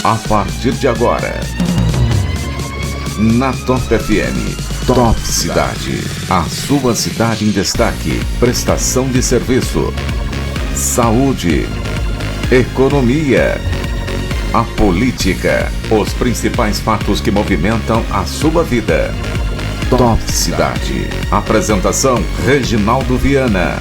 A partir de agora, na Top FM, Top Cidade. A sua cidade em destaque. Prestação de serviço. Saúde. Economia. A política. Os principais fatos que movimentam a sua vida. Top Cidade. Apresentação: Reginaldo Viana.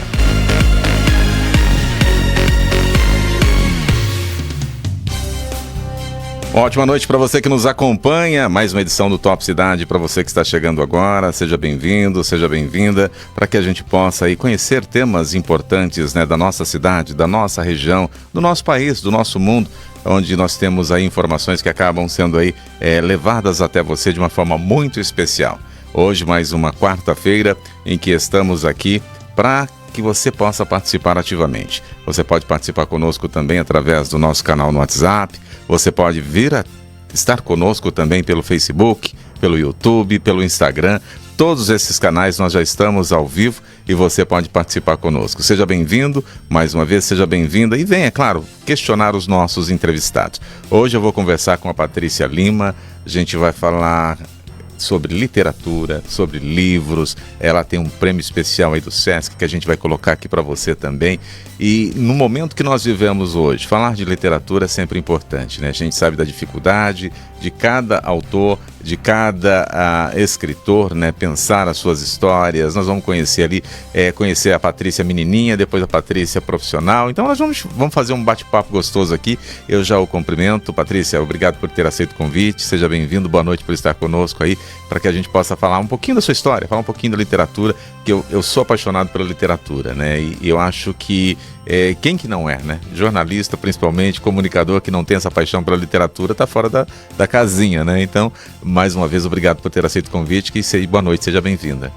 Ótima noite para você que nos acompanha, mais uma edição do Top Cidade. Para você que está chegando agora, seja bem-vindo, seja bem-vinda, para que a gente possa aí conhecer temas importantes, né, da nossa cidade, da nossa região, do nosso país, do nosso mundo, onde nós temos aí informações que acabam sendo aí levadas até você de uma forma muito especial. Hoje, mais uma quarta-feira em que estamos aqui para que você possa participar ativamente. Você pode participar conosco também através do nosso canal no WhatsApp. Você pode vir a estar conosco também pelo Facebook, pelo YouTube, pelo Instagram. Todos esses canais nós já estamos ao vivo e você pode participar conosco. Seja bem-vindo, mais uma vez, seja bem-vinda. E venha, claro, questionar os nossos entrevistados. Hoje eu vou conversar com a Patrícia Lima. A gente vai falar sobre literatura, sobre livros. Ela tem um prêmio especial aí do Sesc que a gente vai colocar aqui para você também. E no momento que nós vivemos hoje, falar de literatura é sempre importante, né? A gente sabe da dificuldade de cada autor, de cada escritor, né? Pensar as suas histórias. Nós vamos conhecer ali, conhecer a Patrícia menininha, depois a Patrícia profissional. Então nós vamos fazer um bate-papo gostoso aqui. Eu já o cumprimento. Patrícia, obrigado por ter aceito o convite. Seja bem-vindo, boa noite por estar conosco aí, para que a gente possa falar um pouquinho da sua história, falar um pouquinho da literatura, que eu sou apaixonado pela literatura, né? E eu acho que quem que não é, né? Jornalista, principalmente, comunicador que não tem essa paixão pela literatura, está fora da casinha, né? Então, mais uma vez, obrigado por ter aceito o convite e boa noite, seja bem-vinda.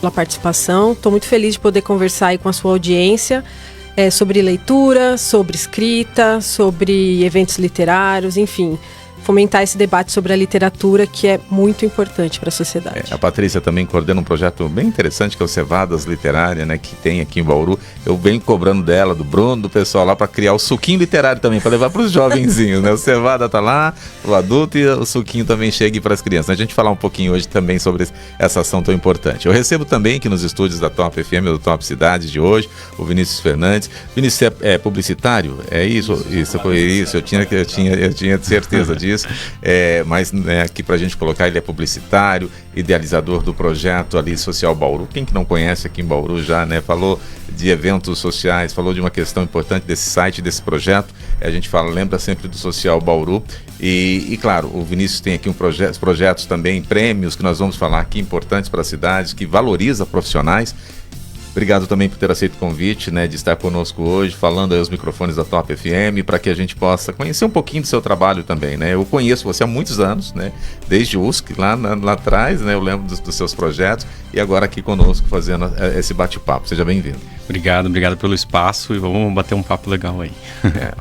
Pela participação, estou muito feliz de poder conversar aí com a sua audiência sobre leitura, sobre escrita, sobre eventos literários, enfim, fomentar esse debate sobre a literatura, que é muito importante para a sociedade. A Patrícia também coordena um projeto bem interessante, que é o Cevadas Literária, né, que tem aqui em Bauru. Eu venho cobrando dela, do Bruno, do pessoal lá, para criar o suquinho literário também, para levar para os jovenzinhos, né? O Cevada tá lá, o adulto, e o suquinho também chega para as crianças. A gente falar um pouquinho hoje também sobre essa ação tão importante. Eu recebo também aqui nos estúdios da Top FM, do Top Cidade de hoje, o Vinícius Fernandes. Vinícius é publicitário? É isso? Isso foi isso. Eu tinha certeza disso. Mas aqui pra gente colocar, ele é publicitário, idealizador do projeto ali Social Bauru. Quem que não conhece aqui em Bauru já, né? Falou de eventos sociais, falou de uma questão importante desse site, desse projeto. A gente lembra sempre do Social Bauru. E claro, o Vinícius tem aqui projetos também, prêmios que nós vamos falar aqui, importantes para as cidades, que valoriza profissionais. Obrigado também por ter aceito o convite, né, de estar conosco hoje, falando aí aos microfones da Top FM, para que a gente possa conhecer um pouquinho do seu trabalho também, né? Eu conheço você há muitos anos, né? Desde o USC, lá atrás, né? Eu lembro dos seus projetos, e agora aqui conosco fazendo esse bate-papo. Seja bem-vindo. Obrigado pelo espaço e vamos bater um papo legal aí.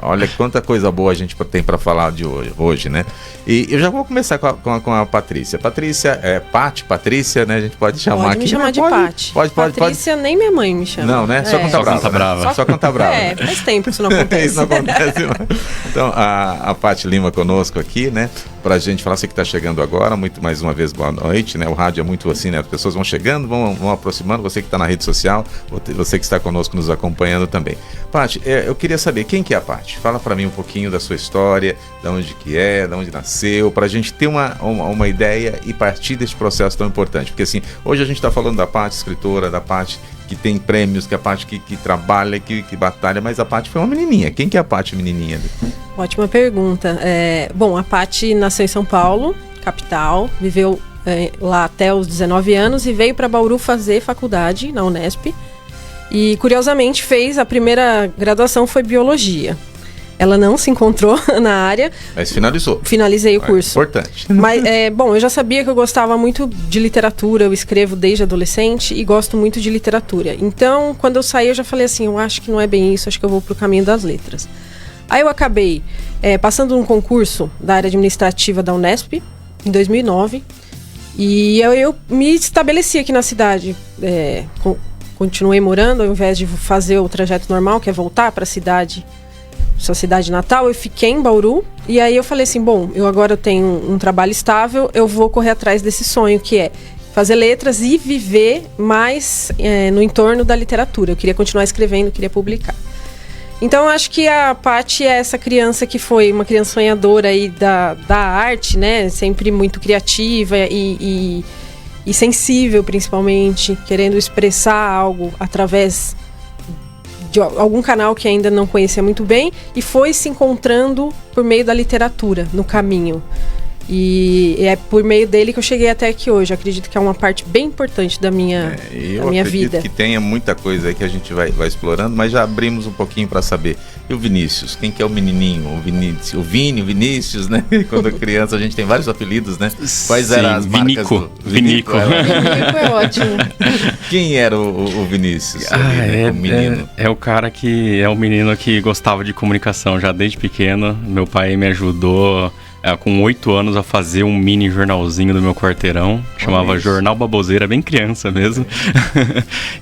Olha quanta coisa boa a gente tem para falar de hoje, né? E eu já vou começar com a Patrícia. Patrícia, Patrícia, né? A gente pode chamar aqui. Pode me chamar de Pati. Patrícia, nem minha mãe me chama. Não, né? Só quando tá brava. Só quando tá brava. Faz tempo isso não acontece. Isso não acontece. Então, a Pati Lima conosco aqui, né? Pra gente falar, você que tá chegando agora, mais uma vez, boa noite, né? O rádio é muito assim, né? As pessoas vão chegando, vão aproximando, você que tá na rede social, você que está conosco nos acompanhando também. Pati, eu queria saber, quem que é a Pati? Fala pra mim um pouquinho da sua história, de onde nasceu, pra gente ter uma ideia e partir desse processo tão importante. Porque assim, hoje a gente tá falando da Pati escritora, da Pati que tem prêmios, que é a Pati que trabalha, que batalha, mas a Pati foi uma menininha. Quem que é a Pati menininha? Ótima pergunta. Bom, a Pati nasceu em São Paulo, capital, viveu lá até os 19 anos e veio para Bauru fazer faculdade na Unesp. E, curiosamente, a primeira graduação foi Biologia. Ela não se encontrou na área. Mas finalizou. Finalizei o curso. Importante. Mas, bom, eu já sabia que eu gostava muito de literatura. Eu escrevo desde adolescente e gosto muito de literatura. Então, quando eu saí, eu já falei assim, eu acho que não é bem isso, acho que eu vou pro caminho das letras. Aí eu acabei passando num concurso da área administrativa da Unesp, em 2009. E eu me estabeleci aqui na cidade. Continuei morando, ao invés de fazer o trajeto normal, que é voltar para a cidade sua cidade natal, eu fiquei em Bauru. E aí eu falei assim, bom, eu agora tenho um trabalho estável, eu vou correr atrás desse sonho, que é fazer letras e viver mais no entorno da literatura. Eu queria continuar escrevendo, queria publicar. Então, eu acho que a Paty é essa criança que foi uma criança sonhadora aí da arte, né? Sempre muito criativa e sensível, principalmente, querendo expressar algo através de algum canal que ainda não conhecia muito bem e foi se encontrando por meio da literatura, no caminho. E é por meio dele que eu cheguei até aqui hoje. Eu acredito que é uma parte bem importante da minha vida. Eu acredito que tenha muita coisa aí que a gente vai explorando, mas já abrimos um pouquinho para saber. E o Vinícius? Quem que é o menininho? O Vinícius, né? Quando criança a gente tem vários apelidos, né? Quais eram as marcas? Vinico. Vinico é ótimo. Quem era o Vinícius? O menino? É o cara que é o menino que gostava de comunicação já desde pequeno. Meu pai me ajudou com 8 anos a fazer um mini jornalzinho do meu quarteirão, chamava Jornal Baboseira, bem criança mesmo.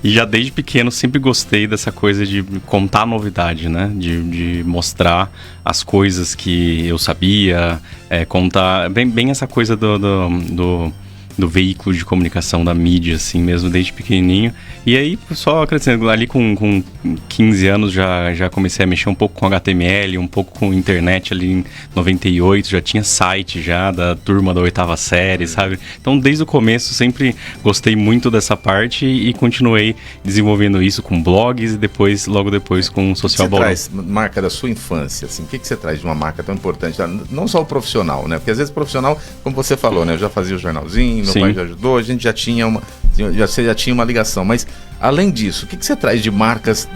E já desde pequeno sempre gostei dessa coisa de contar novidade, né? De mostrar as coisas que eu sabia, contar bem essa coisa do veículo de comunicação, da mídia, assim mesmo, desde pequenininho. E aí, só crescendo, ali com 15 anos já comecei a mexer um pouco com HTML, um pouco com internet ali em 98, já tinha site já da turma da 8ª série, sabe? Então, desde o começo, sempre gostei muito dessa parte e continuei desenvolvendo isso com blogs e logo depois com o Social Bauru. Você traz marca da sua infância, assim, o que você traz de uma marca tão importante? Não só o profissional, né? Porque às vezes o profissional, como você falou, né? Eu já fazia o jornalzinho, meu pai já ajudou, a gente já tinha uma ligação, mas além disso, o que você traz de marcas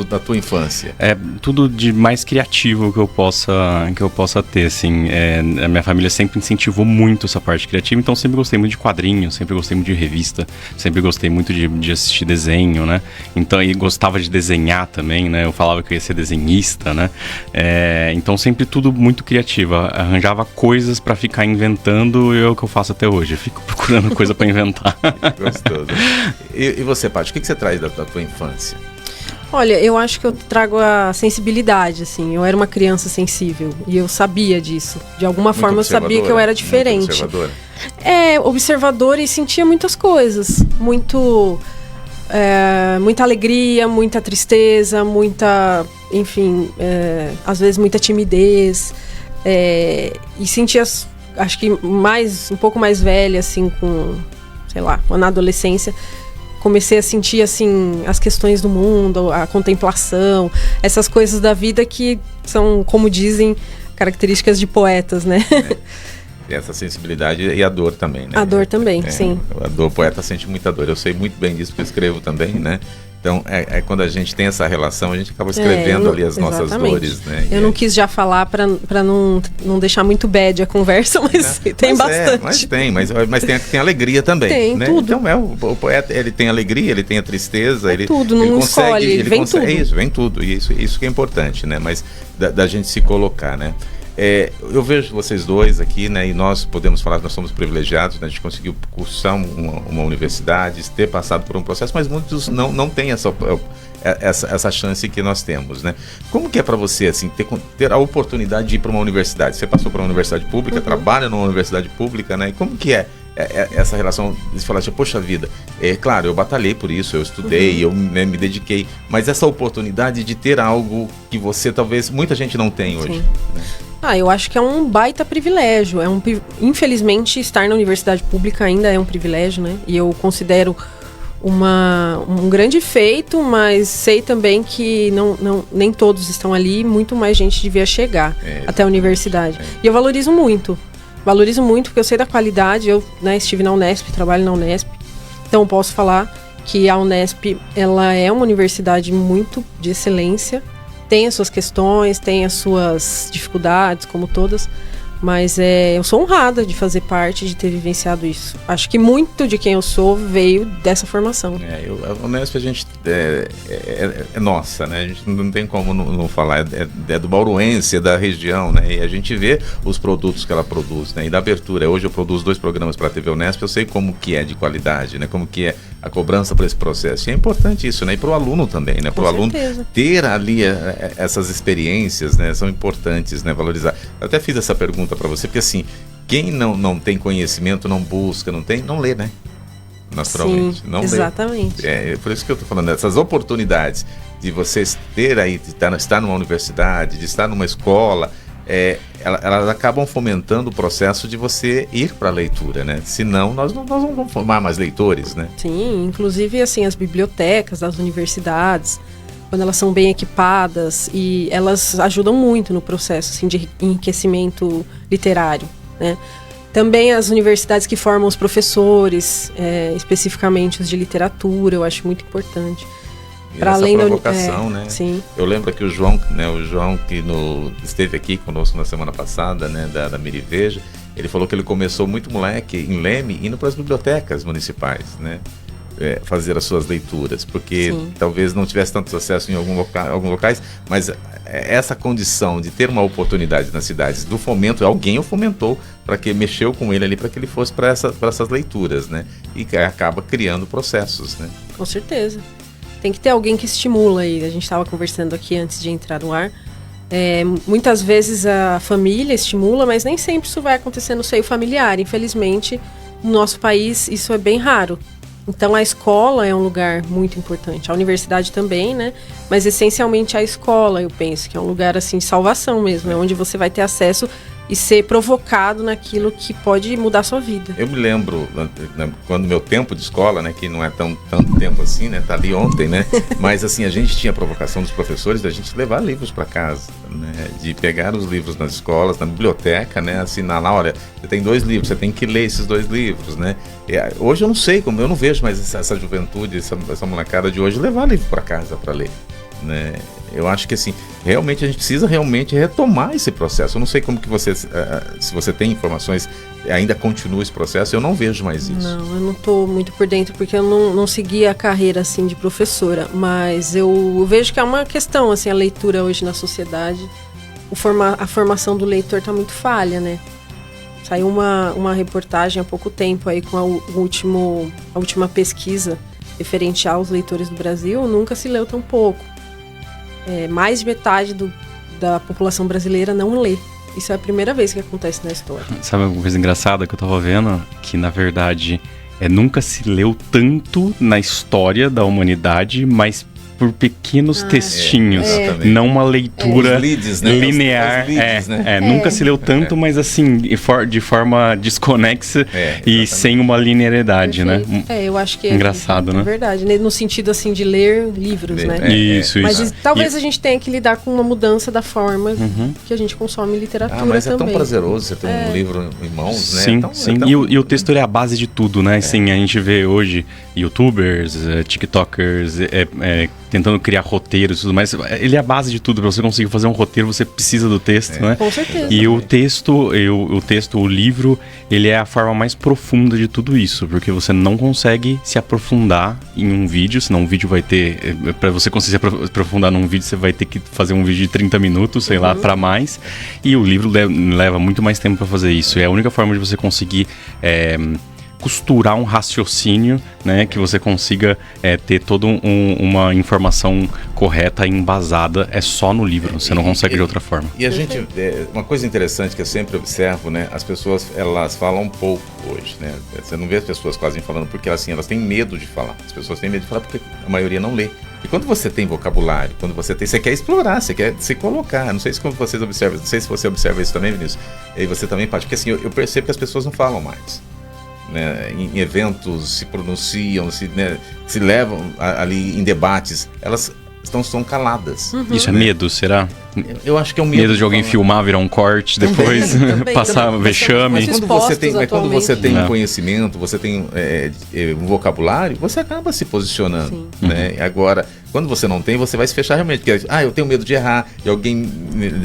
da tua infância? Tudo de mais criativo que eu possa ter, assim. A minha família sempre incentivou muito essa parte criativa, então sempre gostei muito de quadrinhos, sempre gostei muito de revista, sempre gostei muito de assistir desenho, né? Então, e gostava de desenhar também, né? Eu falava que eu ia ser desenhista, né? Então sempre tudo muito criativo, arranjava coisas pra ficar inventando, e é o que eu faço até hoje, eu fico procurando coisa pra inventar. Gostoso. E você, Paty, o que você traz da tua infância? Olha, eu acho que eu trago a sensibilidade, assim. Eu era uma criança sensível e eu sabia disso. De alguma forma eu sabia que eu era diferente. Observadora e sentia muitas coisas. Muita alegria, muita tristeza, enfim, às vezes muita timidez. E sentia, acho que um pouco mais velha, assim, na adolescência, comecei a sentir, assim, as questões do mundo, a contemplação, essas coisas da vida que são, como dizem, características de poetas, né? E essa sensibilidade e a dor também, né? A dor também, sim. O poeta sente muita dor. Eu sei muito bem disso, porque eu escrevo também, né? Então, quando a gente tem essa relação, a gente acaba escrevendo ali as nossas dores, né? Eu não quis já falar para não deixar muito bad a conversa, mas tem bastante. Mas tem alegria também. Tem, né? Tudo. Então, o poeta, ele tem alegria, ele tem a tristeza. Tudo, não escolhe, vem tudo. Vem tudo. E isso que é importante, né? Mas da gente se colocar, né? Eu vejo vocês dois aqui, né, e nós podemos falar que nós somos privilegiados, né, a gente conseguiu cursar uma universidade, ter passado por um processo, mas muitos não têm essa chance que nós temos, né? Como que é para você, assim, ter a oportunidade de ir para uma universidade? Você passou por uma universidade pública, trabalha numa universidade pública, né? E como que é essa relação de falar assim, poxa vida, claro, eu batalhei por isso, eu estudei, eu me dediquei, mas essa oportunidade de ter algo que você talvez muita gente não tem hoje, né? Eu acho que é um baita privilégio. Infelizmente, estar na universidade pública ainda é um privilégio, né? E eu considero um grande feito, mas sei também que nem todos estão ali, muito mais gente devia chegar até a universidade. E eu valorizo muito porque eu sei da qualidade. Eu, né, estive na Unesp, trabalho na Unesp, então eu posso falar que a Unesp, ela é uma universidade muito de excelência. Tem as suas questões, tem as suas dificuldades, como todas, mas eu sou honrada de fazer parte, de ter vivenciado isso. Acho que muito de quem eu sou veio dessa formação. A Unesp, a gente é nossa, né? A gente não tem como não falar, é do bauruense, é da região, né? E a gente vê os produtos que ela produz, né? E da abertura, hoje eu produzo 2 programas para a TV Unesp, eu sei como que é de qualidade, né? Como que é a cobrança para esse processo. E é importante isso, né? E para o aluno também, né? Para o aluno ter ali essas experiências, né? São importantes, né? Valorizar. Eu até fiz essa pergunta para você, porque assim, quem não tem conhecimento, não busca, não lê, né? Naturalmente. Sim, não exatamente. É por isso que eu estou falando, essas oportunidades de vocês ter aí, de estar numa universidade, de estar numa escola, elas acabam fomentando o processo de você ir para a leitura, né? Senão nós não vamos formar mais leitores, né? Sim, inclusive assim, as bibliotecas das universidades, quando elas são bem equipadas, e elas ajudam muito no processo assim, de enriquecimento literário, né? Também as universidades que formam os professores, especificamente os de literatura, eu acho muito importante. Para além da provocação, né? Sim. Eu lembro que o João que esteve aqui conosco na semana passada, né, da Miriveja, ele falou que ele começou muito moleque em Leme, indo para as bibliotecas municipais, né? Fazer as suas leituras, porque talvez não tivesse tanto acesso em alguns locais, mas essa condição de ter uma oportunidade nas cidades do fomento, alguém o fomentou para que mexeu com ele ali, para que ele fosse para essas leituras, né? E acaba criando processos, né? Com certeza. Tem que ter alguém que estimula aí. A gente estava conversando aqui antes de entrar no ar. Muitas vezes a família estimula, mas nem sempre isso vai acontecer no seio familiar. Infelizmente, no nosso país, isso é bem raro. Então a escola é um lugar muito importante, a universidade também, né? Mas essencialmente a escola, eu penso, que é um lugar assim de salvação mesmo, é onde você vai ter acesso e ser provocado naquilo que pode mudar a sua vida. Eu me lembro, quando meu tempo de escola, né, que não é tanto tempo assim, né, tá ali ontem, né, mas assim, a gente tinha a provocação dos professores da gente levar livros para casa, né, de pegar os livros nas escolas, na biblioteca, né, assinar lá, olha, você tem 2 livros, você tem que ler esses 2 livros, né. Hoje eu não sei como, eu não vejo mais essa juventude, essa molecada de hoje levar livro para casa para ler, né. Eu acho que assim, realmente a gente precisa retomar esse processo. Eu não sei como que você, se você tem informações, ainda continua esse processo, eu não vejo mais isso. Não, eu não estou muito por dentro, porque eu não segui a carreira assim de professora, mas eu vejo que é uma questão, assim, a leitura hoje na sociedade, a formação do leitor está muito falha, né? Saiu uma reportagem há pouco tempo aí com a última pesquisa referente aos leitores do Brasil, nunca se leu tão pouco. Mais de metade da população brasileira não lê. Isso é a primeira vez que acontece na história. Sabe uma coisa engraçada que eu tava vendo? Que, na verdade, nunca se leu tanto na história da humanidade, mas por pequenos textinhos, não uma leitura leads, né? linear. Os leads, né? Nunca se leu tanto, mas assim, de forma desconexa e sem uma linearidade, né? Eu acho que engraçado, né? É verdade, no sentido assim de ler livros, né? Isso. Mas talvez a gente tenha que lidar com uma mudança da forma que a gente consome literatura também. Mas é tão prazeroso você ter um livro em mãos, né? Sim. E o texto é a base de tudo, né? Assim, a gente vê hoje youtubers, tiktokers, tentando criar roteiros e tudo mais. Ele é a base de tudo. Para você conseguir fazer um roteiro, você precisa do texto, né? Com certeza. E o texto, o livro, ele é a forma mais profunda de tudo isso, porque você não consegue se aprofundar em um vídeo, senão um vídeo vai ter... Para você conseguir se aprofundar num vídeo, você vai ter que fazer um vídeo de 30 minutos, sei lá, para mais. E o livro leva muito mais tempo para fazer isso. É a única forma de você conseguir... costurar um raciocínio, né, que você consiga ter toda uma informação correta e embasada, só no livro, você não consegue de outra forma. E a gente, uma coisa interessante que eu sempre observo, né, as pessoas, elas falam pouco hoje, né, você não vê as pessoas quase falando, porque assim, elas têm medo de falar, as pessoas têm medo de falar porque a maioria não lê. E quando você tem vocabulário, você quer explorar, você quer se colocar, não sei se vocês observam, não sei se você observa isso também, Vinícius, e você também pode, porque assim, eu percebo que as pessoas não falam mais. Né, em eventos se pronunciam, se levam ali em debates, elas estão caladas. Isso é medo, será? Eu acho que é um medo de alguém filmar, virar um corte, depois passar vexame. Quando você tem um conhecimento, você tem um vocabulário, você acaba se posicionando, né? Agora, quando você não tem, você vai se fechar realmente. Porque, eu tenho medo de errar, de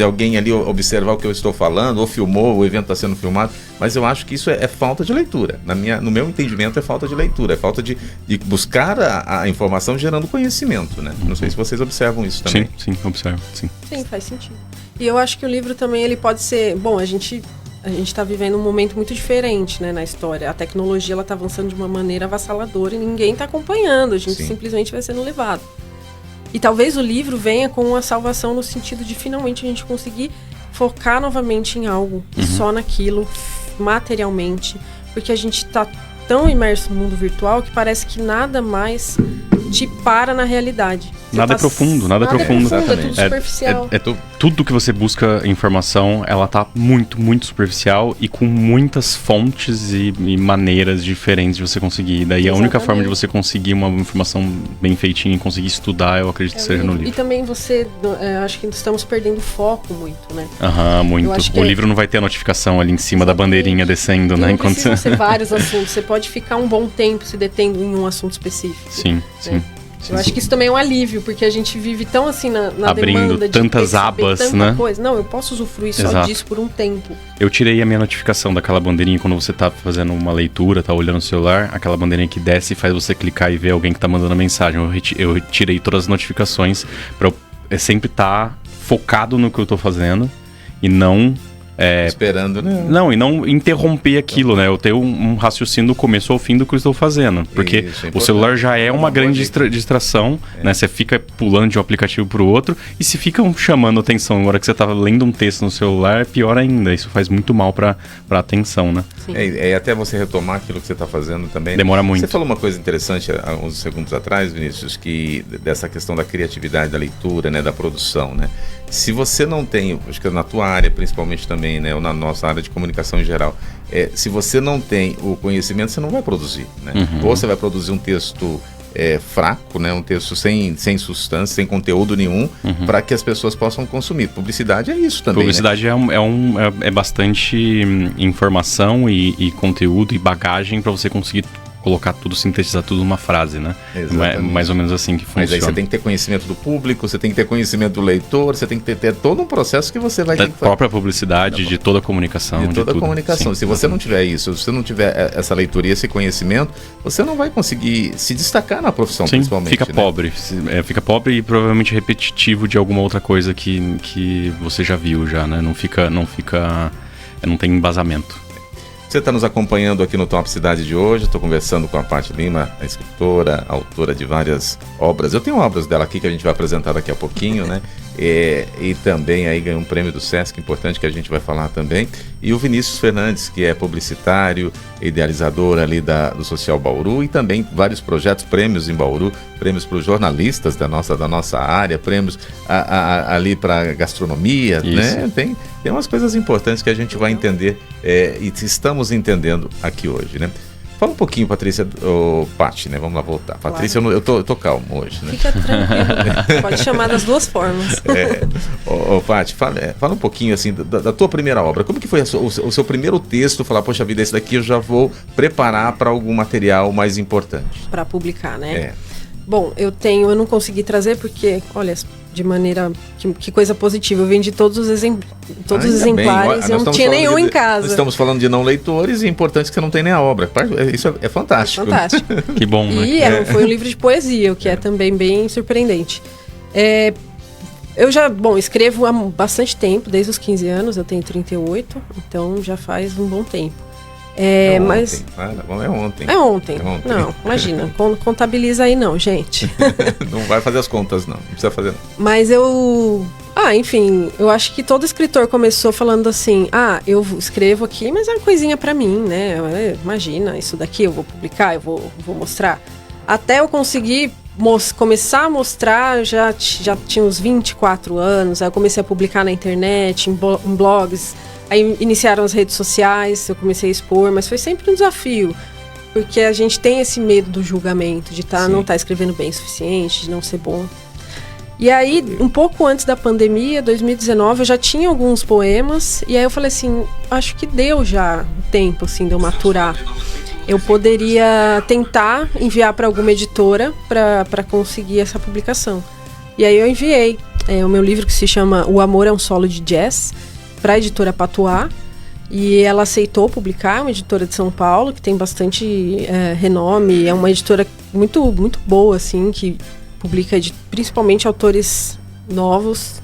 alguém ali observar o que eu estou falando, ou filmou, o evento está sendo filmado. Mas eu acho que isso é falta de leitura. No meu entendimento, é falta de leitura, é falta de buscar a informação gerando conhecimento, né? Não sei se vocês observam isso também. Sim, observo, sim. Sim, faz sentido. E eu acho que o livro também, ele pode ser... Bom, a gente está vivendo um momento muito diferente, né, na história. A tecnologia, ela está avançando de uma maneira avassaladora e ninguém está acompanhando. A gente simplesmente vai sendo levado. E talvez o livro venha com uma salvação no sentido de finalmente a gente conseguir focar novamente em algo, e só naquilo, materialmente. Porque a gente está tão imerso no mundo virtual que parece que nada mais te para na realidade. Nada é profundo, nada é profundo. É tudo superficial. Tudo que você busca informação, ela tá muito, muito superficial e com muitas fontes e maneiras diferentes de você conseguir. Daí a única forma de você conseguir uma informação bem feitinha e conseguir estudar, eu acredito que seja no livro. E também acho que estamos perdendo foco muito, né? Muito. O livro não vai ter a notificação ali em cima da bandeirinha descendo, né? Não precisam ser vários assuntos, você pode ficar um bom tempo se detendo em um assunto específico. Sim. Eu acho que isso também é um alívio, porque a gente vive tão assim na abrindo demanda de tantas abas, tanta né? coisa. Não, eu posso usufruir só disso por um tempo. Eu tirei a minha notificação daquela bandeirinha quando você tá fazendo uma leitura, tá olhando o celular, aquela bandeirinha que desce e faz você clicar e ver alguém que tá mandando mensagem. Eu tirei todas as notificações pra eu sempre estar focado no que eu tô fazendo e não... esperando, né? Não, e não interromper aquilo, né? Eu tenho um raciocínio do começo ao fim do que eu estou fazendo. Porque o celular já é uma grande distração, né? Você fica pulando de um aplicativo para o outro e se ficam chamando atenção na hora que você tá lendo um texto no celular, é pior ainda. Isso faz muito mal para atenção, né? Até você retomar aquilo que você está fazendo também. Demora muito. Você falou uma coisa interessante há uns segundos atrás, Vinícius, que dessa questão da criatividade, da leitura, né? Da produção, né? Se você não tem, acho que na tua área principalmente também, né, ou na nossa área de comunicação em geral, se você não tem o conhecimento, você não vai produzir, né? Ou você vai produzir um texto fraco, né, um texto sem substância, sem conteúdo nenhum, para que as pessoas possam consumir. Publicidade é isso também. Publicidade, né? é bastante informação e conteúdo e bagagem para você conseguir colocar tudo, sintetizar tudo numa frase, né? É mais ou menos assim que funciona. Mas aí você tem que ter conhecimento do público, você tem que ter conhecimento do leitor, você tem que ter todo um processo que você vai ter que fazer. Da própria publicidade, de toda a comunicação. De toda a comunicação. Se você não tiver isso, se você não tiver essa leitura e esse conhecimento, você não vai conseguir se destacar na profissão, principalmente. Fica pobre. Fica pobre e provavelmente repetitivo de alguma outra coisa que você já viu já, né? Não tem embasamento. Você está nos acompanhando aqui no Top Cidade de hoje. Estou conversando com a Paty Lima, a escritora, autora de várias obras. Eu tenho obras dela aqui que a gente vai apresentar daqui a pouquinho, né? E também aí ganhou um prêmio do Sesc, importante, que a gente vai falar também. E o Vinícius Fernandes, que é publicitário, idealizador ali do Social Bauru, e também vários projetos, prêmios em Bauru, prêmios para os jornalistas da nossa área, prêmios ali para gastronomia, né? Tem umas coisas importantes que a gente vai entender e estamos entendendo aqui hoje, né? Fala um pouquinho, Patrícia, Paty, né? Vamos lá voltar. Claro. Patrícia, eu tô calmo hoje, né? Fica tranquilo. Pode chamar das duas formas. Paty, fala um pouquinho assim da tua primeira obra. Como que foi o seu primeiro texto? Falar, poxa vida, esse daqui eu já vou preparar para algum material mais importante. Para publicar, né? Bom, eu não consegui trazer porque, olha, de maneira, que coisa positiva, eu vendi todos os exemplares, eu não tinha nenhum em casa. Nós estamos falando de não leitores e é importante que você não tenha nem a obra. Isso é fantástico. Fantástico. Que bom, né? E foi um livro de poesia, o que é também bem surpreendente. Eu escrevo há bastante tempo, desde os 15 anos, eu tenho 38, então já faz um bom tempo. Mas É ontem. Não, imagina, contabiliza aí não, gente. Não vai fazer as contas não precisa fazer não. Mas enfim, eu acho que todo escritor começou falando assim, eu escrevo aqui, mas é uma coisinha pra mim, né? Imagina, isso daqui eu vou publicar, eu vou mostrar. Até eu conseguir começar a mostrar, já tinha uns 24 anos, aí eu comecei a publicar na internet, em blogs. Aí iniciaram as redes sociais, eu comecei a expor, mas foi sempre um desafio, porque a gente tem esse medo do julgamento, de não estar escrevendo bem o suficiente, de não ser bom. E aí, um pouco antes da pandemia, 2019, eu já tinha alguns poemas. E aí eu falei assim, acho que deu já o tempo, assim, de eu maturar. Eu poderia tentar enviar para alguma editora para conseguir essa publicação. E aí eu enviei o meu livro, que se chama O Amor é um Solo de Jazz, para a editora Patuá. E ela aceitou publicar, uma editora de São Paulo, que tem bastante renome. É uma editora muito, muito boa, assim, que publica principalmente autores novos.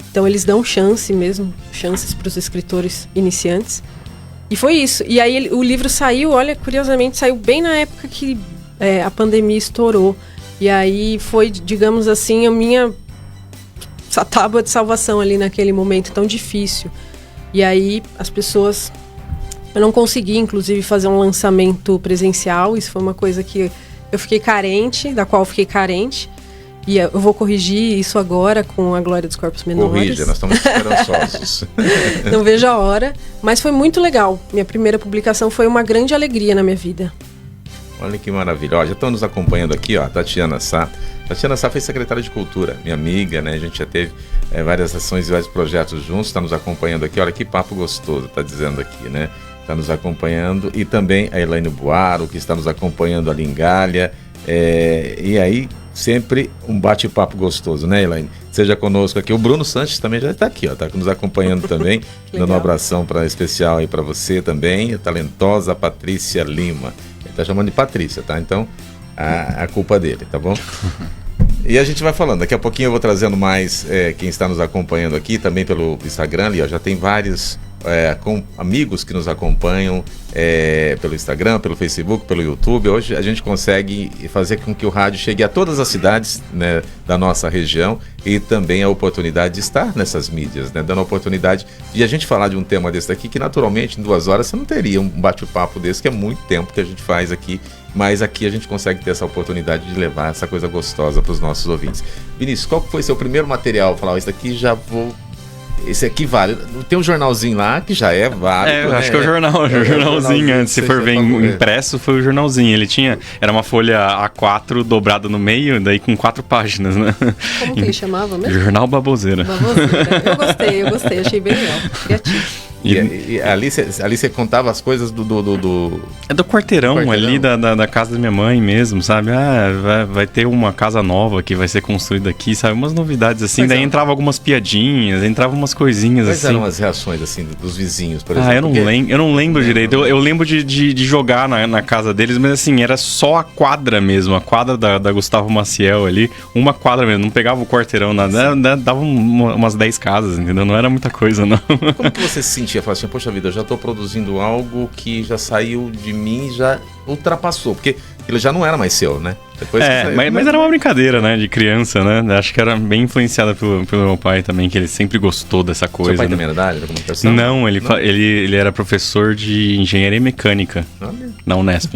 Então eles dão chances para os escritores iniciantes. E foi isso. E aí o livro saiu, olha, curiosamente, saiu bem na época que a pandemia estourou. E aí foi, digamos assim, essa tábua de salvação ali naquele momento tão difícil. E aí as pessoas... Eu não consegui, inclusive, fazer um lançamento presencial. Isso foi uma coisa que eu fiquei carente, da qual eu fiquei carente. E eu vou corrigir isso agora com a Glória dos Corpos Menores. Corrija, nós estamos esperançosos. Não vejo a hora. Mas foi muito legal. Minha primeira publicação foi uma grande alegria na minha vida. Olha que maravilha. Ó, já estão nos acompanhando aqui, ó, Tatiana Sá. Tatiana Sá foi secretária de Cultura, minha amiga, né? A gente já teve várias ações e vários projetos juntos, está nos acompanhando aqui. Olha que papo gostoso, está dizendo aqui, né? Está nos acompanhando. E também a Elaine Buaro, que está nos acompanhando ali em Galha. E aí, sempre um bate-papo gostoso, né, Elaine? Seja conosco aqui. O Bruno Sanches também já está aqui, ó, está nos acompanhando também, dando um abração especial aí para você também, a talentosa Patrícia Lima. Ele está chamando de Patrícia, tá? Então, a culpa dele, tá bom? E a gente vai falando, daqui a pouquinho eu vou trazendo mais quem está nos acompanhando aqui, também pelo Instagram, ali, ó, já tem vários amigos que nos acompanham pelo Instagram, pelo Facebook, pelo YouTube. Hoje a gente consegue fazer com que o rádio chegue a todas as cidades, né, da nossa região, e também a oportunidade de estar nessas mídias, né, dando a oportunidade de a gente falar de um tema desse daqui, que naturalmente em 2 horas você não teria um bate-papo desse, que é muito tempo que a gente faz aqui, mas aqui a gente consegue ter essa oportunidade de levar essa coisa gostosa para os nossos ouvintes. Vinícius, qual foi seu primeiro material? Falar, isso daqui já vou... Esse aqui vale. Tem um jornalzinho lá que já é válido. Acho que é o jornalzinho antes. Se for ver impresso, foi o jornalzinho. Ele era uma folha A4 dobrada no meio, daí com 4 páginas, né? Como que ele chamava mesmo? Jornal Baboseira. Eu gostei, achei bem legal. Criativo. E ali você contava as coisas do... É do quarteirão ali da casa da minha mãe mesmo, sabe? Vai ter uma casa nova que vai ser construída aqui, sabe? Umas novidades assim. Daí entrava algumas piadinhas, entrava umas coisinhas assim. Quais eram as reações assim dos vizinhos, por exemplo? Eu não lembro direito. Eu lembro de jogar na casa deles, mas assim, era só a quadra mesmo. A quadra da Gustavo Maciel ali. Uma quadra mesmo. Não pegava o quarteirão, nada. Dava umas 10 casas, entendeu? Não era muita coisa, não. Como que você se sentia? Falar assim, poxa vida, eu já estou produzindo algo que já saiu de mim, já ultrapassou, porque ele já não era mais seu, né? Depois mas era uma brincadeira, né, de criança, né? Acho que era bem influenciada pelo meu pai também, que ele sempre gostou dessa coisa. Seu pai né? também era da área da comunicação? Não, ele era professor de engenharia mecânica na Unesp,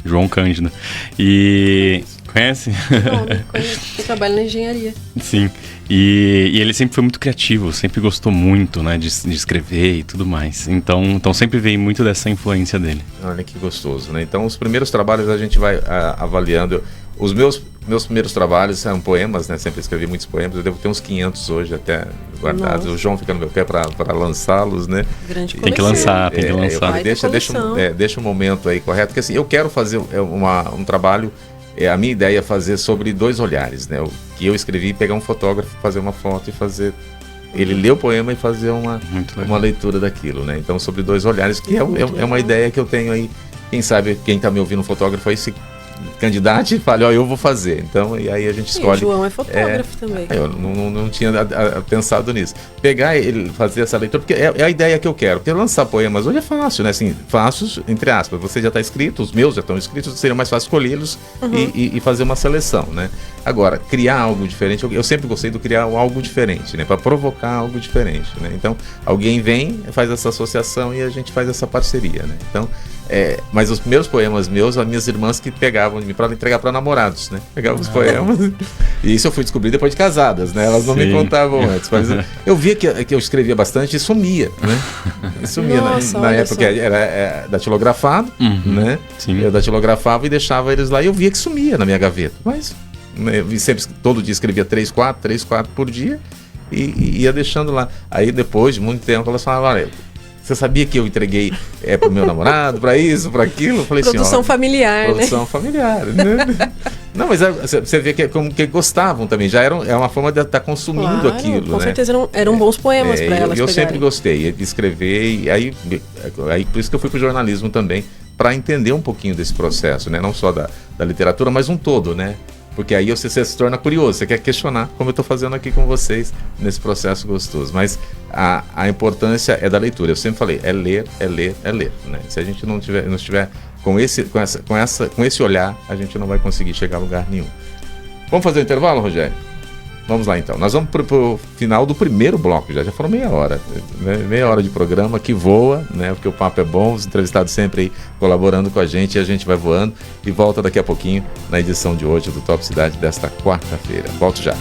João Cândido. E... Conhece? Não conheço. Eu trabalho na engenharia. Sim. E ele sempre foi muito criativo, sempre gostou muito, né, de escrever e tudo mais. Então sempre veio muito dessa influência dele. Olha que gostoso, né? Então os primeiros trabalhos a gente vai avaliando. Os meus primeiros trabalhos eram poemas, né? Sempre escrevi muitos poemas. Eu devo ter uns 500 hoje até guardados. Nossa. O João fica no meu pé para lançá-los, né? Grande tem que lançar. Deixa o momento aí correto, porque assim, eu quero fazer um trabalho. A minha ideia é fazer sobre 2 olhares, né? O que eu escrevi, pegar um fotógrafo, fazer uma foto e fazer... Ele ler o poema e fazer uma leitura daquilo, né? Então, sobre 2 olhares, que é uma ideia que eu tenho aí. Quem sabe, quem está me ouvindo, fotógrafo, aí se candidate e fale, eu vou fazer. Então, e aí a gente escolhe... o João é fotógrafo também. Eu não tinha pensado nisso. Pegar ele, fazer essa leitura, porque é a ideia que eu quero. Porque lançar poemas hoje é fácil, né? Assim, fácil, entre aspas. Você já está escrito, os meus já estão escritos, seria mais fácil escolhê-los e fazer uma seleção, né? Agora, criar algo diferente, eu sempre gostei de criar algo diferente, né? Para provocar algo diferente, né? Então, alguém vem, faz essa associação e a gente faz essa parceria, né? Então, mas os primeiros poemas meus, as minhas irmãs que pegavam de mim para entregar para namorados, né? Pegavam os poemas. E isso eu fui descobrir depois de casadas, né? Elas não me contavam antes. Mas eu via que eu escrevia bastante e sumia, né? E sumia. Nossa, na época era datilografado, né? Sim. Eu datilografava e deixava eles lá e eu via que sumia na minha gaveta. Mas né? E sempre, todo dia escrevia 3, 4 por dia e ia deixando lá. Aí depois de muito tempo elas falavam, olha, você sabia que eu entreguei pro meu namorado, para isso, para aquilo? Eu falei produção assim, familiar, produção familiar, né? Não, mas você vê que como que gostavam também, já é uma forma de estar consumindo aquilo, com né? certeza eram bons poemas para elas. Eu sempre gostei de escrever, e aí por isso que eu fui pro jornalismo também, para entender um pouquinho desse processo, né? Não só da literatura, mas um todo, né? Porque aí você se torna curioso, você quer questionar, como eu estou fazendo aqui com vocês, nesse processo gostoso. Mas a importância é da leitura. Eu sempre falei, é ler, né? Se a gente não estiver com esse olhar, a gente não vai conseguir chegar a lugar nenhum. Vamos fazer o intervalo, Rogério? Vamos lá então. Nós vamos para o final do primeiro bloco, já foram meia hora, né? Meia hora de programa que voa, né? Porque o papo é bom, os entrevistados sempre aí colaborando com a gente, e a gente vai voando e volta daqui a pouquinho na edição de hoje do Top Cidade desta quarta-feira. Volto já.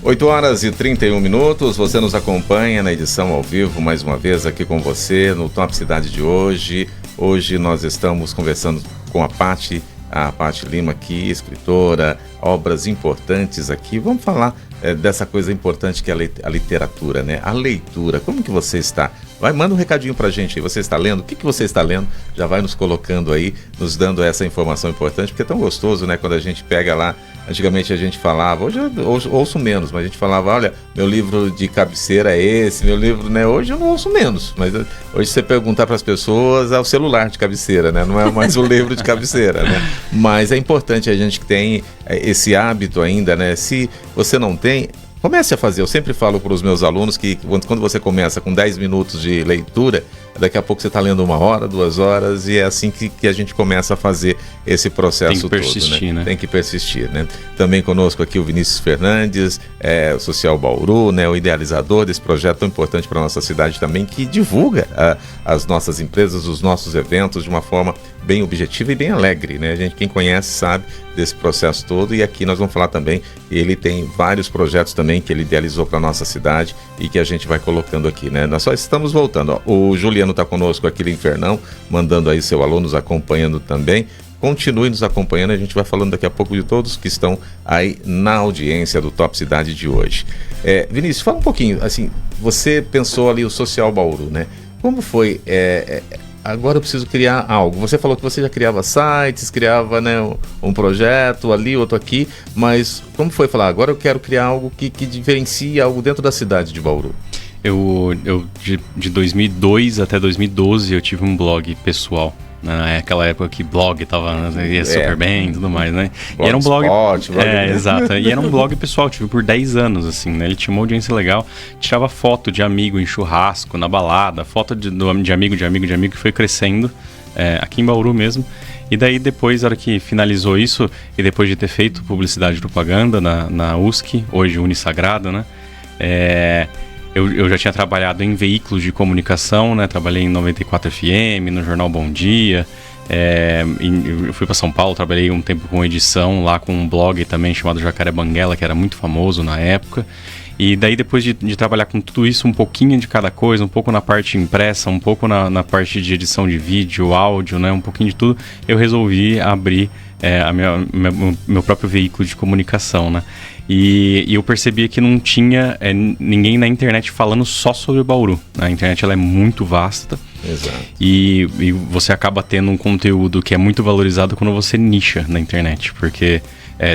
Oito horas e 31 minutos, você nos acompanha na edição ao vivo, mais uma vez aqui com você no Top Cidade de hoje. Hoje nós estamos conversando com a Paty Lima aqui, escritora, obras importantes aqui. Vamos falar dessa coisa importante que é a literatura, né? A leitura, como que você está? Manda um recadinho pra gente aí, você está lendo? O que você está lendo? Já vai nos colocando aí, nos dando essa informação importante, porque é tão gostoso, né? Quando a gente pega lá, antigamente a gente falava, hoje eu ouço menos, mas a gente falava, olha, meu livro de cabeceira é esse, meu livro, né? Hoje eu não ouço menos, mas hoje você perguntar para as pessoas, é o celular de cabeceira, né? Não é mais o livro de cabeceira, né? Mas é importante a gente que tem esse hábito ainda, né? Se você não tem, comece a fazer. Eu sempre falo para os meus alunos que quando você começa com 10 minutos de leitura, daqui a pouco você está lendo 1 hora, 2 horas, e é assim que a gente começa a fazer esse processo todo. Tem que persistir, né? Tem que persistir, né? Também conosco aqui o Vinícius Fernandes, o Social Bauru, né? O idealizador desse projeto tão importante para a nossa cidade também, que divulga as nossas empresas, os nossos eventos de uma forma bem objetiva e bem alegre, né? Quem conhece sabe desse processo todo, e aqui nós vamos falar também, ele tem vários projetos também que ele idealizou para nossa cidade e que a gente vai colocando aqui, né? Nós só estamos voltando, ó. O Juliano está conosco aqui no Infernão, mandando aí seu alô, nos acompanhando também. Continue nos acompanhando, a gente vai falando daqui a pouco de todos que estão aí na audiência do Top Cidade de hoje. Vinícius, fala um pouquinho, assim, você pensou ali o Social Bauru, né? Como foi? Agora eu preciso criar algo. Você falou que você já criava sites, criava, né, um projeto ali, outro aqui, mas como foi falar, agora eu quero criar algo que diferencie algo dentro da cidade de Bauru? De 2002 até 2012 eu tive um blog pessoal. Naquela época que blog ia super bem e tudo mais, né? E era um blog... exato. E era um blog pessoal, tive por 10 anos, assim, né? Ele tinha uma audiência legal, tirava foto de amigo em churrasco, na balada, foto de amigo que foi crescendo, aqui em Bauru mesmo. E daí depois, na hora que finalizou isso, e depois de ter feito publicidade e propaganda na USC, hoje Unisagrado, né? Eu já tinha trabalhado em veículos de comunicação, né? Trabalhei em 94 FM, no Jornal Bom Dia. Eu fui para São Paulo, trabalhei um tempo com edição lá com um blog também chamado Jacaré Banguela, que era muito famoso na época. E daí depois de trabalhar com tudo isso, um pouquinho de cada coisa, um pouco na parte impressa, um pouco na parte de edição de vídeo, áudio, né? Um pouquinho de tudo, eu resolvi abrir meu próprio veículo de comunicação, né? E eu percebia que não tinha ninguém na internet falando só sobre o Bauru. A internet ela é muito vasta. Exato. E você acaba tendo um conteúdo que é muito valorizado quando você nicha na internet. Porque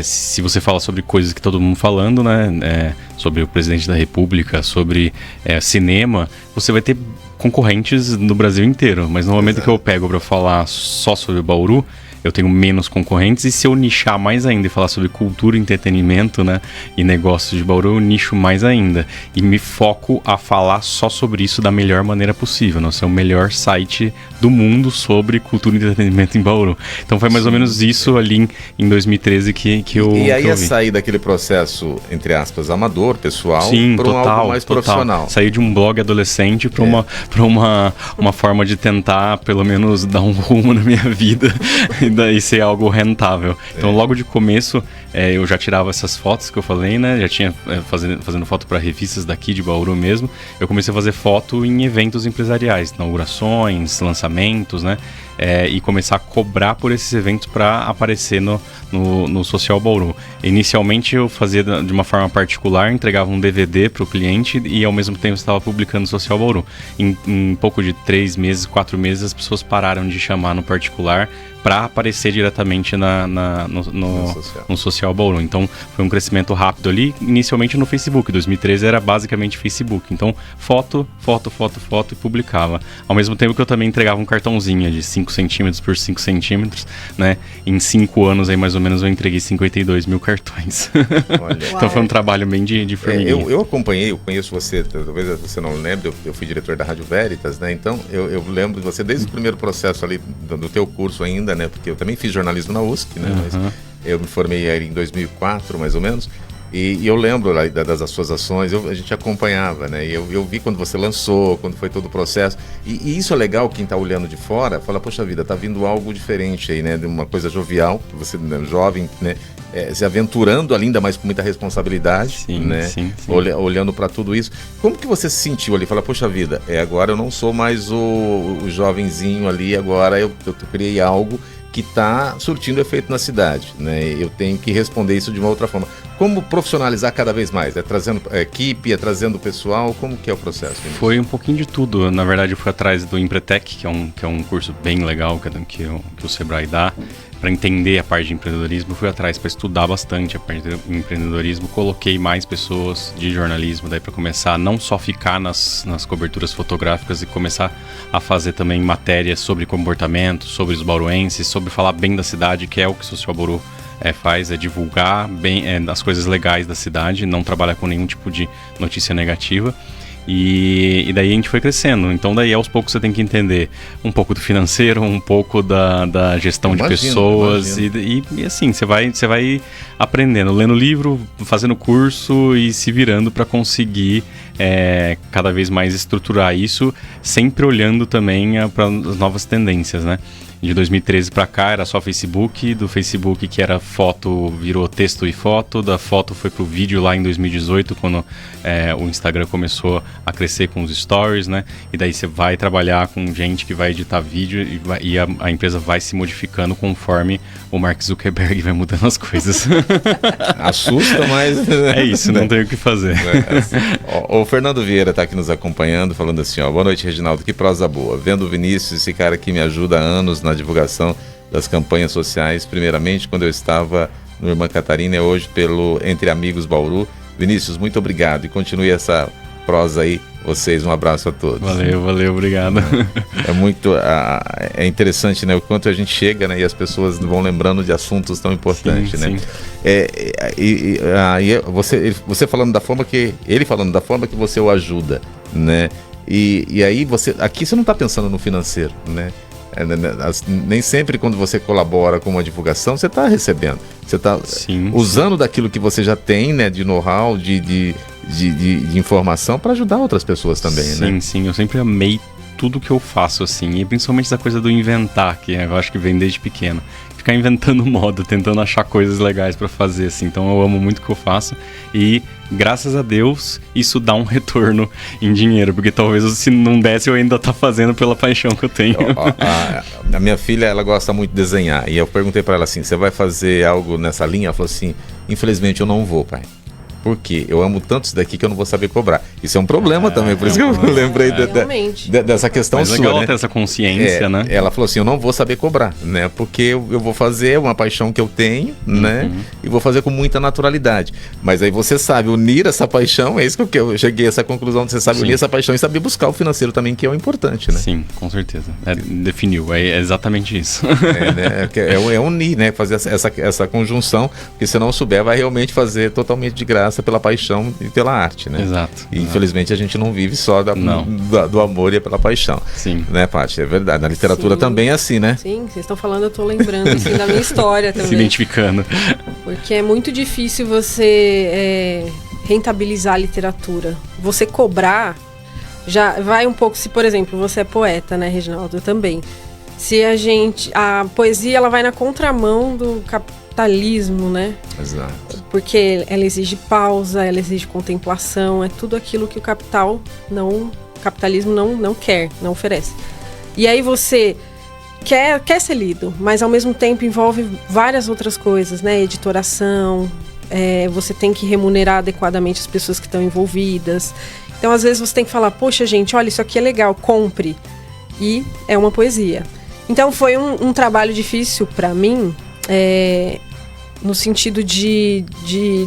se você fala sobre coisas que todo mundo falando, né? Sobre o presidente da República, sobre cinema, você vai ter concorrentes no Brasil inteiro. Mas no momento que eu pego para falar só sobre o Bauru, eu tenho menos concorrentes, e se eu nichar mais ainda e falar sobre cultura, entretenimento, né, e negócios de Bauru, eu nicho mais ainda. E me foco a falar só sobre isso da melhor maneira possível. Nós somos o melhor site do mundo sobre cultura e entretenimento em Bauru. Então foi mais ou menos isso ali em 2013 que eu E aí que eu vi. Sair daquele processo, entre aspas, amador, pessoal, para algo mais profissional. Sair de um blog adolescente para uma forma de tentar, pelo menos, dar um rumo na minha vida e daí ser algo rentável. Então, logo de começo, eu já tirava essas fotos que eu falei, né? Já tinha fazendo foto para revistas daqui de Bauru mesmo. Eu comecei a fazer foto em eventos empresariais, inaugurações, lançamentos, né? E começar a cobrar por esses eventos para aparecer no Social Bauru. Inicialmente eu fazia de uma forma particular, entregava um DVD para o cliente e ao mesmo tempo estava publicando no Social Bauru. Em pouco de 3 meses, 4 meses, as pessoas pararam de chamar no particular para aparecer diretamente no Social Bauru. Então foi um crescimento rápido ali, inicialmente no Facebook. 2013 era basicamente Facebook. Então foto e publicava. Ao mesmo tempo que eu também entregava um cartãozinho de 5 centímetros por 5 centímetros, né? Em 5 anos aí mais ou menos eu entreguei 52 mil cartões. Olha. Então foi um trabalho bem de formiguinha. Eu acompanhei, eu conheço você, talvez você não lembre, eu fui diretor da Rádio Veritas, né? Então eu lembro de você desde o primeiro processo ali do teu curso ainda, né? Porque eu também fiz jornalismo na USP, né? Mas eu me formei aí em 2004, mais ou menos. E eu lembro lá das suas ações, a gente acompanhava, né? E eu vi quando você lançou, quando foi todo o processo. E isso é legal, quem está olhando de fora, fala, poxa vida, tá vindo algo diferente aí, né? De uma coisa jovial, você, né, jovem, né? Se aventurando ainda mais com muita responsabilidade, sim, né? Sim. Olhando para tudo isso. Como que você se sentiu ali? Fala, poxa vida, agora eu não sou mais o jovenzinho ali, agora eu criei algo que está surtindo efeito na cidade, né? Eu tenho que responder isso de uma outra forma. Como profissionalizar cada vez mais? Trazendo equipe, trazendo pessoal? Como que é o processo? Foi um pouquinho de tudo. Na verdade, eu fui atrás do Empretec, que é um curso bem legal que o Sebrae dá, para entender a parte de empreendedorismo. Fui atrás para estudar bastante a parte de empreendedorismo. Coloquei mais pessoas de jornalismo daí para começar a não só ficar nas coberturas fotográficas e começar a fazer também matérias sobre comportamento, sobre os bauruenses, sobre falar bem da cidade, que é o que o Social Bauru faz, divulgar bem as coisas legais da cidade, não trabalhar com nenhum tipo de notícia negativa. E daí a gente foi crescendo. Então daí aos poucos você tem que entender um pouco do financeiro, um pouco da gestão de pessoas. E assim, você vai aprendendo, lendo livro, fazendo curso e se virando para conseguir cada vez mais estruturar isso, sempre olhando também para as novas tendências, né? De 2013 para cá era só Facebook, do Facebook que era foto virou texto e foto, da foto foi pro vídeo lá em 2018, quando o Instagram começou a crescer com os stories, né? E daí você vai trabalhar com gente que vai editar vídeo e a empresa vai se modificando conforme o Mark Zuckerberg vai mudando as coisas. Assusta, mas... É isso, não tem o que fazer. O Fernando Vieira está aqui nos acompanhando, falando assim, ó, boa noite, Reginaldo, que prosa boa. Vendo o Vinícius, esse cara que me ajuda há anos na divulgação das campanhas sociais, primeiramente quando eu estava no Irmã Catarina e hoje pelo Entre Amigos Bauru. Vinícius, muito obrigado e continue essa prosa aí, vocês, um abraço a todos. Valeu, obrigado. É muito, é interessante, né, o quanto a gente chega, né, e as pessoas vão lembrando de assuntos tão importantes, sim, né. Sim. Você falando da forma que, ele falando da forma que você o ajuda, né, e aí aqui você não está pensando no financeiro, né. Nem sempre quando você colabora com uma divulgação você está recebendo, você está usando daquilo que você já tem, né, de know-how, de informação para ajudar outras pessoas também, né? Sim, eu sempre amei tudo que eu faço, assim, e principalmente essa coisa do inventar, que eu acho que vem desde pequeno. Ficar inventando moda, tentando achar coisas legais pra fazer, assim. Então eu amo muito o que eu faço e, graças a Deus, isso dá um retorno em dinheiro, porque talvez se não desse eu ainda tá fazendo pela paixão que eu tenho. A minha filha, ela gosta muito de desenhar e eu perguntei pra ela assim, você vai fazer algo nessa linha? Ela falou assim, infelizmente eu não vou, pai. Porque eu amo tanto isso daqui que eu não vou saber cobrar. Isso é um problema também, por isso que eu lembrei dessa questão mas sua, legal, né? Ter essa consciência, né? Ela falou assim, eu não vou saber cobrar, né? Porque eu vou fazer uma paixão que eu tenho, né? E vou fazer com muita naturalidade. Mas aí você sabe unir essa paixão, é isso que eu cheguei a essa conclusão, você sabe unir essa paixão e saber buscar o financeiro também, que é o importante, né? Sim, com certeza. Definiu, é exatamente isso. É unir, né? Fazer essa conjunção, porque se não souber, vai realmente fazer totalmente de graça pela paixão e pela arte, né? Exato. E infelizmente a gente não vive só do amor e pela paixão. Sim. Né, Paty? É verdade. Na literatura também é assim, né? Sim, vocês estão falando, eu tô lembrando assim, da minha história também. Se identificando. Porque é muito difícil você rentabilizar a literatura. Você cobrar, já vai um pouco, se por exemplo, você é poeta, né, Reginaldo? Eu também. A poesia, ela vai na contramão do capitalismo, né? Exato. Porque ela exige pausa, ela exige contemplação, é tudo aquilo que o capitalismo não quer, não oferece. E aí você quer ser lido, mas ao mesmo tempo envolve várias outras coisas, né? Editoração, você tem que remunerar adequadamente as pessoas que estão envolvidas. Então, às vezes, você tem que falar, poxa, gente, olha, isso aqui é legal, compre. E é uma poesia. Então, foi um trabalho difícil para mim, no sentido de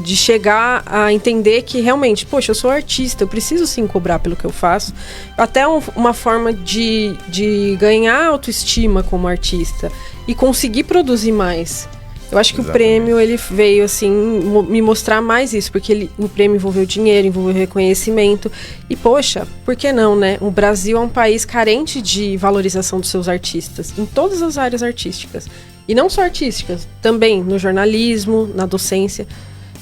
chegar a entender que realmente, poxa, eu sou artista, eu preciso sim cobrar pelo que eu faço. Até uma forma de ganhar autoestima como artista e conseguir produzir mais. Eu acho que o prêmio, ele veio assim, me mostrar mais isso, porque o prêmio envolveu dinheiro, envolveu reconhecimento. E poxa, por que não, né? O Brasil é um país carente de valorização dos seus artistas, em todas as áreas artísticas. E não só artísticas, também no jornalismo, na docência.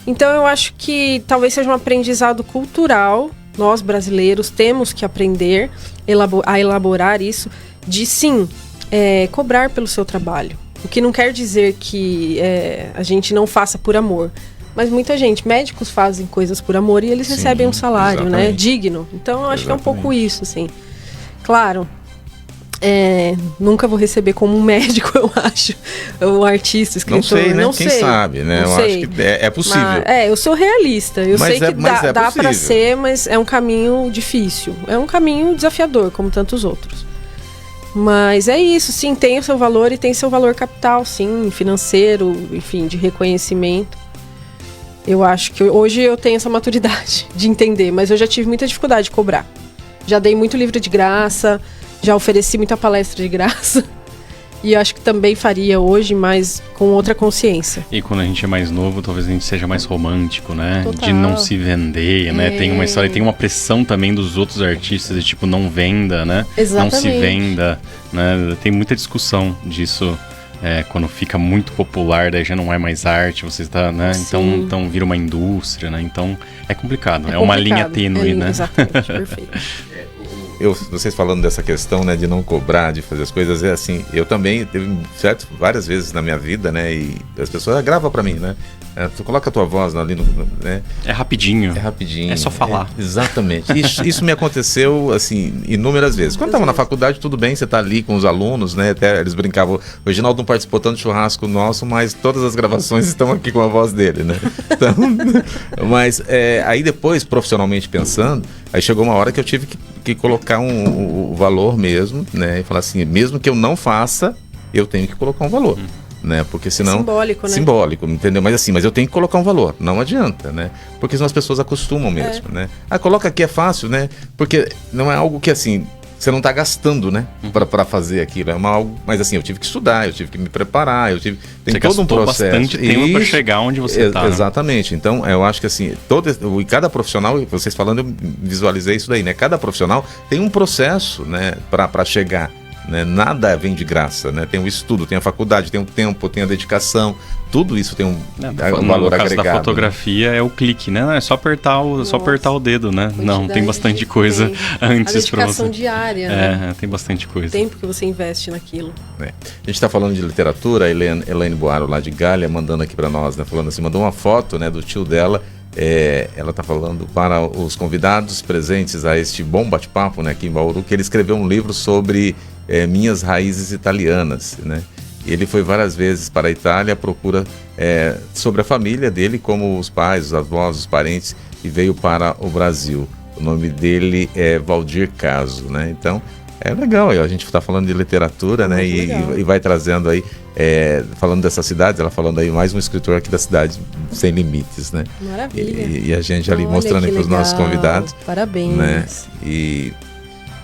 Então eu acho que talvez seja um aprendizado cultural. Nós, brasileiros, temos que aprender a elaborar isso, de sim, cobrar pelo seu trabalho. O que não quer dizer que a gente não faça por amor. Mas muita gente, médicos fazem coisas por amor e eles recebem um salário, né, digno. Então eu acho que é um pouco isso, assim. Claro, nunca vou receber como um médico, eu acho. Um artista, escritor. Não sei, né? Não Quem sei. sabe, né? Não eu sei. acho que é possível. Mas, eu sou realista. Eu sei que dá possível. pra ser, mas é um caminho difícil. É um caminho desafiador, como tantos outros. Mas é isso, sim, tem o seu valor e tem seu valor capital, sim, financeiro, enfim, de reconhecimento. Eu acho que hoje eu tenho essa maturidade de entender, mas eu já tive muita dificuldade de cobrar. Já dei muito livro de graça, já ofereci muita palestra de graça. E acho que também faria hoje, mas com outra consciência. E quando a gente é mais novo, talvez a gente seja mais romântico, né? Total. De não se vender, né? Tem uma história, tem uma pressão também dos outros artistas, de tipo, não venda, né? Exatamente. Não se venda, né? Tem muita discussão disso. Quando fica muito popular, daí já não é mais arte, você está, né? Então vira uma indústria, né? Então é complicado, é uma linha tênue, né? Exatamente, perfeito. vocês falando dessa questão, né, de não cobrar, de fazer as coisas, é assim, eu também teve várias vezes na minha vida, né, e as pessoas gravam pra mim, né, tu coloca a tua voz ali, né. É rapidinho. É só falar. Exatamente. Isso me aconteceu, assim, inúmeras vezes. Quando estava na faculdade, tudo bem, você tá ali com os alunos, né, até eles brincavam, o Reginaldo não participou tanto do churrasco nosso, mas todas as gravações estão aqui com a voz dele, né. Então, mas aí depois, profissionalmente pensando, aí chegou uma hora que eu tive que colocar o valor mesmo, né, e falar assim, mesmo que eu não faça, eu tenho que colocar um valor. Né? Porque senão... Simbólico, né? Simbólico, entendeu? Mas eu tenho que colocar um valor, não adianta, né? Porque senão as pessoas acostumam mesmo, né? Coloca aqui, é fácil, né? Porque não é algo que, assim, você não está gastando, né? Para fazer aquilo, algo... Mas assim, eu tive que estudar, eu tive que me preparar, tem todo um processo. Bastante tempo para chegar onde você está. Exatamente, então eu acho que assim, cada profissional, vocês falando, eu visualizei isso daí, né? Cada profissional tem um processo, né? Para chegar. Né? Nada vem de graça, né? Tem o estudo, tem a faculdade, tem o tempo, tem a dedicação, tudo isso tem um valor agregado. No caso da fotografia, né? É o clique, né? Não, é só apertar o dedo, né? Não, tem bastante coisa antes para você. A dedicação diária, né? Tem bastante coisa. O tempo que você investe naquilo. A gente está falando de literatura, a Elaine Boaro, lá de Galha, mandando aqui para nós, né? Falando assim, mandou uma foto, né, do tio dela. Ela está falando para os convidados presentes a este bom bate-papo, né, aqui em Bauru, que ele escreveu um livro sobre minhas raízes italianas, né? Ele foi várias vezes para a Itália à procura sobre a família dele, como os pais, os avós, os parentes, e veio para o Brasil. O nome dele é Valdir Caso, né? Então, é legal, a gente está falando de literatura, né? E vai trazendo aí, falando dessas cidades, ela falando aí mais um escritor aqui da cidade sem limites, né? Maravilha. E a gente ali mostrando para os nossos convidados. Parabéns. Né?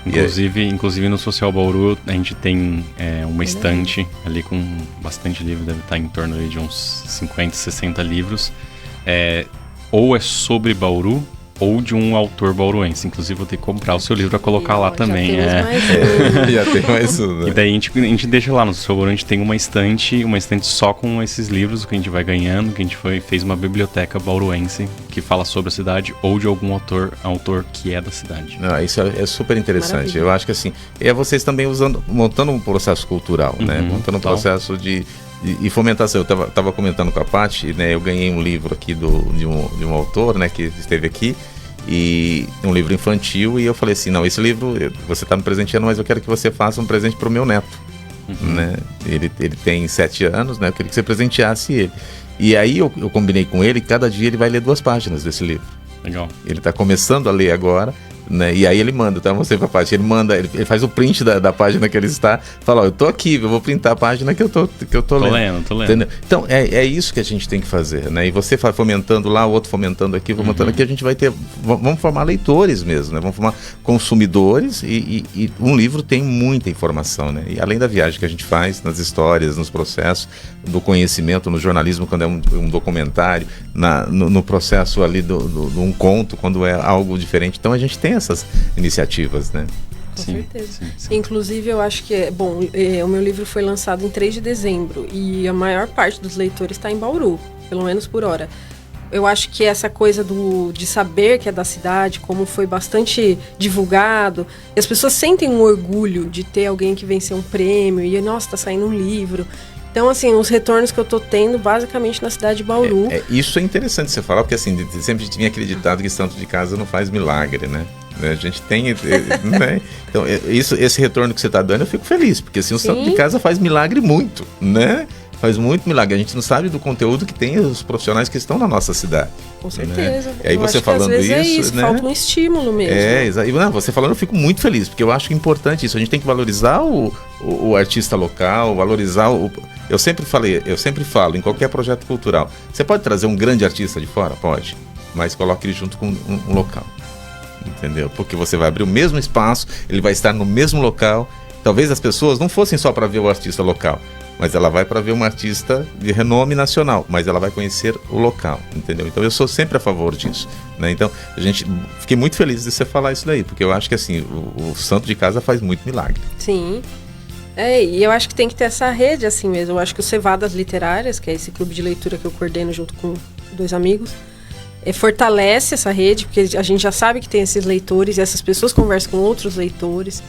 Inclusive no Social Bauru a gente tem uma estante ali com bastante livro, deve estar em torno ali de uns 50, 60 livros. Ou é sobre Bauru, ou de um autor bauruense. Inclusive, vou ter que comprar o seu livro para colocar lá também. Já tem mais um, né? E daí a gente deixa lá no Social Bauru, a gente tem uma estante só com esses livros que a gente vai ganhando, que a gente fez uma biblioteca bauruense que fala sobre a cidade ou de algum autor que é da cidade. Não, isso é super interessante. Maravilha. Eu acho que assim, vocês também montando um processo cultural, né? Montando um processo de fomentação. Eu estava comentando com a Paty, né? Eu ganhei um livro aqui de um autor, né? Que esteve aqui, e um livro infantil, e eu falei assim, não, esse livro você está me presenteando, mas eu quero que você faça um presente para o meu neto, né? Ele tem 7 anos, né? Eu queria que você presenteasse ele. E aí eu combinei com ele, cada dia ele vai ler 2 páginas desse livro. Legal. Ele está começando a ler agora, né? E aí ele manda, tá? Mostrei pra Paty, ele faz o print da página que ele está, fala, eu tô aqui, eu vou printar a página que eu tô lendo. Tô lendo. Entendeu? Então, é isso que a gente tem que fazer, né? E você fomentando lá, o outro fomentando aqui, fomentando aqui, a gente vai ter, vamos formar leitores mesmo, né? Vamos formar consumidores e um livro tem muita informação, né? E além da viagem que a gente faz, nas histórias, nos processos, do conhecimento, no jornalismo, quando é um documentário, no processo ali de um conto, quando é algo diferente. Então, a gente tem essas iniciativas, né? Com certeza. Sim. Inclusive, eu acho que o meu livro foi lançado em 3 de dezembro e a maior parte dos leitores está em Bauru, pelo menos por hora. Eu acho que essa coisa de saber que é da cidade, como foi bastante divulgado, e as pessoas sentem um orgulho de ter alguém que venceu um prêmio e, nossa, tá saindo um livro. Então, assim, os retornos que eu tô tendo, basicamente, na cidade de Bauru. Isso é interessante você falar, porque, assim, sempre tinha acreditado que santo de casa não faz milagre, né? A gente tem... né? Então, esse retorno que você tá dando, eu fico feliz, porque, assim, o santo de casa faz milagre muito, né? Faz muito milagre. A gente não sabe do conteúdo que tem os profissionais que estão na nossa cidade. Com certeza. Né? E aí você falando às vezes isso, né? Falta um estímulo mesmo. Você falando, eu fico muito feliz, porque eu acho importante isso. A gente tem que valorizar o artista local, valorizar eu sempre falo, em qualquer projeto cultural, você pode trazer um grande artista de fora? Pode. Mas coloque ele junto com um local. Entendeu? Porque você vai abrir o mesmo espaço, ele vai estar no mesmo local. Talvez as pessoas não fossem só para ver o artista local, mas ela vai para ver uma artista de renome nacional, mas ela vai conhecer o local, entendeu? Então eu sou sempre a favor disso, né? Então, fiquei muito feliz de você falar isso daí, porque eu acho que assim, o santo de casa faz muito milagre. Sim. E eu acho que tem que ter essa rede assim mesmo. Eu acho que o Cevadas Literárias, que é esse clube de leitura que eu coordeno junto com 2 amigos, fortalece essa rede, porque a gente já sabe que tem esses leitores e essas pessoas conversam com outros leitores.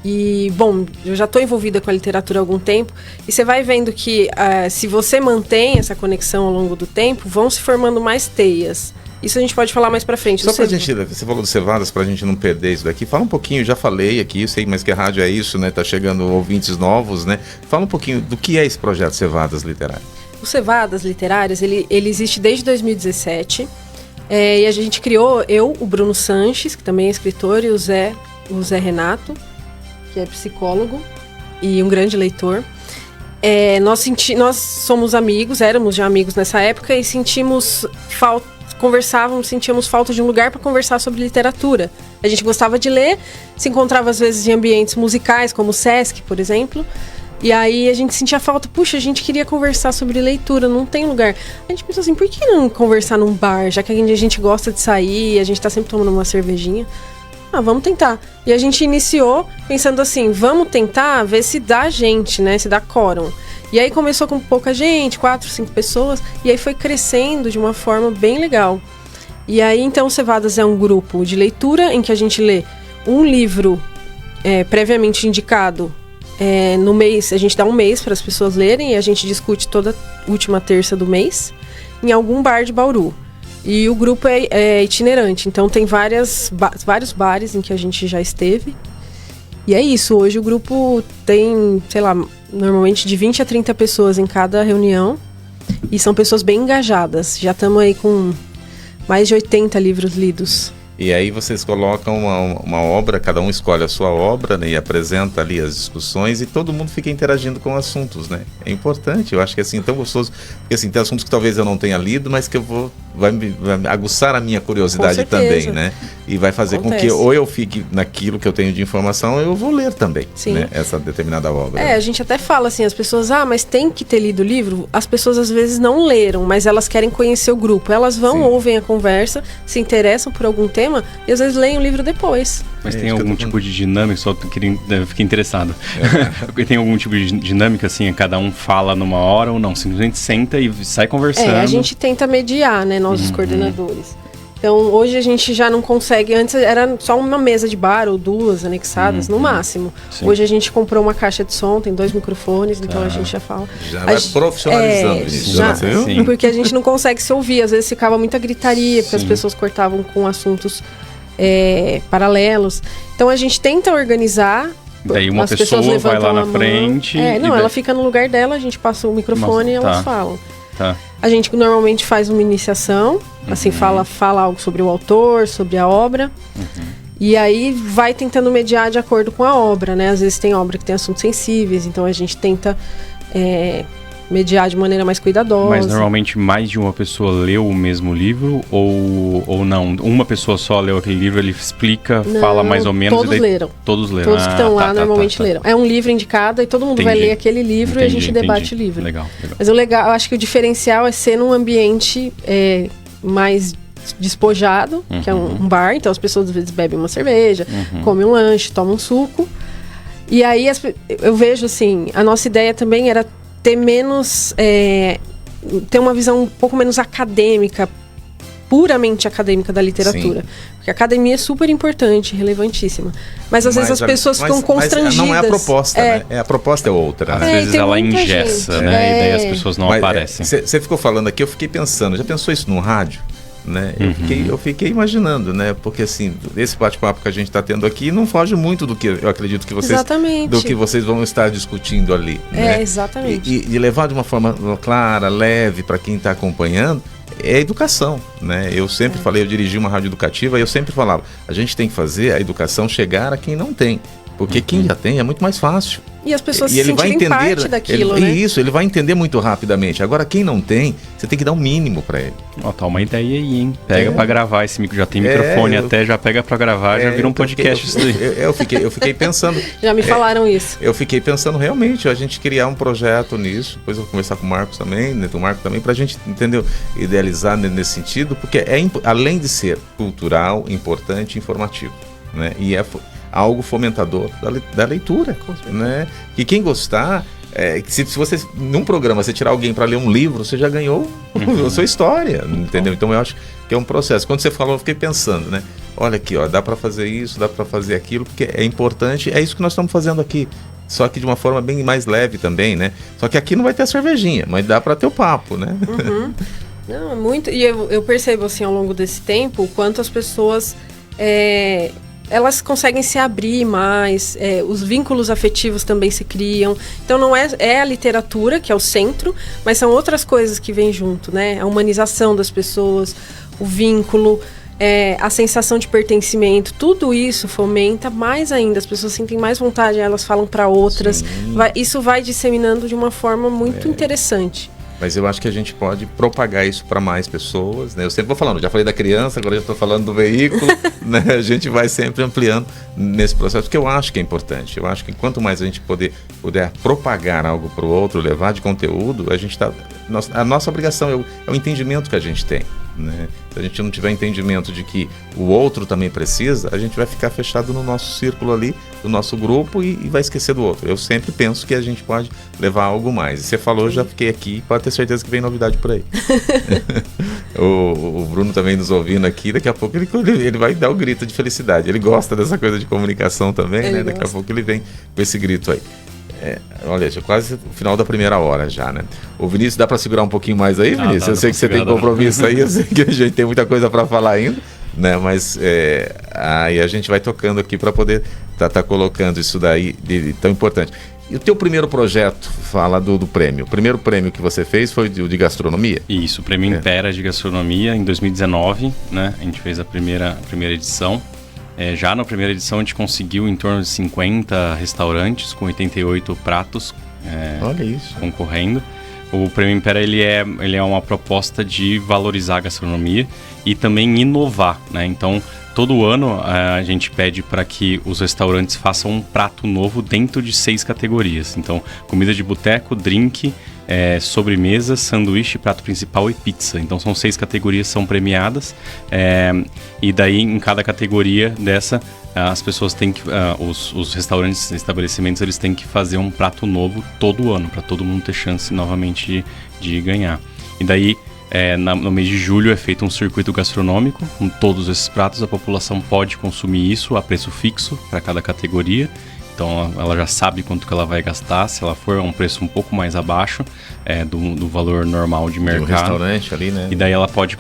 E, bom, eu já estou envolvida com a literatura há algum tempo e você vai vendo que se você mantém essa conexão ao longo do tempo, vão se formando mais teias. Isso a gente pode falar mais pra frente. Só pra gente, você falou do Cevadas, pra gente não perder isso daqui. Fala um pouquinho, já falei aqui, eu sei, mas que a rádio é isso, né? Tá chegando ouvintes novos, né? Fala um pouquinho do que é esse projeto Cevadas Literário. O Cevadas Literárias, ele existe desde 2017. E a gente criou, o Bruno Sanches, que também é escritor, e o Zé Renato, que é psicólogo e um grande leitor. Nós somos amigos, éramos já amigos nessa época e sentíamos falta de um lugar para conversar sobre literatura. A gente gostava de ler, se encontrava às vezes em ambientes musicais, como o Sesc, por exemplo. E aí a gente sentia falta, puxa, a gente queria conversar sobre leitura, não tem lugar. A gente pensou assim, por que não conversar num bar, já que a gente gosta de sair, a gente tá sempre tomando uma cervejinha? Vamos tentar. E a gente iniciou pensando assim, vamos tentar ver se dá gente, né, se dá quórum. E aí começou com pouca gente, 4, 5 pessoas, e aí foi crescendo de uma forma bem legal. E aí então o Cevadas é um grupo de leitura em que a gente lê um livro previamente indicado. No mês, a gente dá um mês para as pessoas lerem e a gente discute toda última terça do mês em algum bar de Bauru. E o grupo é itinerante, então tem vários bares em que a gente já esteve. E é isso, hoje o grupo tem, sei lá, normalmente de 20 a 30 pessoas em cada reunião. E são pessoas bem engajadas. Já estamos aí com mais de 80 livros lidos. E aí vocês colocam uma obra, cada um escolhe a sua obra, né, e apresenta ali as discussões e todo mundo fica interagindo com assuntos, né? É importante, eu acho que é assim, tão gostoso, porque assim, tem assuntos que talvez eu não tenha lido, mas que vai aguçar a minha curiosidade também, né? E vai fazer com que ou eu fique naquilo que eu tenho de informação, ou eu vou ler também, né, essa determinada obra. A gente até fala assim, as pessoas, mas tem que ter lido o livro. As pessoas às vezes não leram, mas elas querem conhecer o grupo. Elas vão, ouvem a conversa, se interessam por algum tema, e às vezes leem o livro depois. Mas tem algum tipo de dinâmica, fiquei interessado. Tem algum tipo de dinâmica, assim, cada um fala numa hora ou não? Simplesmente senta e sai conversando? A gente tenta mediar, né, nós os coordenadores. Então, hoje a gente já não consegue... Antes era só uma mesa de bar ou 2 anexadas, no máximo. Sim. Hoje a gente comprou uma caixa de som, tem 2 microfones, então a gente já fala... Já vai profissionalizando isso, viu? Porque a gente não consegue se ouvir. Às vezes ficava muita gritaria, porque as pessoas cortavam com assuntos paralelos. Então, a gente tenta organizar... Daí uma pessoa vai lá na frente... ela fica no lugar dela, a gente passa o microfone e elas falam. Tá. A gente normalmente faz uma iniciação, assim, fala algo sobre o autor, sobre a obra, e aí vai tentando mediar de acordo com a obra, né? Às vezes tem obra que tem assuntos sensíveis, então a gente tenta mediar de maneira mais cuidadosa. Mas normalmente mais de uma pessoa leu o mesmo livro ou não? Uma pessoa só leu aquele livro, ele explica, fala mais ou menos... Todos leram. Todos leram. Todos que estão lá normalmente leram. É um livro indicado e todo mundo vai ler aquele livro e a gente debate o livro. Legal. Mas eu acho que o diferencial é ser num ambiente mais despojado, que é um bar, então as pessoas às vezes bebem uma cerveja, comem um lanche, tomam um suco. E aí eu vejo assim, a nossa ideia também era ter menos... ter uma visão um pouco menos acadêmica, puramente acadêmica da literatura. Sim. Porque a academia é super importante, relevantíssima. Mas às vezes as pessoas ficam constrangidas. Mas não é a proposta, né? A proposta é outra. Às vezes ela engessa, né? E daí as pessoas não aparecem. Você ficou falando aqui, eu fiquei pensando, já pensou isso no rádio? Né? Eu fiquei imaginando, né? Porque assim, esse bate-papo que a gente está tendo aqui não foge muito do que eu acredito que vocês, do que vocês vão estar discutindo ali. Né? Exatamente. E levar de uma forma clara, leve para quem está acompanhando, é educação, né? Eu sempre falei, eu dirigi uma rádio educativa e eu sempre falava, a gente tem que fazer a educação chegar a quem não tem. Porque quem já tem é muito mais fácil. E as pessoas se sentirem parte daquilo, né? Isso, ele vai entender muito rapidamente. Agora, quem não tem, você tem que dar um mínimo pra ele. Tá uma ideia aí, hein? Pega pra gravar esse micro. Já tem microfone já pega pra gravar, já vira um podcast isso daí. Eu fiquei pensando... Já me falaram isso. Eu fiquei pensando realmente, a gente criar um projeto nisso. Depois eu vou conversar com o Marcos também, né, com o Marco também, pra gente, entendeu? Idealizar nesse sentido, porque além de ser cultural, importante, informativo, né? E algo fomentador da leitura, né? E quem gostar, se você num programa você tirar alguém para ler um livro, você já ganhou a sua história, entendeu? Então eu acho que é um processo. Quando você falou, eu fiquei pensando, né? Olha aqui, ó, dá para fazer isso, dá para fazer aquilo, porque é importante, é isso que nós estamos fazendo aqui. Só que de uma forma bem mais leve também, né? Só que aqui não vai ter a cervejinha, mas dá para ter o papo, né? Uhum. Não, muito. E eu percebo, assim, ao longo desse tempo, o quanto as pessoas... elas conseguem se abrir mais, os vínculos afetivos também se criam. Então não é a literatura, que é o centro, mas são outras coisas que vêm junto, né? A humanização das pessoas, o vínculo, a sensação de pertencimento, tudo isso fomenta mais ainda, as pessoas sentem mais vontade, elas falam para outras, isso vai disseminando de uma forma muito interessante. Mas eu acho que a gente pode propagar isso para mais pessoas, né? Eu sempre vou falando, já falei da criança, agora já estou falando do veículo, né? A gente vai sempre ampliando nesse processo, porque eu acho que é importante. Eu acho que quanto mais a gente puder propagar algo para o outro, levar de conteúdo, a nossa obrigação é o entendimento que a gente tem, né? Se a gente não tiver entendimento de que o outro também precisa, a gente vai ficar fechado no nosso círculo ali, do nosso grupo e vai esquecer do outro. Eu sempre penso que a gente pode levar algo mais. E você falou, já fiquei aqui, pode ter certeza que vem novidade por aí. O Bruno também nos ouvindo aqui, daqui a pouco ele vai dar o grito de felicidade. Ele gosta dessa coisa de comunicação também, né? Daqui a pouco ele vem com esse grito aí. Olha, já quase o final da primeira hora já, né? O Vinícius, dá para segurar um pouquinho mais aí, Vinícius? Eu sei que você tem compromisso aí, eu sei que a gente tem muita coisa para falar ainda, né? Mas aí a gente vai tocando aqui para poder tá colocando isso daí de tão importante. E o teu primeiro projeto, fala do prêmio. O primeiro prêmio que você fez foi de gastronomia? Isso, o Prêmio Impera de Gastronomia em 2019, né? A gente fez a primeira edição. Já na primeira edição a gente conseguiu em torno de 50 restaurantes com 88 pratos Olha isso. concorrendo. O Prêmio Impera ele é uma proposta de valorizar a gastronomia e também inovar, né? Então, todo ano a gente pede para que os restaurantes façam um prato novo dentro de 6 categorias. Então, comida de boteco, drink, sobremesa, sanduíche, prato principal e pizza. Então são 6 categorias que são premiadas, e daí em cada categoria dessa as pessoas têm que, os restaurantes, estabelecimentos, eles têm que fazer um prato novo todo ano, para todo mundo ter chance novamente de ganhar. E daí no mês de julho é feito um circuito gastronômico com todos esses pratos, a população pode consumir isso a preço fixo para cada categoria. Então ela já sabe quanto que ela vai gastar, se ela for a um preço um pouco mais abaixo do valor normal de mercado. Um restaurante ali, né? E daí ela pode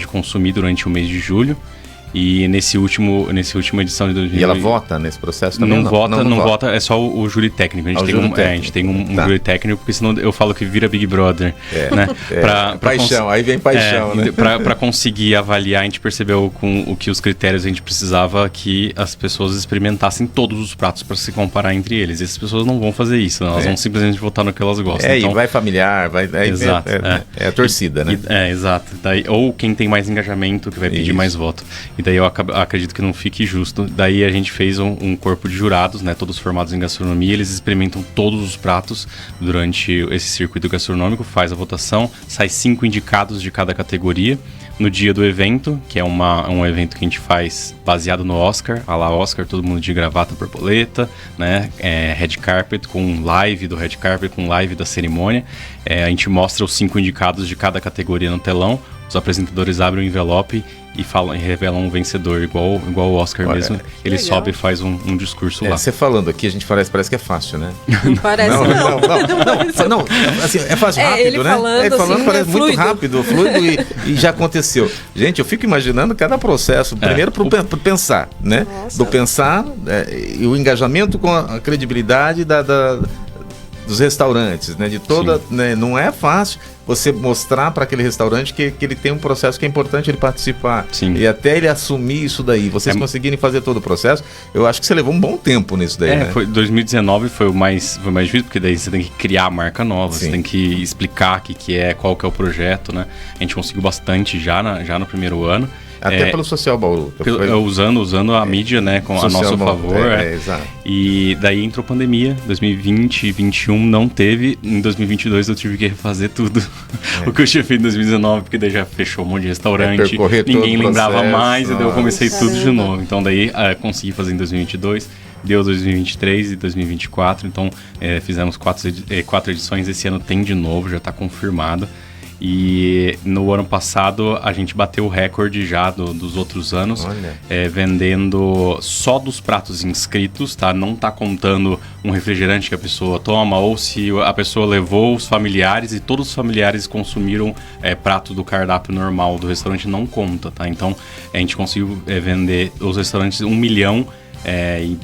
consumir durante o mês de julho. E nessa última edição de 2020... E ela vota nesse processo também? Não vota, é só o júri técnico. A gente tem um júri técnico, porque senão eu falo que vira Big Brother. Né? Paixão, aí vem paixão, né? Para conseguir avaliar, a gente percebeu com o que os critérios a gente precisava que as pessoas experimentassem todos os pratos para se comparar entre eles. E essas pessoas não vão fazer isso, né? Elas vão simplesmente votar no que elas gostam. Então, e vai familiar, exato, é a torcida, né? Exato. Daí, ou quem tem mais engajamento que vai pedir mais voto. E daí eu acredito que não fique justo. Daí a gente fez um corpo de jurados, né, todos formados em gastronomia. Eles experimentam todos os pratos durante esse circuito gastronômico, faz a votação, sai 5 indicados de cada categoria. No dia do evento, que é um evento que a gente faz baseado no Oscar, a la Oscar, todo mundo de gravata borboleta, né? Red carpet, com live do red carpet, com live da cerimônia. A gente mostra os 5 indicados de cada categoria no telão. Os apresentadores abrem o envelope e revelam um vencedor, igual o Oscar. Olha, mesmo. Ele legal. Sobe e faz um discurso lá. Você falando aqui, a gente parece que é fácil, né? Não parece, não. Assim, é fácil, rápido, ele né? Falando assim, parece muito rápido, fluido e já aconteceu. Gente, eu fico imaginando cada processo. Primeiro pro pensar, né? Nossa. Do pensar e o engajamento com a credibilidade dos restaurantes, né? De toda, né? Não é fácil você mostrar para aquele restaurante que ele tem um processo que é importante ele participar. Sim. E até ele assumir isso daí. Vocês conseguirem fazer todo o processo, eu acho que você levou um bom tempo nisso daí, né? 2019 foi o mais difícil, porque daí você tem que criar a marca nova, Sim. Você tem que explicar qual que é o projeto, né? A gente conseguiu bastante já no primeiro ano. Até pelo Social Bauru. Usando a mídia, né, a nosso favor. Exato. E daí entrou pandemia, 2020, 2021 não teve, em 2022 eu tive que refazer tudo. O que eu tinha feito em 2019, porque daí já fechou um monte de restaurante, ninguém lembrava mais, e daí eu comecei tudo de novo. Então daí consegui fazer em 2022, deu 2023 e 2024, então fizemos 4 edições, esse ano tem de novo, já está confirmado. E no ano passado a gente bateu o recorde já dos outros anos, vendendo só dos pratos inscritos, tá? Não tá contando um refrigerante que a pessoa toma, ou se a pessoa levou os familiares e todos os familiares consumiram prato do cardápio normal do restaurante, não conta, tá? Então a gente conseguiu vender os restaurantes 1 milhão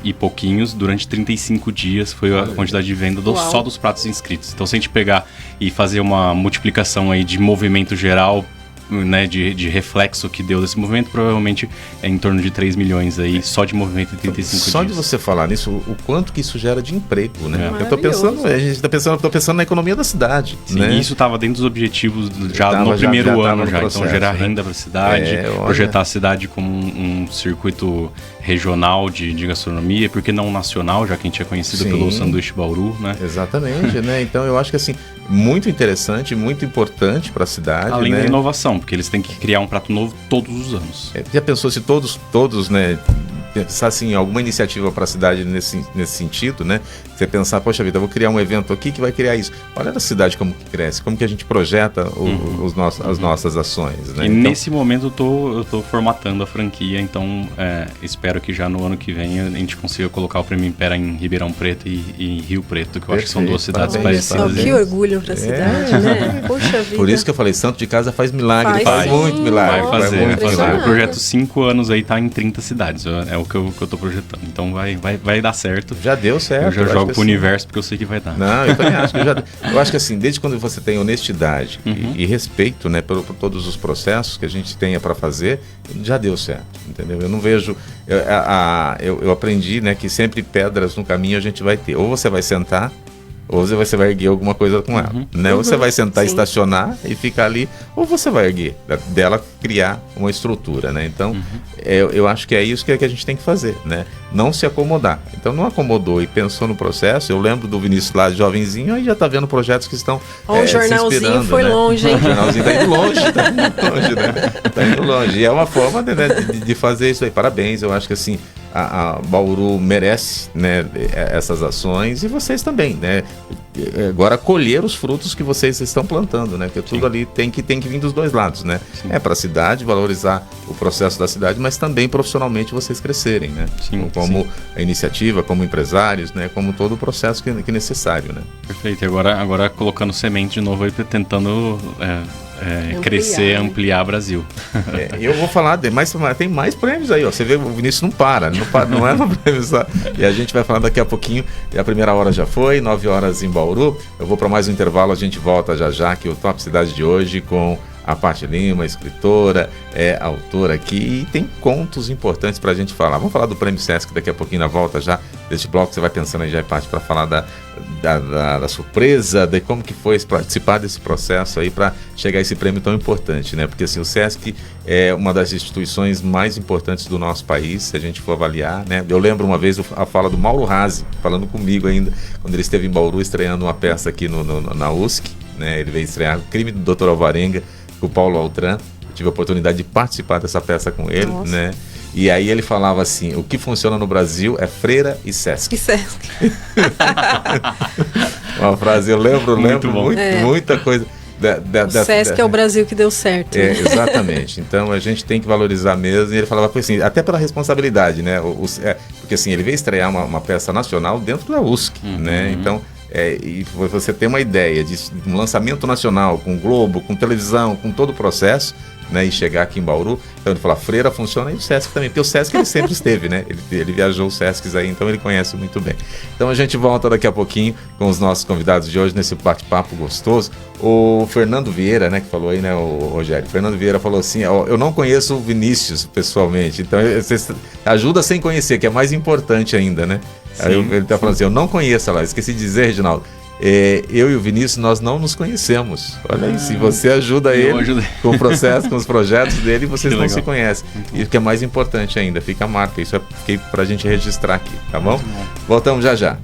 e pouquinhos durante 35 dias foi a quantidade de venda só dos pratos inscritos. Então se a gente pegar e fazer uma multiplicação aí de movimento geral, né, de reflexo que deu desse movimento, provavelmente é em torno de 3 milhões aí, só de movimento em 35 dias. Só de você falar nisso, o quanto que isso gera de emprego, né? Eu tô pensando, a gente tô pensando na economia da cidade. Sim, né? Isso estava dentro dos objetivos no primeiro ano já. Processo, então gerar renda para a cidade, projetar a cidade como um circuito regional de gastronomia, porque não nacional, já que a gente é conhecido pelo Sanduíche Bauru, né? Exatamente, né? Então eu acho que assim, muito interessante, muito importante para a cidade. Além da inovação, porque eles têm que criar um prato novo todos os anos. Já pensou se todos, né, pensassem em alguma iniciativa para a cidade nesse sentido, né? Você pensar, poxa vida, eu vou criar um evento aqui que vai criar isso. Olha a cidade como que cresce, como que a gente projeta as nossas ações, né? E então, nesse momento eu tô formatando a franquia, então espero que já no ano que vem a gente consiga colocar o Prêmio Impera em Ribeirão Preto e em Rio Preto, que eu acho que são duas cidades parecidas. Que orgulho para a cidade, né? Poxa vida. Por isso que eu falei, santo de casa faz milagre, faz muito milagre. Vai fazer. O projeto 5 anos aí tá em 30 cidades, é o que eu tô projetando. Então vai dar certo. Já deu certo. Eu já jogo pro universo porque eu sei que vai dar. Não, eu também acho que eu acho que assim, desde quando você tem honestidade e respeito, né, por todos os processos que a gente tenha para fazer, já deu certo, entendeu? Eu não vejo... Eu aprendi, né, que sempre pedras no caminho a gente vai ter. Ou você vai sentar, ou você vai erguer alguma coisa com ela, né? Ou você vai sentar e estacionar e ficar ali, ou você vai erguer, dela criar uma estrutura, né? Então, eu acho que é isso que a gente tem que fazer, né? Não se acomodar. Então, não acomodou e pensou no processo. Eu lembro do Vinícius lá, jovenzinho, aí já tá vendo projetos que estão o jornalzinho foi, né, longe, hein? O jornalzinho tá indo longe, né? Tá indo longe. E é uma forma de fazer isso aí. Parabéns, eu acho que assim, a Bauru merece, né, essas ações, e vocês também, né? Agora colher os frutos que vocês estão plantando, né? Porque tudo ali tem que vir dos dois lados, né? Sim. Para a cidade, valorizar o processo da cidade, mas também profissionalmente vocês crescerem, né? Sim, como a iniciativa, como empresários, né? Como todo o processo que é necessário, né? Perfeito. E agora colocando semente de novo aí, tentando crescer, ampliar Brasil. Eu vou falar, tem mais prêmios aí, ó. Você vê, o Vinícius não para, não é um prêmio só. E a gente vai falar daqui a pouquinho. E a primeira hora já foi, 9 horas em Bauru. Eu vou para mais um intervalo, a gente volta já aqui, o Top Cidade de hoje com a Paty Lima, escritora, autora aqui, e tem contos importantes para a gente falar. Vamos falar do Prêmio Sesc daqui a pouquinho na volta já deste bloco. Você vai pensando aí já, Paty, para falar da surpresa, de como que foi participar desse processo aí para chegar a esse prêmio tão importante, né? Porque assim, o Sesc é uma das instituições mais importantes do nosso país, se a gente for avaliar, né? Eu lembro uma vez a fala do Mauro Razzi, falando comigo ainda, quando ele esteve em Bauru estreando uma peça aqui na USC, né? Ele veio estrear O Crime do Dr. Alvarenga, com o Paulo Altran. Eu tive a oportunidade de participar dessa peça com ele, né? E aí ele falava assim, o que funciona no Brasil é Freira e Sesc. Uma frase, eu lembro muita coisa. O Sesc é o Brasil que deu certo. Exatamente. Então a gente tem que valorizar mesmo. E ele falava assim, até pela responsabilidade, né? Porque assim, ele veio estrear uma peça nacional dentro da USC, né? Então, e você tem uma ideia de um lançamento nacional, com Globo, com televisão, com todo o processo, né, e chegar aqui em Bauru. Então ele fala, Freira funciona, e o Sesc também, porque o Sesc ele sempre esteve, né? Ele viajou os Sescs aí, então ele conhece muito bem. Então a gente volta daqui a pouquinho com os nossos convidados de hoje nesse bate-papo gostoso. O Fernando Vieira, né, que falou aí, né, o Rogério. Fernando Vieira falou assim, eu não conheço o Vinícius pessoalmente, então você ajuda sem conhecer, que é mais importante ainda, né? Aí ele está falando assim, eu não conheço ela, esqueci de dizer, Reginaldo. Eu e o Vinícius, nós não nos conhecemos. Olha aí, se você ajuda ele com o processo, com os projetos dele, vocês não se conhecem. E o que é mais importante ainda, fica a marca. Isso é para a gente registrar aqui, tá bom? Voltamos já.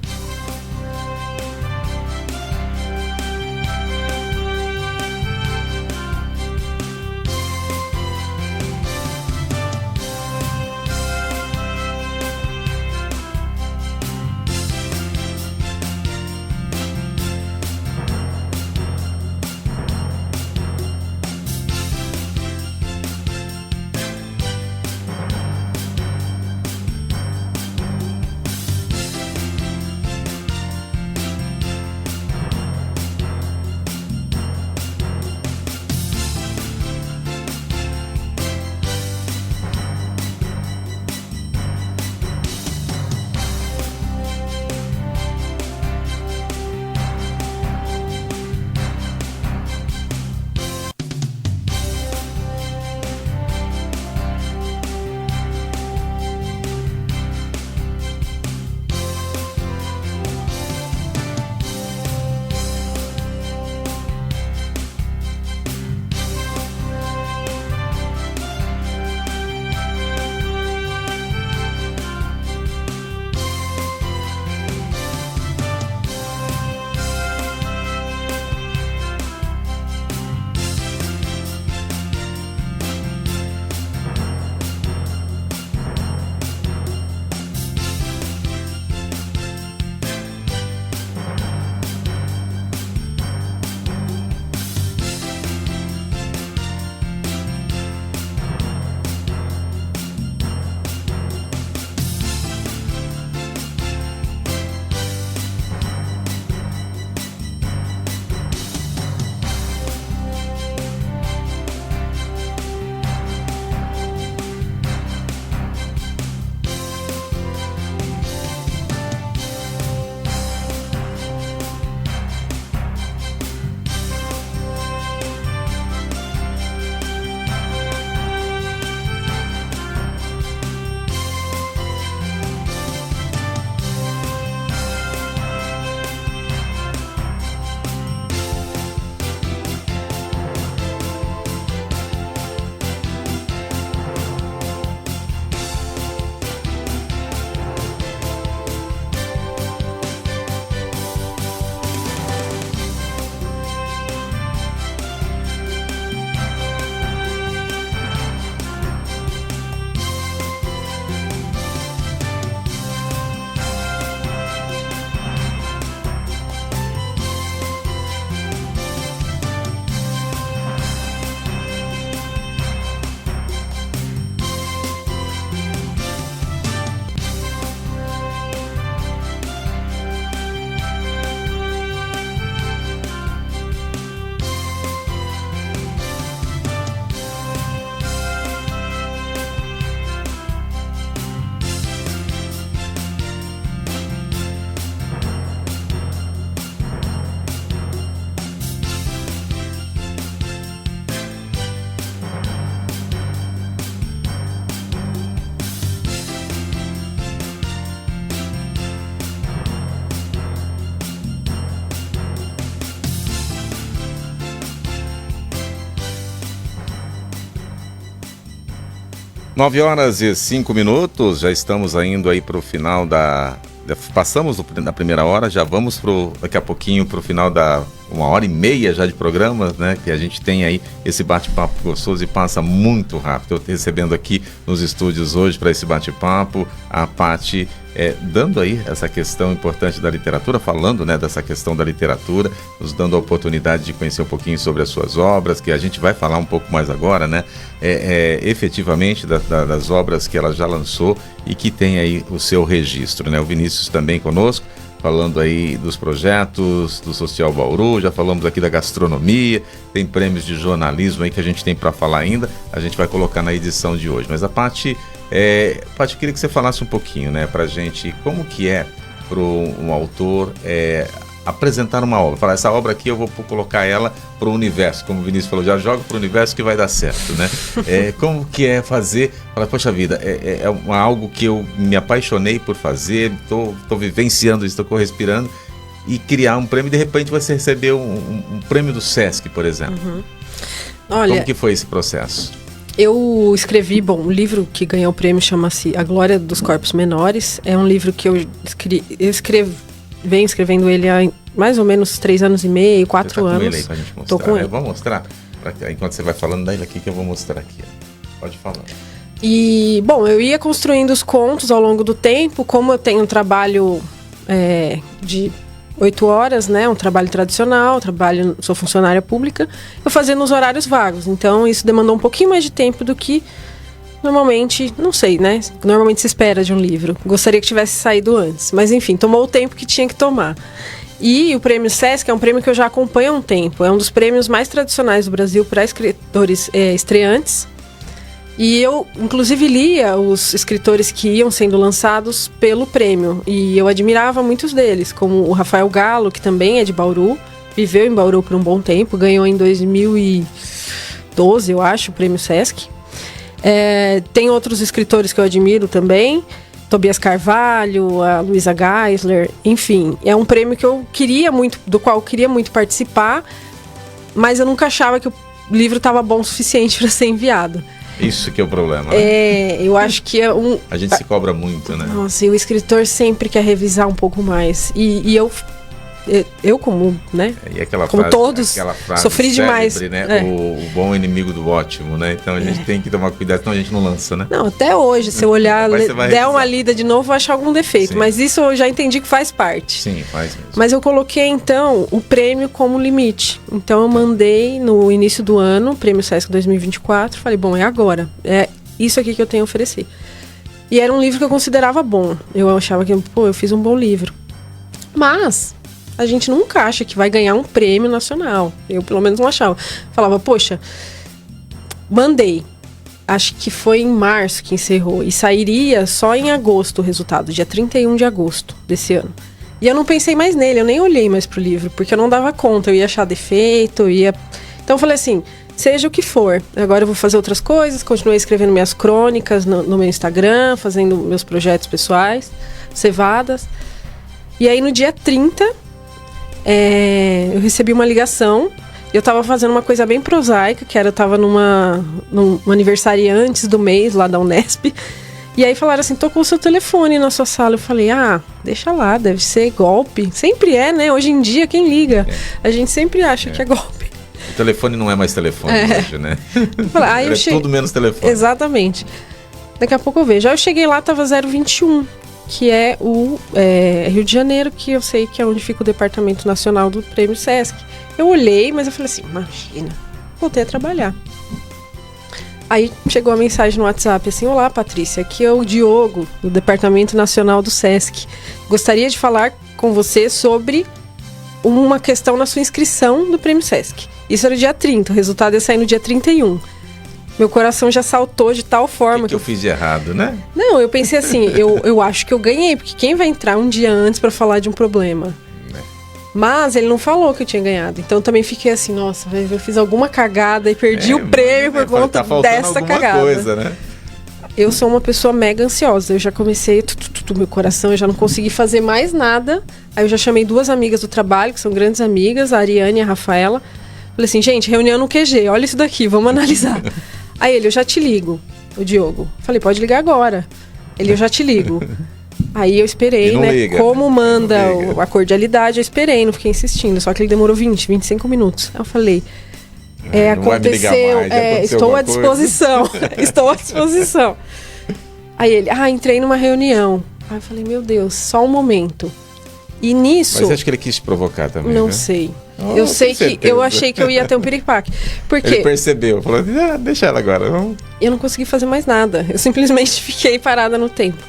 9h05, já estamos indo aí para o final passamos da primeira hora, já vamos daqui a pouquinho para o final da 1h30 já de programa, né? Que a gente tem aí esse bate-papo gostoso e passa muito rápido. Eu estou recebendo aqui nos estúdios hoje para esse bate-papo a Paty, dando aí essa questão importante da literatura, falando, né, dessa questão da literatura, nos dando a oportunidade de conhecer um pouquinho sobre as suas obras, que a gente vai falar um pouco mais agora, né? Efetivamente das obras que ela já lançou e que tem aí o seu registro, né? O Vinícius também conosco, falando aí dos projetos do Social Bauru, já falamos aqui da gastronomia, tem prêmios de jornalismo aí que a gente tem para falar ainda, a gente vai colocar na edição de hoje. Mas a Paty, Paty, queria que você falasse um pouquinho, né, pra gente, como que é para um autor apresentar uma obra, falar, essa obra aqui eu vou colocar ela para o universo, como o Vinícius falou, já joga para o universo que vai dar certo, né? Como que é fazer, falar, poxa vida, algo que eu me apaixonei por fazer, estou vivenciando isso, estou correspirando, e criar um prêmio, e de repente você receber um prêmio do Sesc, por exemplo. Uhum. Olha, como que foi esse processo? Eu escrevi, o livro que ganhou o prêmio chama-se A Glória dos Corpos Menores, é um livro que eu venho escrevendo ele há mais ou menos 3 anos e meio, 4 anos. Ele aí pra gente mostrar. Tô com ele. Vou mostrar. Enquanto você vai falando, daí aqui que eu vou mostrar aqui. Pode falar. E, eu ia construindo os contos ao longo do tempo. Como eu tenho um trabalho de 8 horas, né? Um trabalho tradicional, sou funcionária pública, eu fazia nos horários vagos. Então, isso demandou um pouquinho mais de tempo do que normalmente, não sei, né? Normalmente se espera de um livro. Gostaria que tivesse saído antes. Mas, enfim, tomou o tempo que tinha que tomar. E o Prêmio Sesc é um prêmio que eu já acompanho há um tempo. É um dos prêmios mais tradicionais do Brasil para escritores estreantes. E eu, inclusive, lia os escritores que iam sendo lançados pelo prêmio. E eu admirava muitos deles, como o Rafael Galo, que também é de Bauru. Viveu em Bauru por um bom tempo. Ganhou em 2012, eu acho, o Prêmio Sesc. Tem outros escritores que eu admiro também, Tobias Carvalho, a Luísa Geisler, enfim, é um prêmio que do qual eu queria muito participar, mas eu nunca achava que o livro estava bom o suficiente para ser enviado. Isso que é o problema, né? Eu acho que a gente se cobra muito, né? Nossa, e o escritor sempre quer revisar um pouco mais, e eu como, né? E aquela como frase, todos, sofri demais. Né? O bom inimigo do ótimo, né? Então a gente tem que tomar cuidado, senão a gente não lança, né? Não, até hoje, se eu olhar, der uma lida de novo, vou achar algum defeito. Sim. Mas isso eu já entendi que faz parte. Sim, faz mesmo. Mas eu coloquei, então, o prêmio como limite. Então eu mandei no início do ano, o Prêmio Sesc 2024, falei, é agora. É isso aqui que eu tenho a oferecer. E era um livro que eu considerava bom. Eu achava que, eu fiz um bom livro. Mas a gente nunca acha que vai ganhar um prêmio nacional. Eu, pelo menos, não achava. Falava, poxa, mandei. Acho que foi em março que encerrou. E sairia só em agosto o resultado, dia 31 de agosto desse ano. E eu não pensei mais nele, eu nem olhei mais pro livro, porque eu não dava conta. Eu ia achar defeito, Então eu falei assim, seja o que for. Agora eu vou fazer outras coisas, continuei escrevendo minhas crônicas no meu Instagram, fazendo meus projetos pessoais, cevadas. E aí no dia 30... eu recebi uma ligação. Eu tava fazendo uma coisa bem prosaica, que era, eu tava num aniversário antes do mês lá da Unesp. E aí falaram assim, tocou o seu telefone na sua sala. Eu falei, deixa lá, deve ser golpe. Sempre é, né? Hoje em dia, quem liga? A gente sempre acha que é golpe. O telefone não é mais telefone hoje, né? Aí tudo menos telefone. Exatamente. Daqui a pouco eu vejo. Aí eu cheguei lá, tava 021. Que é o Rio de Janeiro, que eu sei que é onde fica o Departamento Nacional do Prêmio Sesc. Eu olhei, mas eu falei assim, imagina, voltei a trabalhar. Aí chegou a mensagem no WhatsApp assim, olá Patrícia, aqui é o Diogo, do Departamento Nacional do Sesc. Gostaria de falar com você sobre uma questão na sua inscrição do Prêmio Sesc. Isso era o dia 30, o resultado ia sair no dia 31. Meu coração já saltou de tal forma... O que eu fiz de errado, né? Não, eu pensei assim, eu acho que eu ganhei, porque quem vai entrar um dia antes pra falar de um problema? Mas ele não falou que eu tinha ganhado. Então eu também fiquei assim, nossa, eu fiz alguma cagada e perdi o prêmio por conta dessa cagada. Coisa, né? Eu sou uma pessoa mega ansiosa. Eu já comecei, meu coração, eu já não consegui fazer mais nada. Aí eu já chamei 2 amigas do trabalho, que são grandes amigas, a Ariane e a Rafaela. Falei assim, gente, reunião no QG, olha isso daqui, vamos analisar. Aí eu já te ligo. o Diogo. Falei, pode ligar agora. Ele, eu já te ligo. Aí eu esperei, né? Liga, como manda a cordialidade, eu esperei, não fiquei insistindo. Só que ele demorou 25 minutos. Aí eu falei, aconteceu, estou à disposição. Estou à disposição. Aí ele, entrei numa reunião. Aí eu falei, meu Deus, só um momento. E nisso... Mas acho que ele quis te provocar também, Não né? sei. Eu sei que eu achei que eu ia ter um piripaque. Porque Ele percebeu, falou, deixa ela agora. Vamos. eu não consegui fazer mais nada. Eu simplesmente fiquei parada no tempo.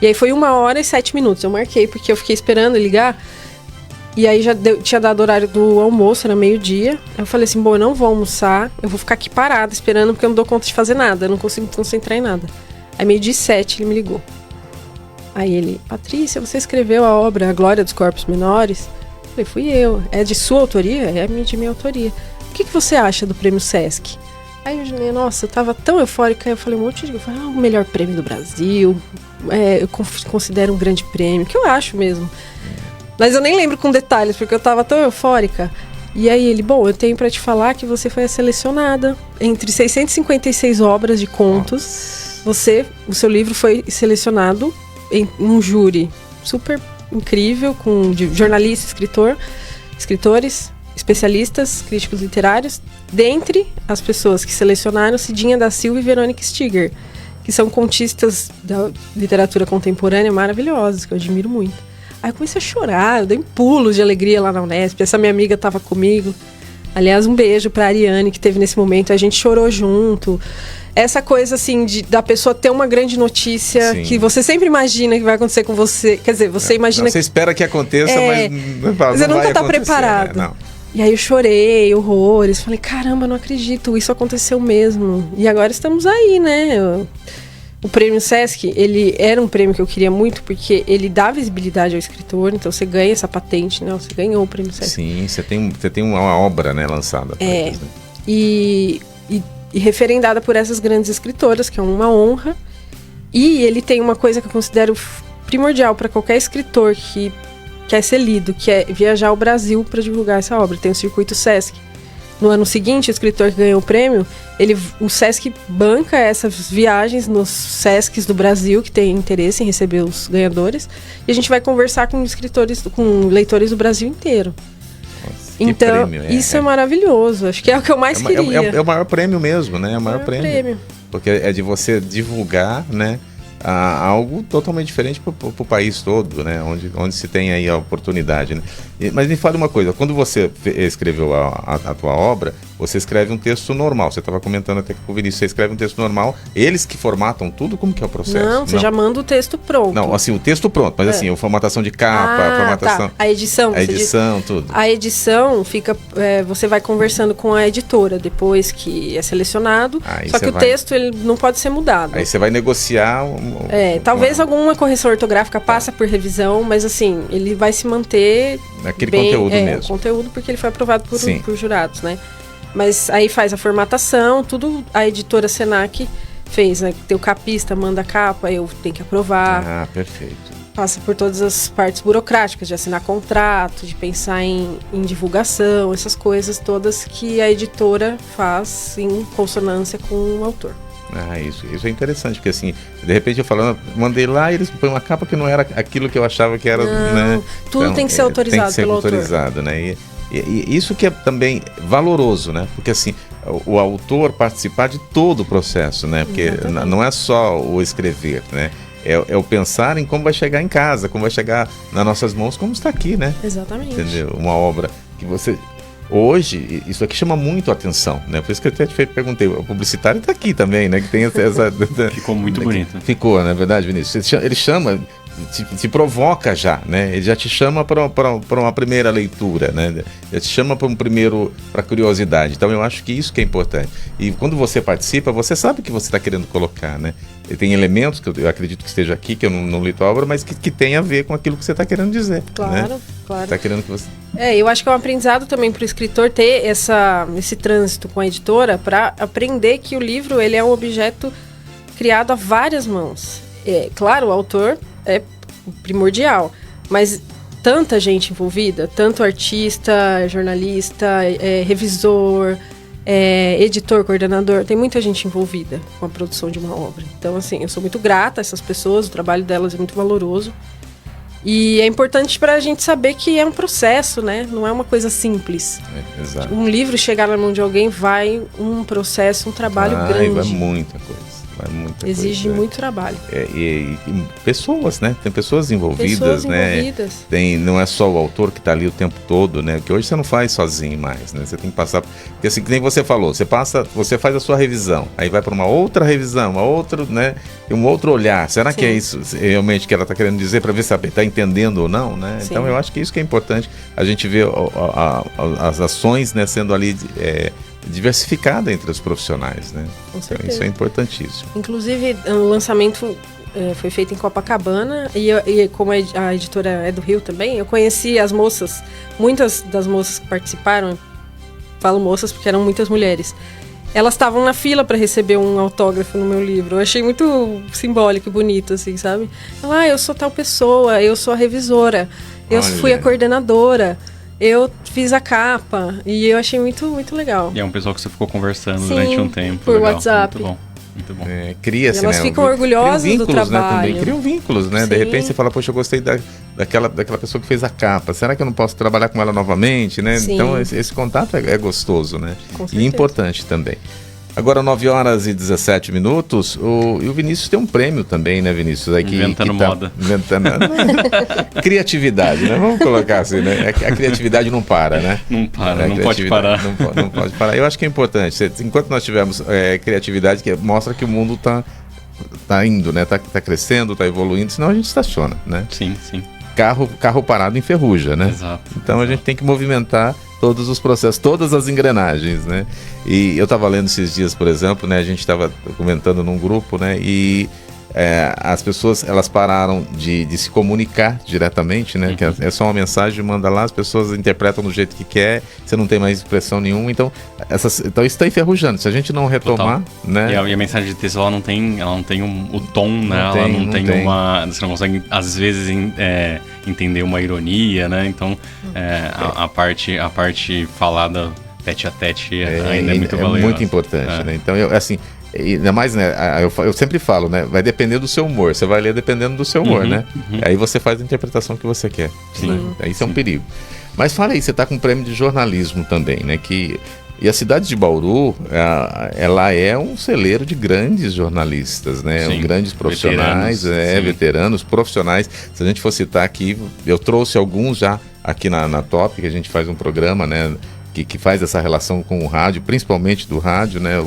E aí foi 1h07. Eu marquei, porque eu fiquei esperando ele ligar. E aí tinha dado o horário do almoço, era meio-dia. Eu falei assim, eu não vou almoçar. Eu vou ficar aqui parada esperando, porque eu não dou conta de fazer nada. Eu não consigo me concentrar em nada. Aí 12h07 ele me ligou. Aí ele, Patrícia, você escreveu a obra A Glória dos Corpos Menores? Eu falei, fui eu. É de sua autoria? É de minha autoria. O que você acha do prêmio Sesc? Aí eu falei, nossa, eu tava tão eufórica. Eu falei um monte de coisa. O melhor prêmio do Brasil. Eu considero um grande prêmio, que eu acho mesmo. Mas eu nem lembro com detalhes, porque eu tava tão eufórica. E aí ele, eu tenho pra te falar que você foi selecionada entre 656 obras de contos. O seu livro foi selecionado em um júri super incrível, de jornalista, escritores, especialistas, críticos literários. Dentre as pessoas que selecionaram, Cidinha da Silva e Verônica Stiger, que são contistas da literatura contemporânea maravilhosas, que eu admiro muito. Aí eu comecei a chorar, eu dei um pulo de alegria lá na Unesp. Essa minha amiga estava comigo. Aliás, um beijo pra Ariane, que teve nesse momento. A gente chorou junto. Essa coisa, assim, da pessoa ter uma grande notícia. Sim. Que você sempre imagina que vai acontecer com você. Quer dizer, você imagina... Você espera que aconteça, mas você nunca tá preparado. Né? Não. E aí eu chorei, horrores. Falei, caramba, não acredito, isso aconteceu mesmo. E agora estamos aí, né? O prêmio Sesc, ele era um prêmio que eu queria muito, porque ele dá visibilidade ao escritor. Então você ganha essa patente, né? Você ganhou o prêmio Sesc. Sim, você tem uma obra, né, lançada. Né? E referendada por essas grandes escritoras, que é uma honra. E ele tem uma coisa que eu considero primordial para qualquer escritor que quer ser lido, que é viajar ao Brasil para divulgar essa obra. Tem o Circuito Sesc. No ano seguinte, o escritor que ganhou o prêmio, o Sesc banca essas viagens nos Sescs do Brasil, que tem interesse em receber os ganhadores. E a gente vai conversar com leitores do Brasil inteiro. Nossa, então, prêmio, isso é maravilhoso. Acho que é o que eu mais queria. É o maior prêmio mesmo, né? É o maior prêmio. Porque é de você divulgar, né? Algo totalmente diferente para o país todo, né? Onde se tem aí a oportunidade, né? Mas me fala uma coisa, quando você escreveu a tua obra, você escreve um texto normal. Você estava comentando até com o Vinícius, você escreve um texto normal, eles que formatam tudo, como que é o processo? Não, você já manda o texto pronto. Não, assim, o texto pronto, mas assim, a formatação de capa, formatação... Tá. A edição, tudo. A edição fica, você vai conversando com a editora depois que é selecionado, só que o texto ele não pode ser mudado. Aí você vai negociar... talvez alguma correção ortográfica passa por revisão, mas assim, ele vai se manter... Aquele conteúdo mesmo. Conteúdo porque ele foi aprovado por jurados, né? Mas aí faz a formatação, tudo a editora Senac fez, né? Tem o capista, manda a capa, eu tenho que aprovar. Ah, perfeito. Passa por todas as partes burocráticas, de assinar contrato, de pensar em divulgação, essas coisas todas que a editora faz em consonância com o autor. Isso é interessante, porque assim, de repente eu falando, mandei lá e eles põem uma capa que não era aquilo que eu achava que era, né? Tudo então, tem que ser autorizado pelo autor. Tem que ser autorizado, né? E isso que é também valoroso, né? Porque assim, o autor participar de todo o processo, né? Porque não é só o escrever, né? É o pensar em como vai chegar em casa, como vai chegar nas nossas mãos, como está aqui, né? Exatamente. Entendeu? Uma obra que você... Hoje, isso aqui chama muito a atenção, né? Por isso que eu até perguntei, o publicitário está aqui também, né? Que tem essa... Ficou muito bonito. Ficou, não é verdade, Vinícius? Ele chama, te provoca já, né? Ele já te chama para uma primeira leitura, né? Já te chama para curiosidade. Então, eu acho que isso que é importante. E quando você participa, você sabe o que você está querendo colocar, né? E tem elementos que eu acredito que esteja aqui, que eu não li tua obra, mas que tem a ver com aquilo que você está querendo dizer. Claro, né? claro. Tá querendo que você... eu acho que é um aprendizado também para o escritor ter esse trânsito com a editora para aprender que o livro ele é um objeto criado a várias mãos. Claro, o autor é primordial, mas tanta gente envolvida, tanto artista, jornalista, revisor, editor, coordenador, tem muita gente envolvida com a produção de uma obra. Então, assim, eu sou muito grata a essas pessoas, o trabalho delas é muito valoroso. E é importante para a gente saber que é um processo, né? Não é uma coisa simples. Exato. Um livro chegar na mão de alguém vai um processo, um trabalho grande. Vai muita coisa. Exige muito trabalho. E pessoas, né? Tem pessoas envolvidas, né? Não é só o autor que está ali o tempo todo, né? Porque hoje você não faz sozinho mais, né? Você tem que passar... Porque assim, que nem você falou, você faz a sua revisão, aí vai para uma outra revisão, né? Um outro olhar. Será que é isso realmente que ela está querendo dizer, para ver se está entendendo ou não, né? Sim. Então eu acho que isso que é importante, a gente ver as ações, né, sendo ali... diversificada entre os profissionais, né? Com certeza. Então, isso é importantíssimo. Inclusive, o lançamento foi feito em Copacabana e como a editora é do Rio também, eu conheci as moças, muitas das moças que participaram, falo moças porque eram muitas mulheres, elas estavam na fila para receber um autógrafo no meu livro. Eu achei muito simbólico e bonito, assim, sabe? Eu sou tal pessoa, eu sou a revisora, eu fui a coordenadora, eu fiz a capa e eu achei muito, muito legal. E é um pessoal que você ficou conversando durante um tempo. Por legal. WhatsApp. Muito bom. Muito bom. Cria-se, elas ficam orgulhosas do trabalho. Né, também. Criam vínculos, né? Sim. De repente você fala, poxa, eu gostei daquela pessoa que fez a capa. Será que eu não posso trabalhar com ela novamente, né? Sim. Então esse contato é gostoso, né? Com certeza. E importante também. Agora, 9h17. E o Vinícius tem um prêmio também, né, Vinícius? Aí Inventando moda. Criatividade, né? Vamos colocar assim, né? A criatividade não para, né? Não para, não pode parar. Não pode parar. Eu acho que é importante. Enquanto nós tivermos criatividade, que mostra que o mundo tá indo, né? Tá crescendo, tá evoluindo, senão a gente estaciona, né? Sim, sim. Carro parado enferruja, né? Exato. Então a gente tem que movimentar todos os processos, todas as engrenagens, né? E eu estava lendo esses dias, por exemplo, né? A gente estava comentando num grupo, né? E as pessoas, elas pararam de se comunicar diretamente, né? Uhum. Que é só uma mensagem, manda lá, as pessoas interpretam do jeito que quer, você não tem mais expressão nenhuma, então isso está enferrujando. Se a gente não retomar, né? E a mensagem de texto, ela não tem o tom, né? Ela não tem uma... Você não consegue, às vezes, entender uma ironia, né? Então, a parte falada tete a tete ainda é muito valiosa. É muito importante, né? Então, ainda mais, né? Eu sempre falo, né? Vai depender do seu humor. Você vai ler dependendo do seu humor, né? Aí você faz a interpretação que você quer. Sim. Né? Isso é um perigo. Mas fala aí, você está com um prêmio de jornalismo também, né? E a cidade de Bauru, ela é um celeiro de grandes jornalistas, né? Sim, grandes profissionais, veteranos, profissionais. Se a gente for citar aqui, eu trouxe alguns já aqui na Top, que a gente faz um programa, né? Que faz essa relação com o rádio, principalmente do rádio, né?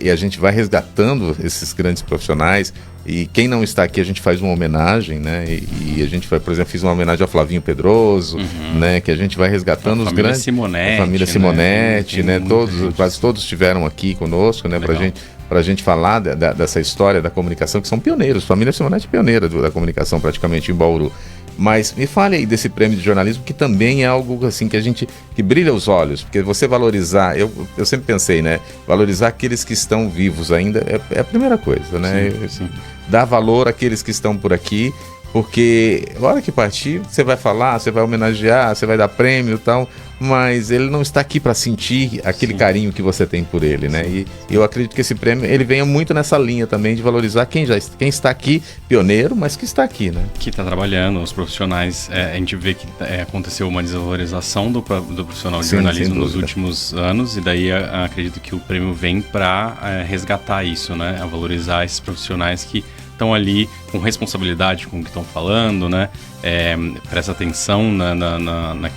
E a gente vai resgatando esses grandes profissionais. E quem não está aqui, a gente faz uma homenagem, né? E a gente vai, por exemplo, fiz uma homenagem ao Flavinho Pedroso, né? Que a gente vai resgatando os grandes... Simonetti, a família Simonetti, né? Quase todos estiveram aqui conosco, né? Pra gente falar dessa história da comunicação, que são pioneiros. A família Simonetti é pioneira da comunicação praticamente em Bauru. Mas me fale aí desse prêmio de jornalismo, que também é algo assim que brilha os olhos, porque você valorizar, eu sempre pensei, né? Valorizar aqueles que estão vivos ainda é a primeira coisa, né? Sim. Dar valor àqueles que estão por aqui, porque a hora que partir, você vai falar, você vai homenagear, você vai dar prêmio e tal, mas ele não está aqui para sentir aquele carinho que você tem por ele, né? E eu acredito que esse prêmio, ele venha muito nessa linha também de valorizar quem está aqui, pioneiro, mas que está aqui, né? Que está trabalhando, os profissionais, a gente vê que aconteceu uma desvalorização do profissional de jornalismo nos últimos anos, e daí acredito que o prêmio vem para resgatar isso, né? A valorizar esses profissionais que estão ali com responsabilidade com o que estão falando, né? Presta atenção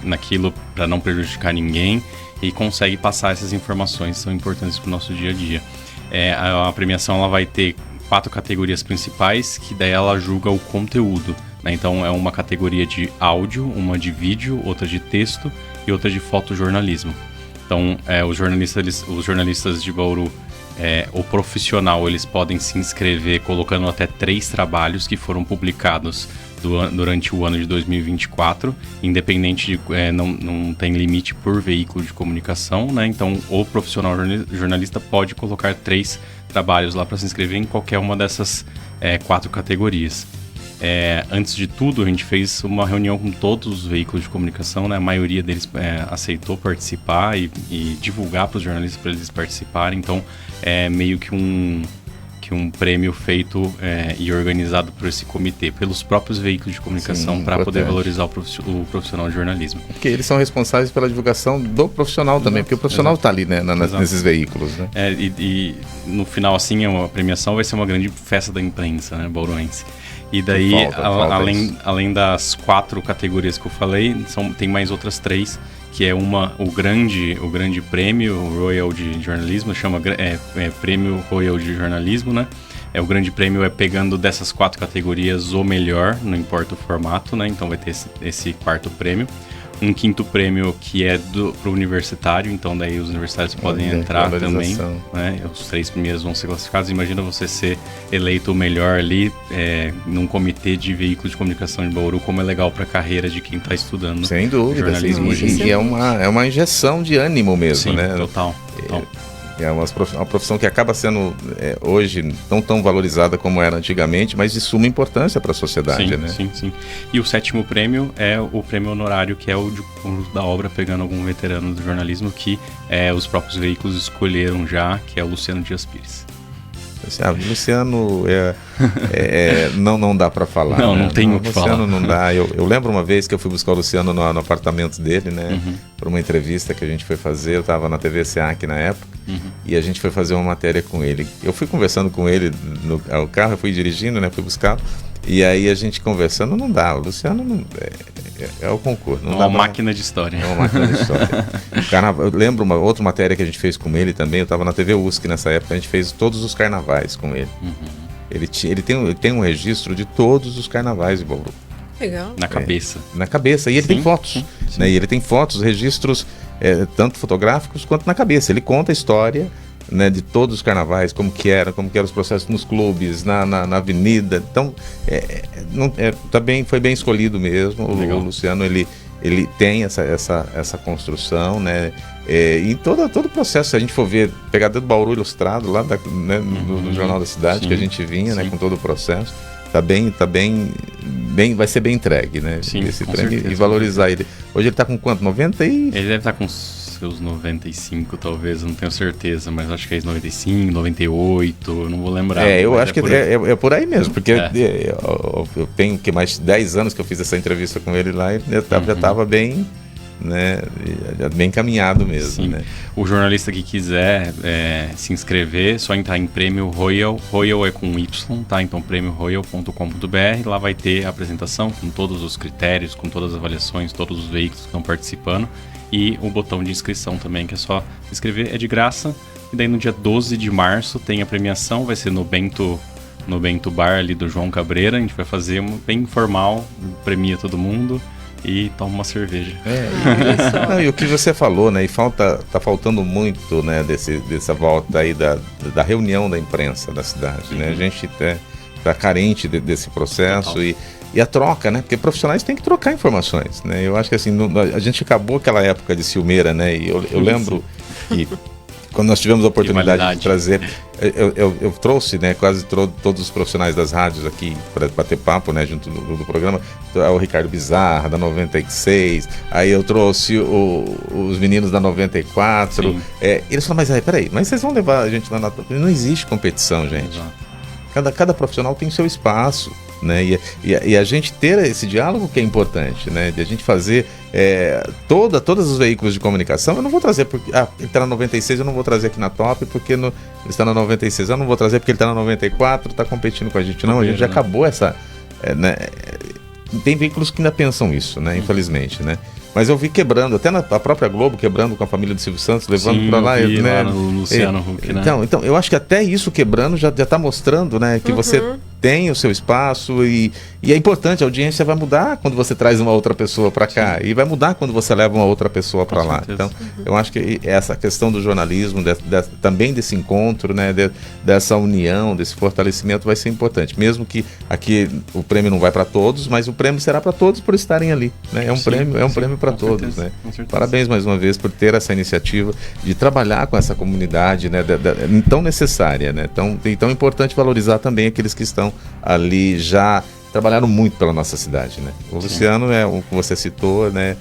naquilo para não prejudicar ninguém e consegue passar essas informações que são importantes para o nosso dia a dia. A premiação ela vai ter 4 categorias principais, que daí ela julga o conteúdo, né? Então é uma categoria de áudio, uma de vídeo, outra de texto e outra de fotojornalismo. Então os jornalistas de Bauru, o profissional, eles podem se inscrever colocando até 3 trabalhos que foram publicados durante o ano de 2024, independente de... não tem limite por veículo de comunicação, né? Então o profissional jornalista pode colocar 3 trabalhos lá para se inscrever em qualquer uma dessas 4 categorias. Antes de tudo, a gente fez uma reunião com todos os veículos de comunicação, né? A maioria deles aceitou participar e divulgar para os jornalistas para eles participarem. Então, é meio que um prêmio feito e organizado por esse comitê, pelos próprios veículos de comunicação, para poder valorizar o profissional de jornalismo. Porque eles são responsáveis pela divulgação do profissional também, porque o profissional está ali, né, nesses veículos, né? E no final, assim, a premiação vai ser uma grande festa da imprensa, né, bauruense. E daí, além das 4 categorias que eu falei, tem mais outras 3, que é o grande prêmio Royal de jornalismo, chama Prêmio Royal de Jornalismo, né? O grande prêmio pegando dessas 4 categorias o melhor, não importa o formato, né? Então vai ter esse 4º prêmio. Um 5º prêmio que é pro universitário, então daí os universitários podem entrar também, né? Os 3 primeiros vão ser classificados. Imagina você ser eleito o melhor ali num comitê de veículos de comunicação de Bauru, como é legal para a carreira de quem está estudando. Sem dúvida, jornalismo hoje em dia. E é uma injeção de ânimo mesmo, sim, né? Total. É uma profissão que acaba sendo hoje não tão valorizada como era antigamente, mas de suma importância para a sociedade, né? Sim. E o 7º prêmio é o prêmio honorário, que é o da obra, pegando algum veterano do jornalismo que os próprios veículos escolheram já, que é o Luciano Dias Pires. Luciano não dá para falar. Não tem o que falar. Luciano não dá. Eu lembro uma vez que eu fui buscar o Luciano no apartamento dele, né? Por uma entrevista que a gente foi fazer. Eu estava na TV SEAC na época e a gente foi fazer uma matéria com ele. Eu fui conversando com ele no carro, eu fui dirigindo, né? Fui buscar. E aí a gente conversando, não dá. O Luciano não, é o concurso. É uma máquina de história. É uma máquina de história. Eu lembro uma outra matéria que a gente fez com ele também. Eu estava na TV USC nessa época. A gente fez todos os carnavais com ele. Ele tem um registro de todos os carnavais de Bauru. Legal. Na cabeça. Na cabeça. E ele tem fotos. Né? E ele tem fotos, registros, tanto fotográficos quanto na cabeça. Ele conta a história, né, de todos os carnavais, como que eram os processos nos clubes, na avenida. Então, foi bem escolhido mesmo. O Luciano, ele tem essa construção, né? E todo o processo, se a gente for ver, pegar dentro do Bauru Ilustrado, lá no Jornal da Cidade, que a gente vinha, né, com todo o processo, vai ser bem entregue, né? Esse prêmio, certeza, e valorizar ele. Hoje ele está com quanto? 90 e... Ele deve estar com seus 95, talvez, eu não tenho certeza, mas acho que é 95, 98, não vou lembrar. Eu acho que é por aí mesmo, porque eu tenho mais de 10 anos que eu fiz essa entrevista com ele lá, e já estava bem, né, bem encaminhado mesmo. Né? O jornalista que quiser se inscrever, só entrar em Prêmio Royal, Royal é com Y, tá? Então prêmioroyal.com.br, lá vai ter a apresentação com todos os critérios, com todas as avaliações, todos os veículos que estão participando, e o botão de inscrição também, que é só se inscrever, é de graça. E daí no dia 12 de março tem a premiação, vai ser no Bento Bar ali do João Cabreira. A gente vai fazer bem informal, premia todo mundo e toma uma cerveja. E o que você falou, né? E tá faltando muito, né, dessa volta aí da reunião da imprensa da cidade, né? A gente tá carente desse processo. E a troca, né? Porque profissionais têm que trocar informações, né? Eu acho que assim, a gente acabou aquela época de ciumeira, né? E eu lembro que quando nós tivemos a oportunidade de trazer, eu trouxe, né, quase todos os profissionais das rádios aqui para bater papo, né, junto do programa, o Ricardo Bizarra, da 96, aí eu trouxe os meninos da 94, eles falaram, mas vocês vão levar a gente lá na... Não existe competição, gente. Cada profissional tem seu espaço, né? E a gente ter esse diálogo que é importante, né? De a gente fazer todos os veículos de comunicação. Eu não vou trazer porque ele está na 96, eu não vou trazer aqui na Top porque ele está na 96. Eu não vou trazer porque ele está na 94, está competindo com a gente. Não, a gente já acabou essa... né? Tem veículos que ainda pensam isso, né? Infelizmente, né? Mas eu vi quebrando, até a própria Globo quebrando com a família do Silvio Santos, levando para lá, né? Lá no Luciano Huck, né? Então, eu acho que até isso quebrando já está mostrando, né, que você tem o seu espaço e é importante, a audiência vai mudar quando você traz uma outra pessoa para cá e vai mudar quando você leva uma outra pessoa para lá. Então, eu acho que essa questão do jornalismo, também desse encontro, né, dessa união, desse fortalecimento vai ser importante, mesmo que aqui o prêmio não vai para todos, mas o prêmio será para todos por estarem ali, né? É um prêmio para todos, né? Parabéns mais uma vez por ter essa iniciativa de trabalhar com essa comunidade, né, tão necessária, né? Tão importante valorizar também aqueles que estão ali já trabalharam muito pela nossa cidade, né? O Luciano é o que você citou, né?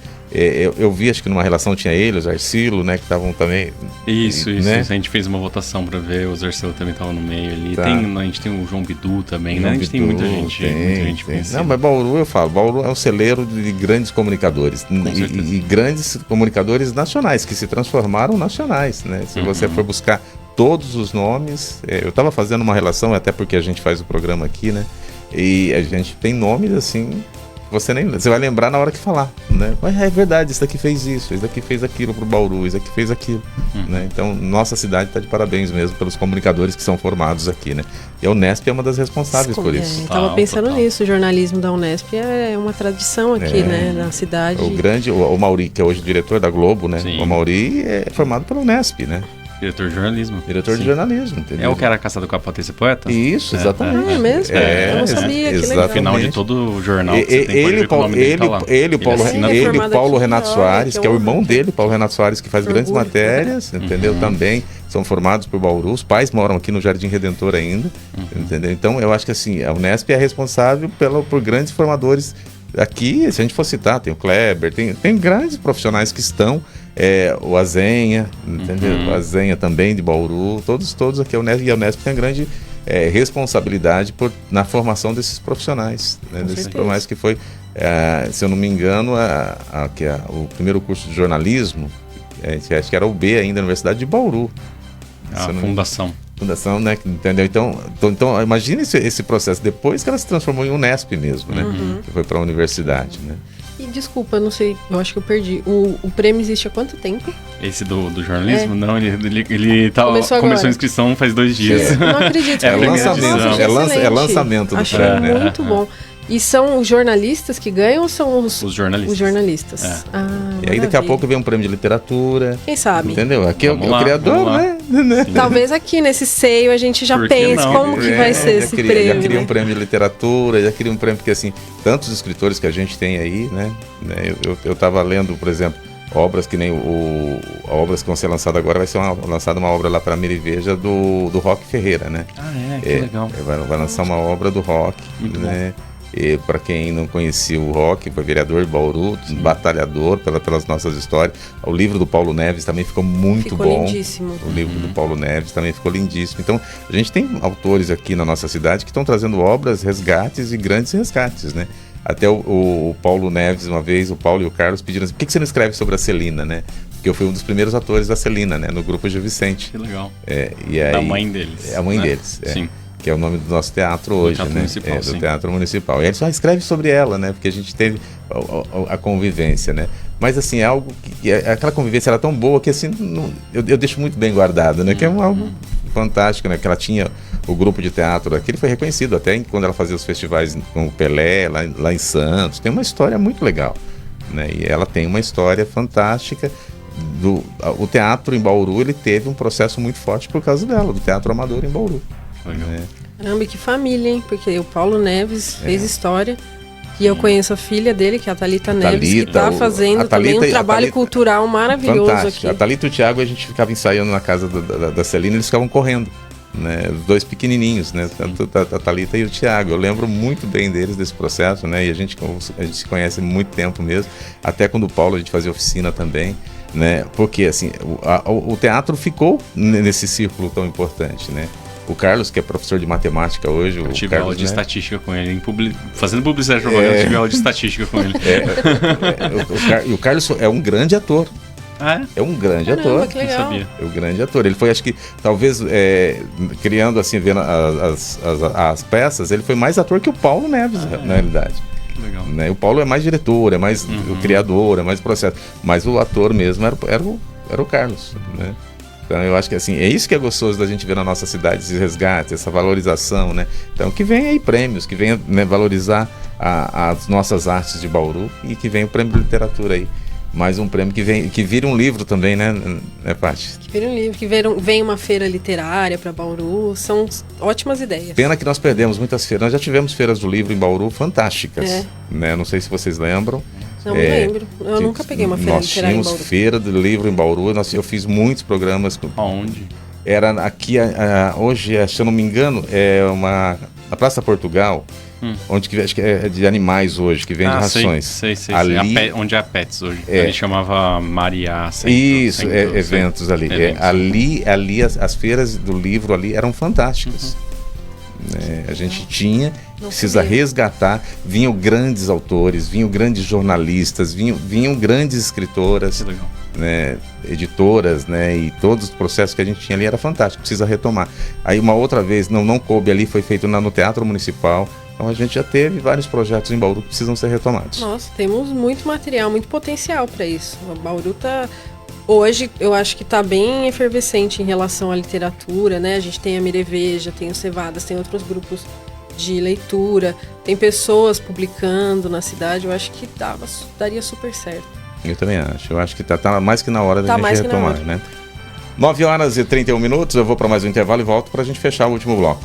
Eu vi, acho que numa relação tinha ele, o Zarcilo, né? Que estavam também... Isso, né? A gente fez uma votação pra ver, o Zarcilo também tava no meio ali. Tá. A gente tem o João Bidu também, né? A gente tem muita gente conhecida. Não, mas Bauru, eu falo, Bauru é um celeiro de grandes comunicadores. E grandes comunicadores nacionais, que se transformaram nacionais, né? Se você for buscar todos os nomes... eu estava fazendo uma relação, até porque a gente faz o programa aqui, né? E a gente tem nomes assim... Você vai lembrar na hora que falar, né? É verdade, esse daqui fez isso, esse daqui fez aquilo pro Bauru, esse daqui fez aquilo, né? Então, nossa cidade está de parabéns mesmo pelos comunicadores que são formados aqui, né? E a Unesp é uma das responsáveis por isso. Eu estava pensando nisso, o jornalismo da Unesp é uma tradição aqui, né? Na cidade. O Mauri, que é hoje diretor da Globo, né? Sim. O Mauri é formado pela Unesp, né? Diretor de jornalismo. Diretor de jornalismo, entendeu? É o que era caçado com a Patrícia Poeta? Isso, exatamente. É mesmo? Eu não sabia, que legal. No final de todo o jornal, você tem Ele, Paulo Renato Soares, que é o irmão dele, Paulo Renato Soares, que faz grandes matérias, entendeu? Também são formados por Bauru. Os pais moram aqui no Jardim Redentor ainda, entendeu? Então, eu acho que assim, a Unesp é responsável por grandes formadores aqui. Se a gente for citar, tem o Kleber, tem grandes profissionais que estão... o Azenha, entendeu? O Azenha também de Bauru, todos aqui, e a Unesp tem a grande responsabilidade na formação desses profissionais, né? Desses profissionais que foi, se eu não me engano, o primeiro curso de jornalismo, acho que era o B ainda, na Universidade de Bauru. A fundação. Fundação, né? Entendeu? Então imagina esse processo, depois que ela se transformou em Unesp mesmo, né? Que foi para a universidade, né? E desculpa, não sei, eu acho que eu perdi. O prêmio existe há quanto tempo? Esse do jornalismo? Não, ele começou a inscrição faz 2 dias. Eu não acredito. É lançamento do prêmio, né? Muito bom. E são os jornalistas que ganham ou são os jornalistas? Os jornalistas. E aí daqui a pouco vem um prêmio de literatura. Quem sabe? Entendeu? Aqui é o criador, né? Talvez aqui nesse seio a gente já pense como que vai ser esse prêmio. Já queria um prêmio de literatura, já queria um prêmio, porque assim, tantos escritores que a gente tem aí, né? Eu tava lendo, por exemplo, obras que nem obras que vão ser lançadas agora, vai ser lançada uma obra lá para Miriveja do Roque Ferreira, né? Que legal. Vai lançar uma obra do Roque, né? E para quem não conhecia o Roque, foi vereador de Bauru, batalhador pelas nossas histórias. O livro do Paulo Neves também ficou muito bom. Lindíssimo. O livro do Paulo Neves também ficou lindíssimo. Então, a gente tem autores aqui na nossa cidade que estão trazendo obras, resgates e grandes resgates, né? Até o Paulo Neves, uma vez, o Paulo e o Carlos pediram assim, por que você não escreve sobre a Celina, né? Porque eu fui um dos primeiros atores da Celina, né? No grupo Gil Vicente. Que legal. E aí, da mãe deles. É a mãe deles. Sim. Que é o nome do nosso teatro hoje, Teatro né? Municipal, do Teatro Municipal. E aí só escreve sobre ela, né? Porque a gente teve a convivência, né? Mas assim, é algo que... aquela convivência era tão boa que assim, eu deixo muito bem guardado, né? Que é algo fantástico, né? Que ela tinha o grupo de teatro aqui, ele foi reconhecido até quando ela fazia os festivais com o Pelé, lá em Santos. Tem uma história muito legal, né? E ela tem uma história fantástica. O teatro em Bauru, ele teve um processo muito forte por causa dela, do teatro amador em Bauru. Caramba, que família, hein? Porque o Paulo Neves fez história. E eu conheço a filha dele, que é a Thalita Neves, que está fazendo também um trabalho cultural maravilhoso fantástico. aqui. A Thalita e o Thiago, a gente ficava ensaiando na casa da Celina, eles ficavam correndo, né? Os dois pequenininhos, né? Tanto a Thalita e o Thiago. Eu lembro muito bem deles, desse processo, né? E a gente se conhece há muito tempo mesmo. Até quando o Paulo, a gente fazia oficina também, né? Porque, assim, o teatro ficou nesse círculo tão importante, né? O Carlos, que é professor de matemática hoje... Eu tive aula de estatística com ele. Fazendo publicidade propaganda, eu tive aula de estatística com ele. E o Carlos é um grande ator. É um grande ator. Que legal. É um grande ator. Ele foi, acho que, talvez, criando, assim, vendo as peças, ele foi mais ator que o Paulo Neves, na realidade. Legal. Né? O Paulo é mais diretor, é mais o criador, é mais o processo. Mas o ator mesmo era o Carlos, né? Então eu acho que assim, é isso que é gostoso da gente ver na nossa cidade, esse resgate, essa valorização, né? Então que venha aí prêmios, que venha, né, valorizar as nossas artes de Bauru e que venha o prêmio de literatura aí. Mais um prêmio que vire um livro também, né Paty? Que vire um livro, que venha uma feira literária para Bauru, são ótimas ideias. Pena que nós perdemos muitas feiras, nós já tivemos feiras do livro em Bauru fantásticas, né? Não sei se vocês lembram. Não lembro, eu nunca peguei uma feira literária em Bauru. Nós tínhamos feira do livro em Bauru, eu fiz muitos programas. Aonde? Era aqui, hoje, se eu não me engano, é uma na Praça Portugal, onde que, acho que é de animais hoje, que vende rações. Sei. Ali, onde é a Pets hoje. Ali chamava Mariá. Eventos ali. Ali as feiras do livro ali eram fantásticas. A gente precisa resgatar. Vinham grandes autores, vinham grandes jornalistas, vinham grandes escritoras, né, editoras, né, e todos os processos que a gente tinha ali era fantástico, precisa retomar. Aí uma outra vez, não coube ali, foi feito no Teatro Municipal. Então a gente já teve vários projetos em Bauru que precisam ser retomados. Nossa, temos muito material, muito potencial para isso. A Bauru hoje eu acho que está bem efervescente em relação à literatura, né? A gente tem a Mireveja, tem o Cevadas, tem outros grupos de leitura, tem pessoas publicando na cidade. Eu acho que daria super certo. Eu também acho. Eu acho que tá mais que na hora da gente retomar, né? 9h31, eu vou para mais um intervalo e volto para a gente fechar o último bloco.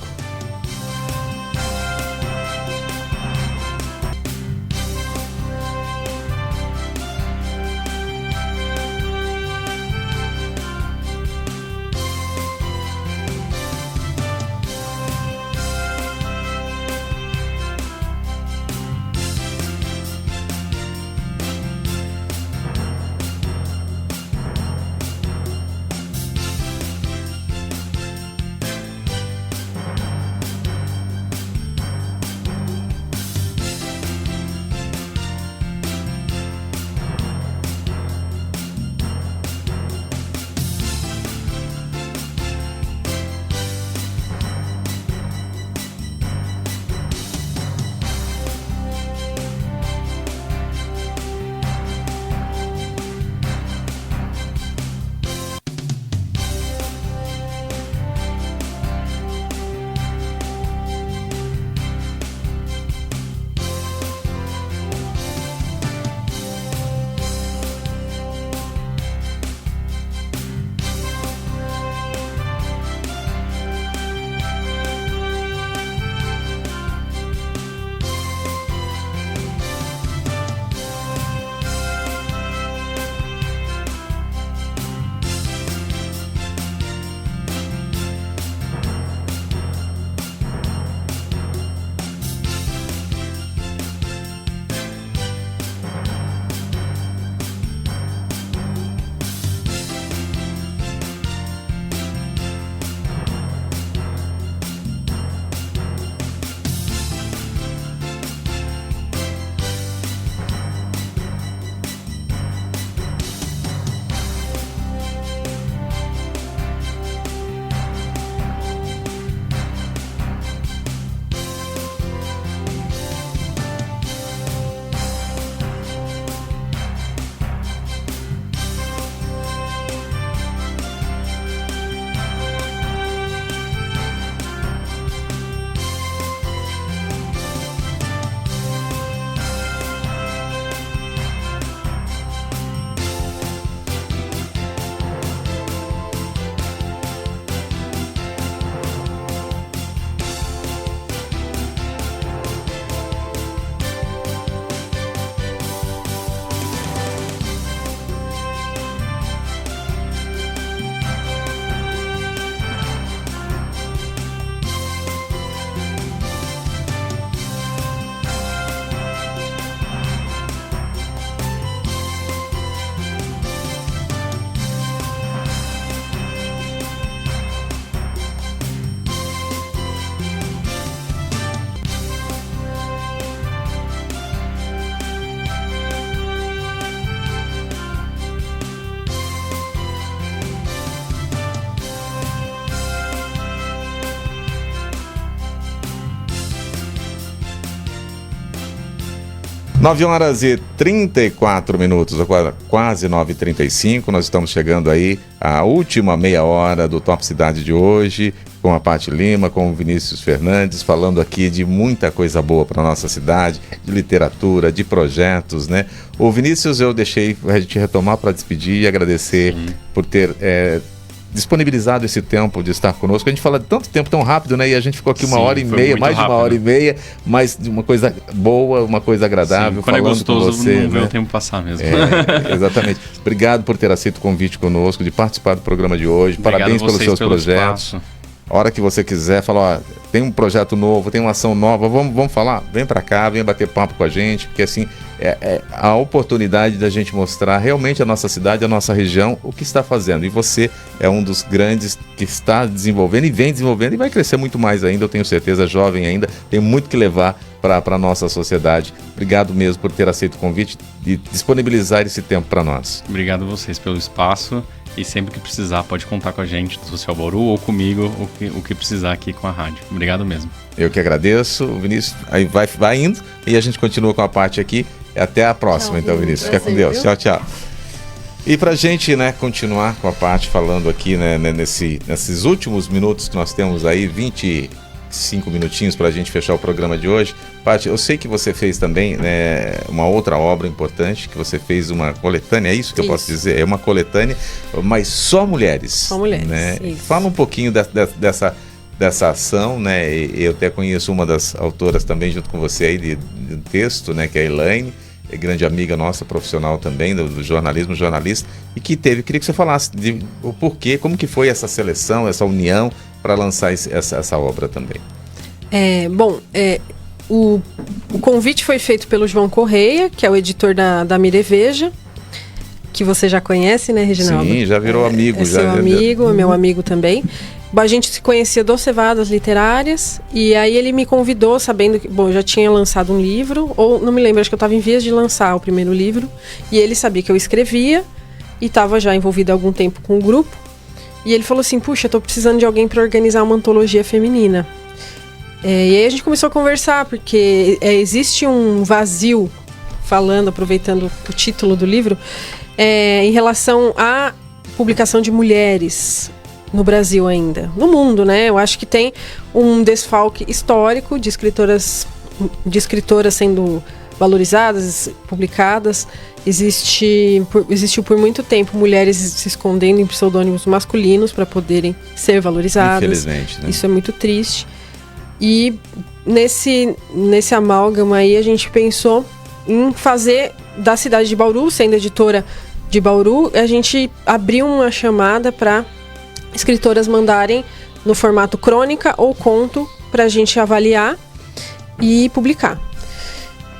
Nove horas e 34 minutos, agora quase 9h35, nós estamos chegando aí à última meia hora do Top Cidade de hoje, com a Paty Lima, com o Vinícius Fernandes, falando aqui de muita coisa boa para a nossa cidade, de literatura, de projetos, né? O Vinícius eu deixei a gente retomar para despedir e agradecer por ter disponibilizado esse tempo de estar conosco. A gente fala de tanto tempo tão rápido, né? E a gente ficou aqui uma hora e meia, mais de uma hora e meia, mas de uma coisa boa, uma coisa agradável. Quando falando é gostoso, com você, não vê né? o tempo passar mesmo. Exatamente. Obrigado por ter aceito o convite conosco, de participar do programa de hoje. Obrigado. Parabéns pelos seus projetos. Espaço. A hora que você quiser, fala, ó, tem um projeto novo, tem uma ação nova, vamos falar? Vem para cá, vem bater papo com a gente, porque assim, é a oportunidade da gente mostrar realmente a nossa cidade, a nossa região, o que está fazendo. E você é um dos grandes que está desenvolvendo e vem desenvolvendo e vai crescer muito mais ainda, eu tenho certeza, jovem ainda, tem muito que levar para a nossa sociedade. Obrigado mesmo por ter aceito o convite e disponibilizar esse tempo para nós. Obrigado a vocês pelo espaço. E sempre que precisar, pode contar com a gente do Social Bauru ou comigo, o que precisar aqui com a rádio. Obrigado mesmo. Eu que agradeço, Vinícius. Aí vai indo e a gente continua com a parte aqui. Até a próxima, então, Vinícius. Fica com Deus. Tchau, tchau. E pra gente, né, continuar com a parte falando aqui, né, nesses últimos minutos que nós temos aí, 25 minutinhos pra gente fechar o programa de hoje. Paty, eu sei que você fez também, né, uma outra obra importante, que você fez uma coletânea, é isso que eu posso dizer? É uma coletânea, mas só mulheres. Só mulheres, né? isso. Fala um pouquinho dessa ação, né? Eu até conheço uma das autoras também junto com você aí de texto, né, que é a Elaine, é grande amiga nossa, profissional também do jornalismo, jornalista, e queria que você falasse o porquê, como que foi essa seleção, essa união para lançar essa obra também. O convite foi feito pelo João Correia, que é o editor da Mireveja, que você já conhece, né, Reginaldo? Sim, já virou amigo. É seu amigo, é meu amigo também. A gente se conhecia do Cevadas Literárias, e aí ele me convidou, sabendo que, eu já tinha lançado um livro, ou não me lembro, acho que eu estava em vias de lançar o primeiro livro, e ele sabia que eu escrevia, e estava já envolvido há algum tempo com o grupo, e ele falou assim, puxa, estou precisando de alguém para organizar uma antologia feminina. E aí a gente começou a conversar, porque existe um vazio, aproveitando o título do livro, em relação à publicação de mulheres no Brasil ainda. No mundo, né? Eu acho que tem um desfalque histórico de escritoras sendo valorizadas, publicadas. Existiu por muito tempo mulheres se escondendo em pseudônimos masculinos para poderem ser valorizadas. Infelizmente, né? Isso é muito triste. E nesse amálgama aí a gente pensou em fazer da cidade de Bauru, sendo editora de Bauru, a gente abriu uma chamada para escritoras mandarem no formato crônica ou conto para a gente avaliar e publicar.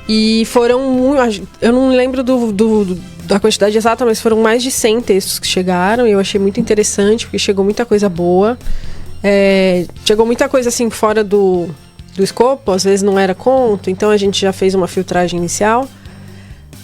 E foram, eu não lembro da quantidade exata, mas foram mais de 100 textos que chegaram, e eu achei muito interessante, porque chegou muita coisa boa. Chegou muita coisa assim fora do escopo, às vezes não era conto, então a gente já fez uma filtragem inicial,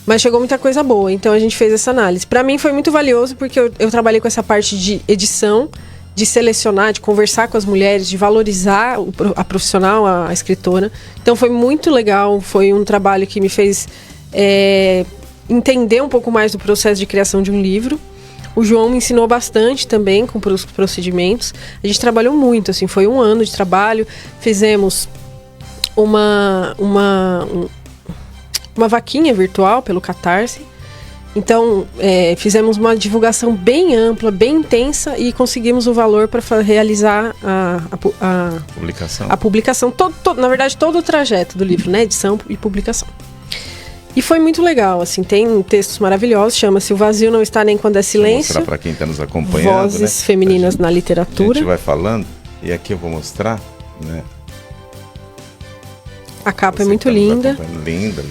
mas chegou muita coisa boa, então a gente fez essa análise. Para mim foi muito valioso, porque eu trabalhei com essa parte de edição, de selecionar, de conversar com as mulheres, de valorizar a profissional, a escritora. Então foi muito legal, foi um trabalho que me fez entender um pouco mais do processo de criação de um livro. O João me ensinou bastante também com os procedimentos. A gente trabalhou muito, assim, foi um ano de trabalho. Fizemos uma vaquinha virtual pelo Catarse. Então, fizemos uma divulgação bem ampla, bem intensa, e conseguimos o valor para realizar a publicação. A publicação, na verdade, todo o trajeto do livro, né? Edição e publicação. E foi muito legal, assim, tem textos maravilhosos, chama-se O Vazio Não Está Nem Quando é Silêncio. Vou mostrar para quem está nos acompanhando, Vozes femininas na literatura. A gente vai falando, e aqui eu vou mostrar, né? A capa é muito linda. Linda.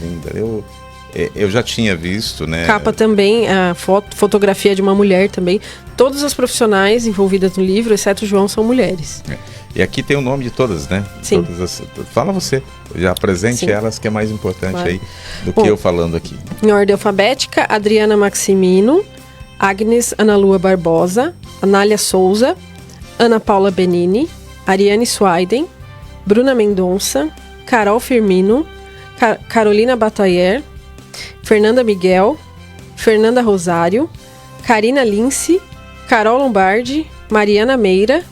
Eu já tinha visto, né? Capa também, a fotografia de uma mulher também. Todas as profissionais envolvidas no livro, exceto o João, são mulheres. E aqui tem o nome de todas, né? Sim. Fala você, já apresente Sim. elas, que é mais importante, claro, aí do Bom, que eu falando aqui. Em ordem alfabética, Adriana Maximino, Agnes Ana Lua Barbosa, Anália Souza, Ana Paula Benini, Ariane Swaiden, Bruna Mendonça, Carol Firmino, Carolina Batayer, Fernanda Miguel, Fernanda Rosário, Karina Lince, Carol Lombardi, Mariana Meira,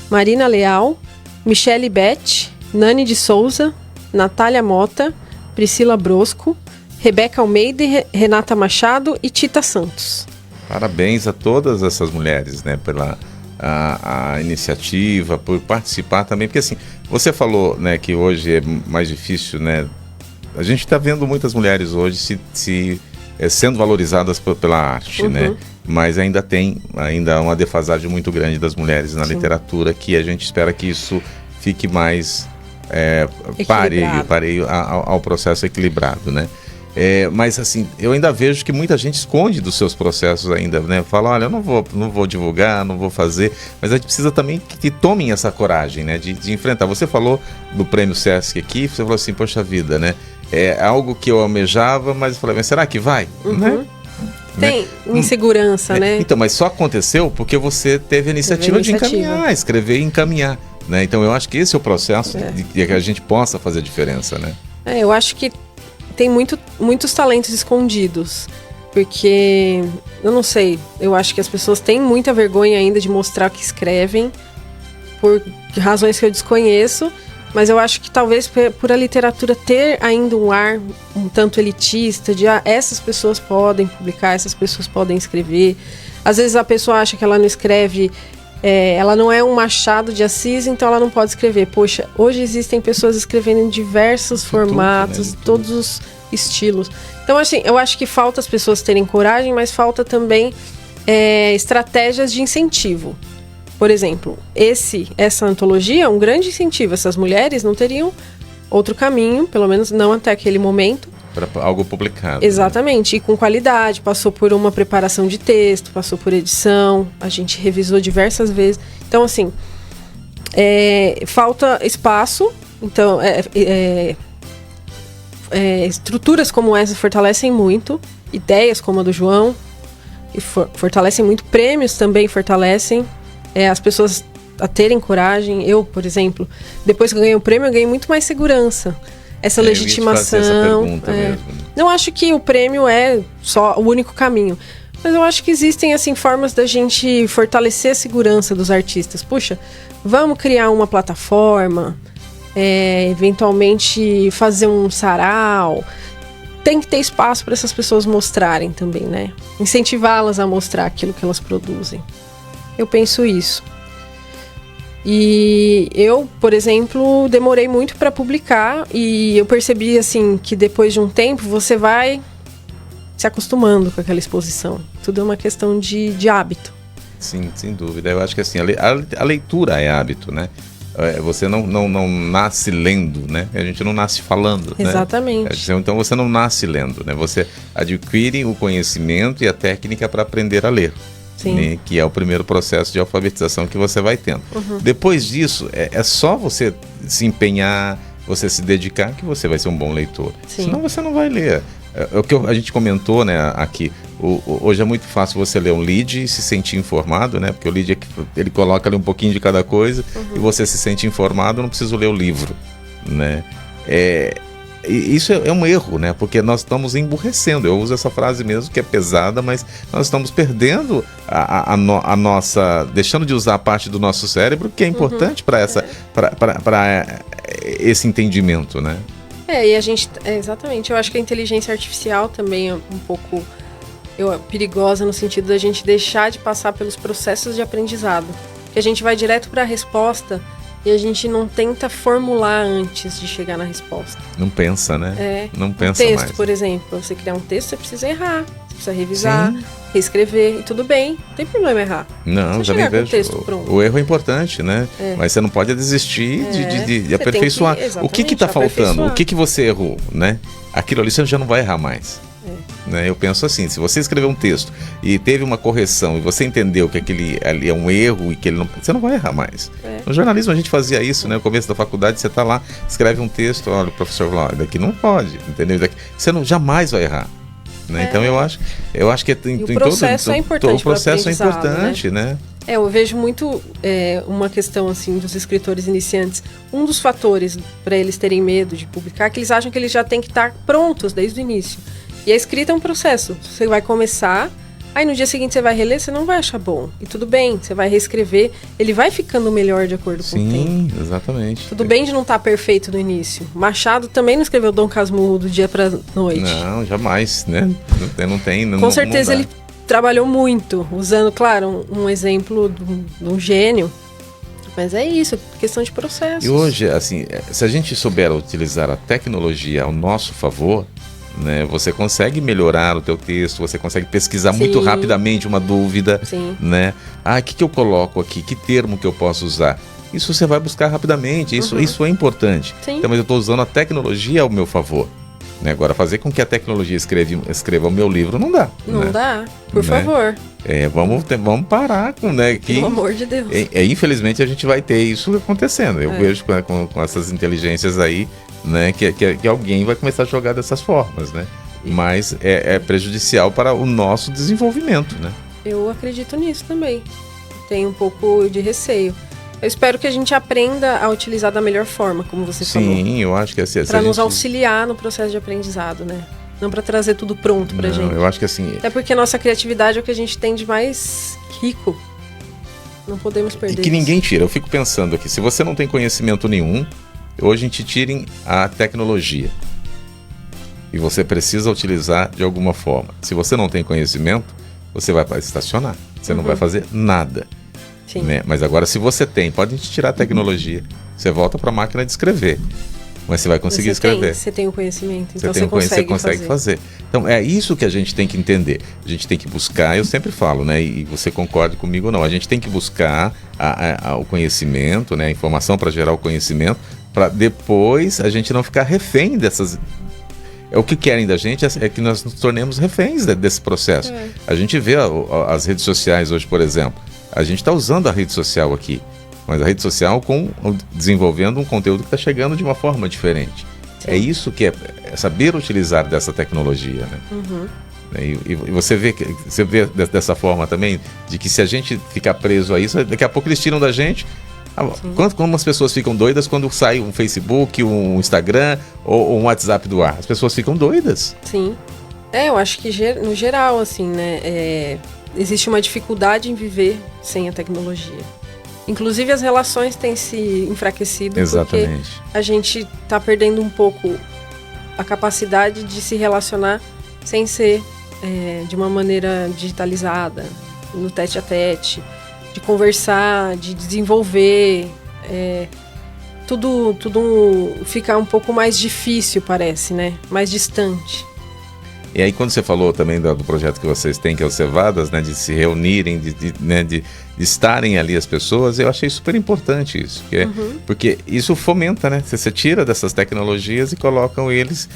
Marina Leal, Michele Beth, Nani de Souza, Natália Mota, Priscila Brosco, Rebeca Almeida, Renata Machado e Tita Santos. Parabéns a todas essas mulheres, né, pela a iniciativa, por participar também, porque assim, você falou, né, que hoje é mais difícil, né, a gente está vendo muitas mulheres hoje se sendo valorizadas pela arte, né? Mas ainda tem uma defasagem muito grande das mulheres na literatura, que a gente espera que isso fique mais pareio ao processo equilibrado, né? Mas assim, eu ainda vejo que muita gente esconde dos seus processos ainda, né? Fala, olha, eu não vou divulgar, não vou fazer, mas a gente precisa também que tomem essa coragem, né? De enfrentar. Você falou do Prêmio Sesc aqui, você falou assim, poxa vida, né? É algo que eu almejava, mas eu falei, mas será que vai? Né? Tem insegurança, né? Então, mas só aconteceu porque você teve a iniciativa de encaminhar, escrever e encaminhar, né? Então eu acho que esse é o processo de que a gente possa fazer a diferença, né? Eu acho que tem muitos talentos escondidos, porque, eu não sei, eu acho que as pessoas têm muita vergonha ainda de mostrar que escrevem, por razões que eu desconheço, mas eu acho que talvez por a literatura ter ainda um ar um tanto elitista, de essas pessoas podem publicar, essas pessoas podem escrever. Às vezes a pessoa acha que ela não escreve, ela não é um Machado de Assis, então ela não pode escrever. Poxa, hoje existem pessoas escrevendo em diversos formatos, todos os estilos. Então, assim, eu acho que falta as pessoas terem coragem, mas falta também estratégias de incentivo. Por exemplo, essa antologia é um grande incentivo. Essas mulheres não teriam outro caminho, pelo menos não até aquele momento. Para algo publicado. Exatamente, e com qualidade. Passou por uma preparação de texto, passou por edição, a gente revisou diversas vezes. Então, assim, falta espaço. Então, estruturas como essa fortalecem muito. Ideias como a do João fortalecem muito. Prêmios também fortalecem as pessoas a terem coragem. Eu, por exemplo, depois que eu ganhei o prêmio, eu ganhei muito mais segurança. Essa legitimação. Eu ia te fazer essa pergunta mesmo. Não acho que o prêmio é só o único caminho, mas eu acho que existem assim formas da gente fortalecer a segurança dos artistas. Puxa, vamos criar uma plataforma, eventualmente fazer um sarau. Tem que ter espaço para essas pessoas mostrarem também, né? Incentivá-las a mostrar aquilo que elas produzem. Eu penso isso. E eu, por exemplo, demorei muito para publicar e eu percebi assim que depois de um tempo você vai se acostumando com aquela exposição. Tudo é uma questão de hábito. Sim, sem dúvida. Eu acho que assim, a leitura é hábito, né? Você não nasce lendo, né? A gente não nasce falando, Exatamente. Né? Então você não nasce lendo, né? Você adquire o conhecimento e a técnica para aprender a ler. Né, que é o primeiro processo de alfabetização que você vai tendo. Depois disso, é só você se empenhar, você se dedicar, que você vai ser um bom leitor. Senão você não vai ler. O que a gente comentou, né, aqui, hoje é muito fácil você ler um lead e se sentir informado, né? Porque o lead ele coloca ali um pouquinho de cada coisa e você se sente informado, não precisa ler o livro, né? Isso é um erro, né? Porque nós estamos emburrecendo. Eu uso essa frase mesmo, que é pesada, mas nós estamos perdendo a nossa... deixando de usar a parte do nosso cérebro que é importante para esse entendimento, né? E a gente... exatamente. Eu acho que a inteligência artificial também é um pouco perigosa no sentido da gente deixar de passar pelos processos de aprendizado. Que a gente vai direto para a resposta e a gente não tenta formular antes de chegar na resposta. Não pensa, né? Não pensa mais. Texto, por exemplo, para você criar um texto, você precisa errar, você precisa revisar, reescrever, e tudo bem, não tem problema errar. Não, já nem vejo. O erro é importante, né? Mas você não pode desistir de aperfeiçoar. O que está faltando? O que você errou, né? Aquilo ali você já não vai errar mais. Né? Eu penso assim, se você escrever um texto e teve uma correção e você entendeu que aquele ali é um erro e que ele não, você não vai errar mais. No jornalismo a gente fazia isso, né? No começo da faculdade você está lá, escreve um texto, olha, o professor falou, daqui não pode, entendeu? Você jamais vai errar. Né? Então eu acho que o processo é importante. O processo é importante, né? Eu vejo muito uma questão assim dos escritores iniciantes. Um dos fatores para eles terem medo de publicar é que eles acham que eles já têm que estar prontos desde o início. E a escrita é um processo. Você vai começar, aí no dia seguinte você vai reler, você não vai achar bom. E tudo bem, você vai reescrever, ele vai ficando melhor de acordo com o tempo. Sim, exatamente. Tudo bem de não estar perfeito no início. Machado também não escreveu Dom Casmurro do dia pra noite. Não, jamais, né? Não tem. Com certeza ele trabalhou muito, usando, claro, um exemplo de um gênio. Mas é isso, é questão de processo. E hoje, assim, se a gente souber utilizar a tecnologia ao nosso favor, né? Você consegue melhorar o teu texto, você consegue pesquisar Sim. muito rapidamente uma dúvida, Sim. né? O que eu coloco aqui? Que termo que eu posso usar? Isso você vai buscar rapidamente, isso é importante. Sim. Então, mas eu estou usando a tecnologia ao meu favor. Né? Agora, fazer com que a tecnologia escreva o meu livro não dá. Não né? dá, por Né? favor. Vamos parar com, né? Pelo amor de Deus. Infelizmente a gente vai ter isso acontecendo. Eu vejo com essas inteligências aí, né? Que alguém vai começar a jogar dessas formas, né? Mas é prejudicial para o nosso desenvolvimento, né? Eu acredito nisso também. Tenho um pouco de receio. Eu espero que a gente aprenda a utilizar da melhor forma, como você falou. Sim, eu acho que assim... Para nos auxiliar no processo de aprendizado, né? Não para trazer tudo pronto pra gente. Eu acho que assim... Até porque a nossa criatividade é o que a gente tem de mais rico. Não podemos perder E que isso. ninguém tira. Eu fico pensando aqui, se você não tem conhecimento nenhum, hoje a gente tirem a tecnologia. E você precisa utilizar de alguma forma. Se você não tem conhecimento, você vai estacionar. Você não vai fazer nada. Sim. Né? Mas agora, se você tem, pode te tirar a tecnologia. Você volta para a máquina de escrever. Mas você vai conseguir escrever. Você tem o conhecimento, então você consegue fazer. Então, é isso que a gente tem que entender. A gente tem que buscar, eu sempre falo, né? E você concorda comigo ou não, a gente tem que buscar o conhecimento, né? A informação para gerar o conhecimento, para depois a gente não ficar refém dessas... O que querem da gente é que nós nos tornemos reféns desse processo. A gente vê as redes sociais hoje, por exemplo. A gente está usando a rede social aqui, mas a rede social desenvolvendo um conteúdo que está chegando de uma forma diferente. Sim. É isso que é saber utilizar dessa tecnologia, né? E você vê dessa forma também, de que se a gente ficar preso a isso, daqui a pouco eles tiram da gente. Como as pessoas ficam doidas quando sai um Facebook, um Instagram ou um WhatsApp do ar? As pessoas ficam doidas. Sim. Eu acho que no geral, assim, né? Existe uma dificuldade em viver sem a tecnologia. Inclusive as relações têm se enfraquecido. Exatamente. Porque a gente está perdendo um pouco a capacidade de se relacionar sem ser de uma maneira digitalizada, no tete a tete, de conversar, de desenvolver. Tudo fica um pouco mais difícil, parece, né? Mais distante. E aí quando você falou também do projeto que vocês têm, que é o Cevadas, né, de se reunirem, de estarem ali as pessoas, eu achei super importante isso, porque isso fomenta, né, você tira dessas tecnologias e colocam eles,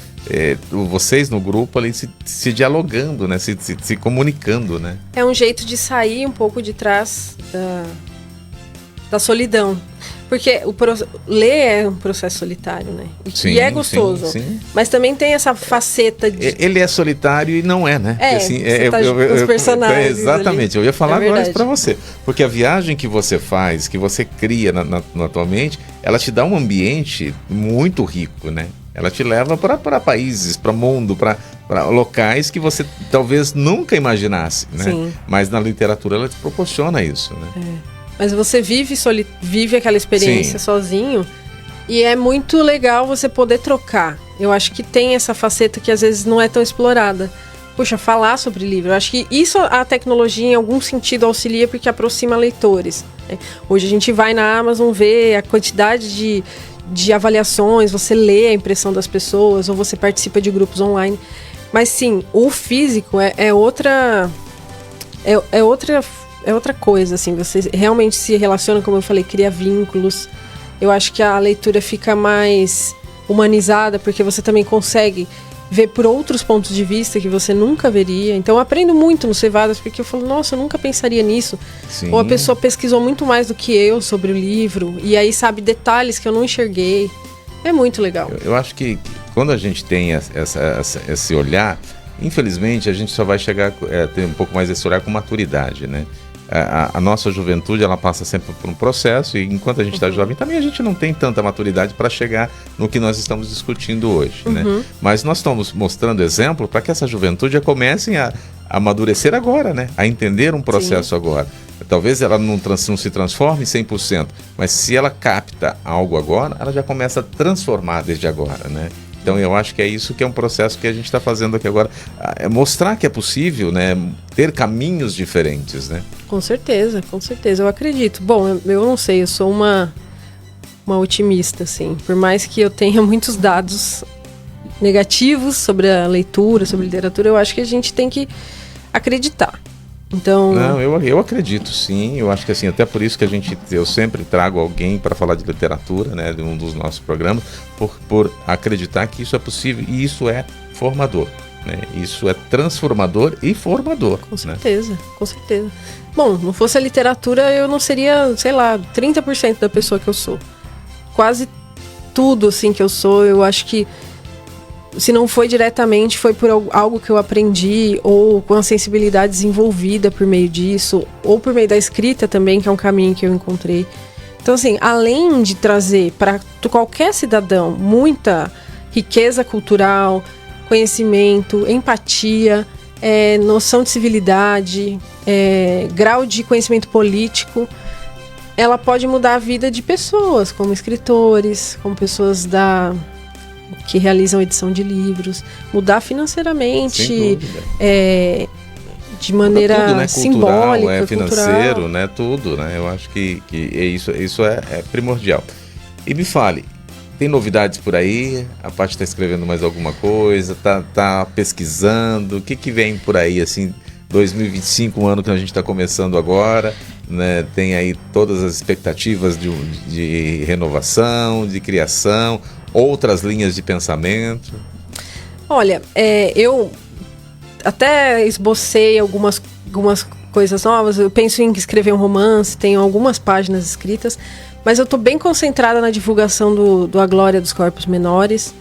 vocês no grupo ali se dialogando, né, se comunicando, né. É um jeito de sair um pouco de trás da solidão. Porque ler é um processo solitário, né? E é gostoso. Sim. Mas também tem essa faceta de... Ele é solitário e não é, né? Assim, você tá com os personagens exatamente, ali. Eu ia falar agora isso pra você. Porque a viagem que você faz, que você cria na tua mente, ela te dá um ambiente muito rico, né? Ela te leva para países, para mundo, para locais que você talvez nunca imaginasse, né? Sim. Mas na literatura ela te proporciona isso, né? Mas você vive aquela experiência Sim. sozinho e é muito legal você poder trocar. Eu acho que tem essa faceta que às vezes não é tão explorada. Puxa, falar sobre livro. Eu acho que isso a tecnologia em algum sentido auxilia porque aproxima leitores, né? Hoje a gente vai na Amazon ver a quantidade de avaliações, você lê a impressão das pessoas ou você participa de grupos online. Mas sim, o físico é outra coisa, assim, você realmente se relaciona, como eu falei, cria vínculos. Eu acho que a leitura fica mais humanizada, porque você também consegue ver por outros pontos de vista que você nunca veria. Então eu aprendo muito no Cevadas, porque eu falo, nossa, eu nunca pensaria nisso. Sim. Ou a pessoa pesquisou muito mais do que eu sobre o livro, e aí sabe detalhes que eu não enxerguei. É muito legal. Eu acho que quando a gente tem esse olhar, infelizmente a gente só vai chegar a ter um pouco mais desse olhar com maturidade, né? A nossa juventude, ela passa sempre por um processo, e enquanto a gente está jovem, também a gente não tem tanta maturidade para chegar no que nós estamos discutindo hoje, né? Mas nós estamos mostrando exemplo para que essa juventude já comece a amadurecer agora, né? A entender um processo agora. Talvez ela não se transforme 100%, mas se ela capta algo agora, ela já começa a transformar desde agora, né? Então eu acho que é isso que é um processo que a gente está fazendo aqui agora, é mostrar que é possível, né, ter caminhos diferentes, né? Com certeza, eu acredito. Bom, eu não sei, eu sou uma otimista, assim. Por mais que eu tenha muitos dados, negativos sobre a leitura, sobre a literatura, eu acho que a gente tem que acreditar. Então... Não, eu acredito sim, eu acho que assim, até por isso que eu sempre trago alguém para falar de literatura, né, de um dos nossos programas, por acreditar que isso é possível e isso é formador, né, isso é transformador e formador. Com certeza, né? Com certeza. Bom, não fosse a literatura, eu não seria, sei lá, 30% da pessoa que eu sou. Quase tudo, assim, que eu sou, eu acho que se não foi diretamente, foi por algo que eu aprendi, ou com a sensibilidade desenvolvida por meio disso, ou por meio da escrita também, que é um caminho que eu encontrei. Então, assim, além de trazer para qualquer cidadão muita riqueza cultural, conhecimento, empatia, noção de civilidade, grau de conhecimento político, ela pode mudar a vida de pessoas, como escritores, como pessoas que realizam edição de livros, mudar financeiramente, de maneira tudo, né? simbólica, financeiro, cultural. Né? Tudo, né? Eu acho que isso é primordial. E me fale, tem novidades por aí? A Paty está escrevendo mais alguma coisa? Tá pesquisando? O que vem por aí, assim, 2025, um ano que a gente está começando agora, né? Tem aí todas as expectativas de renovação, de criação, outras linhas de pensamento? Olha, eu até esbocei algumas coisas novas. Eu penso em escrever um romance, tenho algumas páginas escritas, mas eu estou bem concentrada na divulgação do A Glória dos Corpos Menores.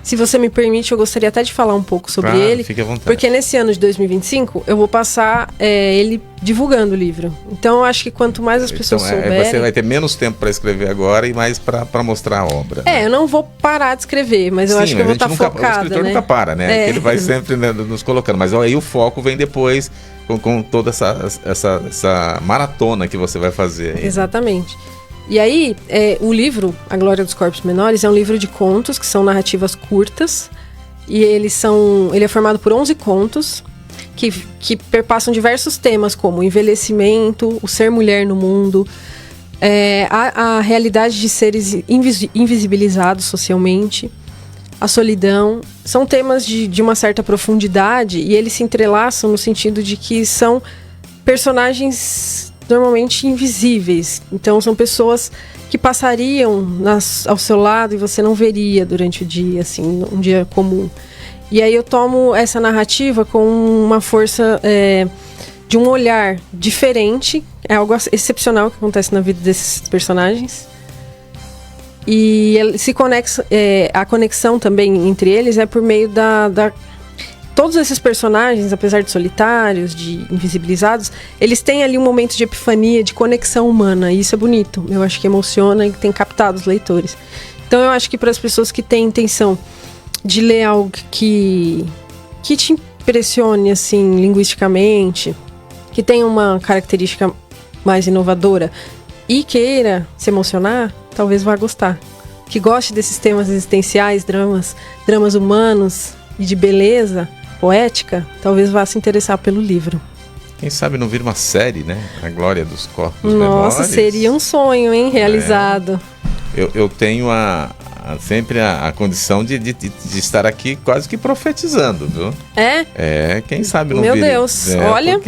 Se você me permite, eu gostaria até de falar um pouco sobre ele. Fique à vontade. Porque nesse ano de 2025, eu vou passar ele divulgando o livro. Então, eu acho que quanto mais as pessoas souberem... Você vai ter menos tempo para escrever agora e mais para mostrar a obra. Né? Eu não vou parar de escrever, mas eu acho que eu vou estar focada. O escritor nunca para, né? Ele vai sempre, né, nos colocando. Mas aí o foco vem depois com toda essa maratona que você vai fazer. Exatamente. E aí, o livro, A Glória dos Corpos Menores, é um livro de contos, que são narrativas curtas. E ele é formado por 11 contos, que perpassam diversos temas, como o envelhecimento, o ser mulher no mundo, a realidade de seres invisibilizados socialmente, a solidão. São temas de uma certa profundidade, e eles se entrelaçam no sentido de que são personagens normalmente invisíveis. Então são pessoas que passariam ao seu lado e você não veria durante o dia, assim, um dia comum. E aí eu tomo essa narrativa com uma força de um olhar diferente. É algo excepcional que acontece na vida desses personagens. E a conexão também entre eles é por meio todos esses personagens, apesar de solitários, de invisibilizados, eles têm ali um momento de epifania, de conexão humana, e isso é bonito. Eu acho que emociona e tem captado os leitores. Então eu acho que para as pessoas que têm intenção de ler algo que te impressione, assim, linguisticamente, que tenha uma característica mais inovadora e queira se emocionar, talvez vá gostar. Que goste desses temas existenciais, dramas humanos e de beleza poética, talvez vá se interessar pelo livro. Quem sabe não vira uma série, né? A Glória dos Corpos Nossa, Menores. seria um sonho, hein? Realizado. Eu tenho sempre a condição de estar aqui quase que profetizando, viu? Quem sabe não Meu vira. Meu Deus, olha...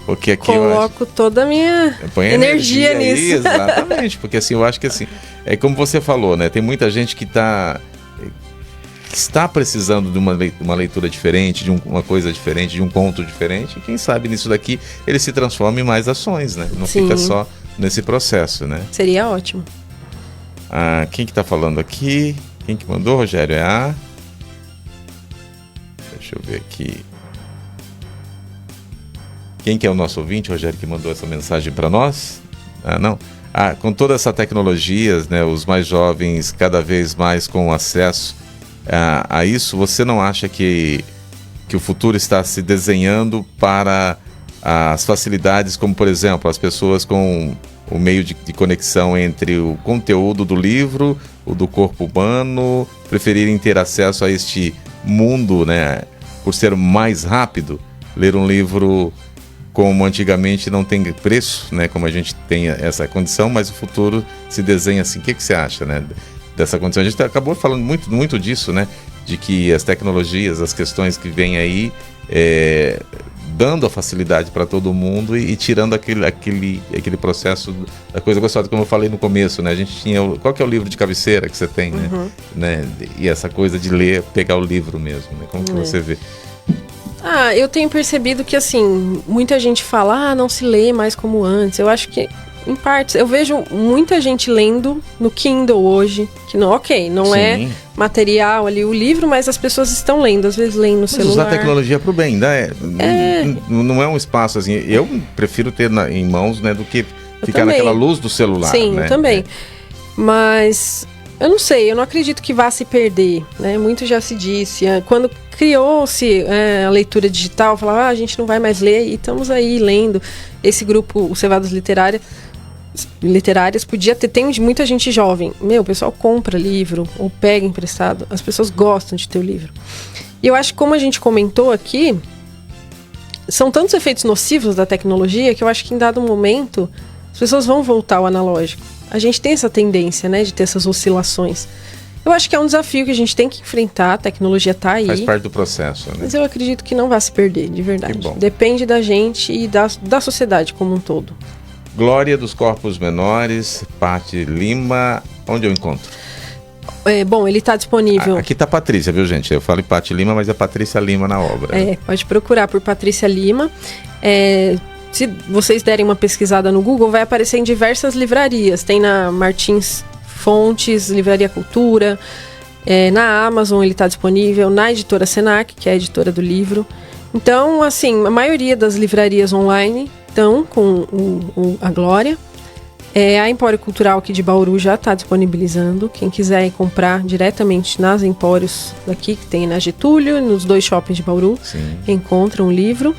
Porque aqui coloco toda a minha energia nisso. Aí, exatamente, porque assim, eu acho que assim, é como você falou, né? Tem muita gente que está precisando de uma leitura diferente, de uma coisa diferente, de um conto diferente, e quem sabe nisso daqui ele se transforma em mais ações, né? Não Sim. fica só nesse processo, né? Seria ótimo. Quem que tá falando aqui? Quem que mandou, Rogério? Deixa eu ver aqui. Quem que é o nosso ouvinte, Rogério, que mandou essa mensagem para nós? Não. Com toda essa tecnologia, né, os mais jovens cada vez mais com acesso a isso, você não acha que o futuro está se desenhando para as facilidades, como por exemplo, as pessoas com o meio de conexão entre o conteúdo do livro, o do corpo humano, preferirem ter acesso a este mundo, né, por ser mais rápido? Ler um livro como antigamente não tem preço, né, como a gente tem essa condição, mas o futuro se desenha assim. O que você acha, né, dessa condição? A gente acabou falando muito disso, né, de que as tecnologias, as questões que vêm aí, dando a facilidade para todo mundo e tirando aquele processo da coisa gostosa, como eu falei no começo, né? A gente tinha... Qual que é o livro de cabeceira que você tem, né? E essa coisa de ler, pegar o livro mesmo, né? Como que você vê? Eu tenho percebido que, assim, muita gente fala, não se lê mais como antes. Eu acho que, em partes, eu vejo muita gente lendo no Kindle hoje, que não é material ali o livro, mas as pessoas estão lendo, às vezes leem no celular. Usar a tecnologia para o bem, né? Não é um espaço assim, eu prefiro ter em mãos, né, do que ficar naquela luz do celular. Sim, né? Eu também. Mas eu não sei, eu não acredito que vá se perder, né? Muito já se disse. Quando criou-se a leitura digital, falava, a gente não vai mais ler, e estamos aí lendo. Esse grupo, o Cevadas Literárias, tem muita gente jovem. O pessoal compra livro ou pega emprestado. As pessoas gostam de ter o livro. E eu acho que, como a gente comentou aqui, são tantos efeitos nocivos da tecnologia que eu acho que em dado momento as pessoas vão voltar ao analógico. A gente tem essa tendência, né, de ter essas oscilações. Eu acho que é um desafio que a gente tem que enfrentar, a tecnologia está aí. Faz parte do processo, né? Mas eu acredito que não vai se perder, de verdade. Que bom. Depende da gente e da sociedade como um todo. Glória dos Corpos Menores, Paty Lima, onde eu encontro? Ele está disponível. Aqui está Patrícia, viu, gente? Eu falo em Paty Lima, mas é Patrícia Lima na obra. Pode procurar por Patrícia Lima. Se vocês derem uma pesquisada no Google, vai aparecer em diversas livrarias. Tem na Martins Fontes, Livraria Cultura, na Amazon ele está disponível, na editora Senac, que é a editora do livro. Então, assim, a maioria das livrarias online estão com a Glória. A Empório Cultural aqui de Bauru já está disponibilizando. Quem quiser comprar diretamente nas Empórios daqui, que tem na Getúlio, nos 2 shoppings de Bauru, encontra um livro.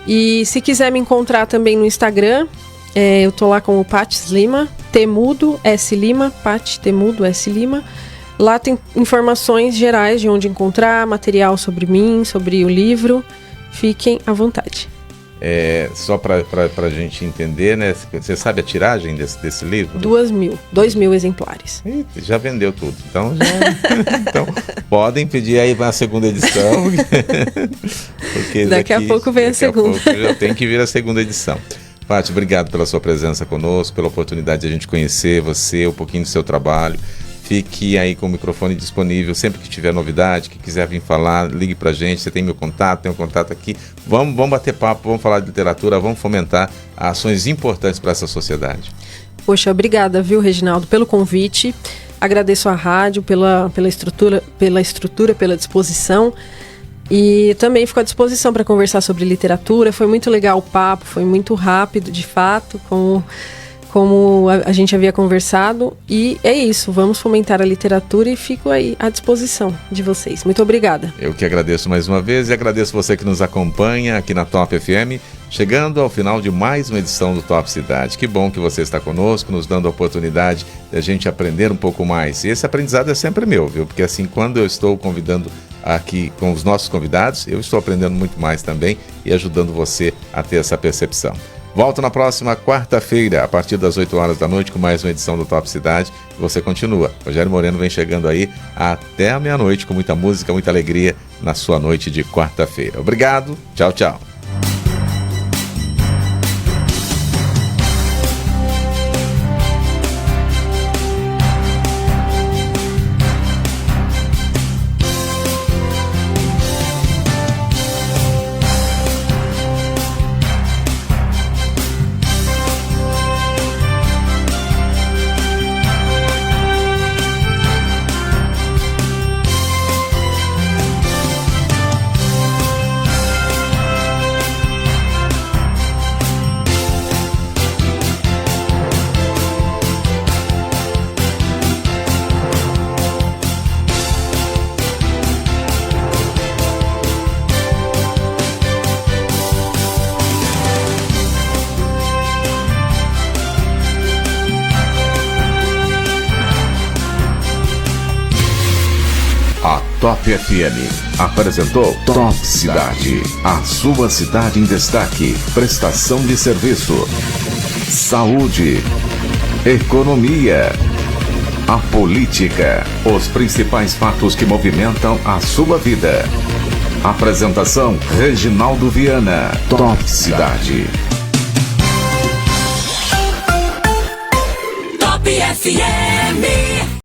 E se quiser me encontrar também no Instagram, eu tô lá com o Paty Lima, Temudo S Lima, Paty Temudo S Lima. Lá tem informações gerais de onde encontrar, material sobre mim, sobre o livro. Fiquem à vontade. Só para a gente entender, né? Você sabe a tiragem desse livro? 2.000 exemplares. Já vendeu tudo. Então, então podem pedir aí para a segunda edição. Porque daqui a pouco vem a segunda. Já tem que vir a segunda edição. Paty, obrigado pela sua presença conosco, pela oportunidade de a gente conhecer você, um pouquinho do seu trabalho. Fique aí com o microfone disponível sempre que tiver novidade, que quiser vir falar, ligue pra gente, você tem meu contato, tem um contato aqui. Vamos bater papo, vamos falar de literatura, vamos fomentar ações importantes para essa sociedade. Poxa, obrigada, viu, Reginaldo, pelo convite. Agradeço à rádio pela estrutura, pela disposição. E também fico à disposição para conversar sobre literatura. Foi muito legal o papo, foi muito rápido, de fato, como a gente havia conversado. E é isso, vamos fomentar a literatura e fico aí à disposição de vocês. Muito obrigada. Eu que agradeço mais uma vez e agradeço você que nos acompanha aqui na Top FM, chegando ao final de mais uma edição do Top Cidade. Que bom que você está conosco, nos dando a oportunidade de a gente aprender um pouco mais. E esse aprendizado é sempre meu, viu? Porque assim, quando eu estou convidando aqui com os nossos convidados, eu estou aprendendo muito mais também e ajudando você a ter essa percepção. Volto na próxima quarta-feira, a partir das 8 horas da noite, com mais uma edição do Top Cidade. Você continua. Rogério Moreno vem chegando aí até a meia-noite, com muita música, muita alegria na sua noite de quarta-feira. Obrigado. Tchau, tchau. Top FM apresentou Top Cidade, a sua cidade em destaque, prestação de serviço, saúde, economia, A política, os principais fatos que movimentam a sua vida. Apresentação, Reginaldo Viana, Top Cidade. Top FM.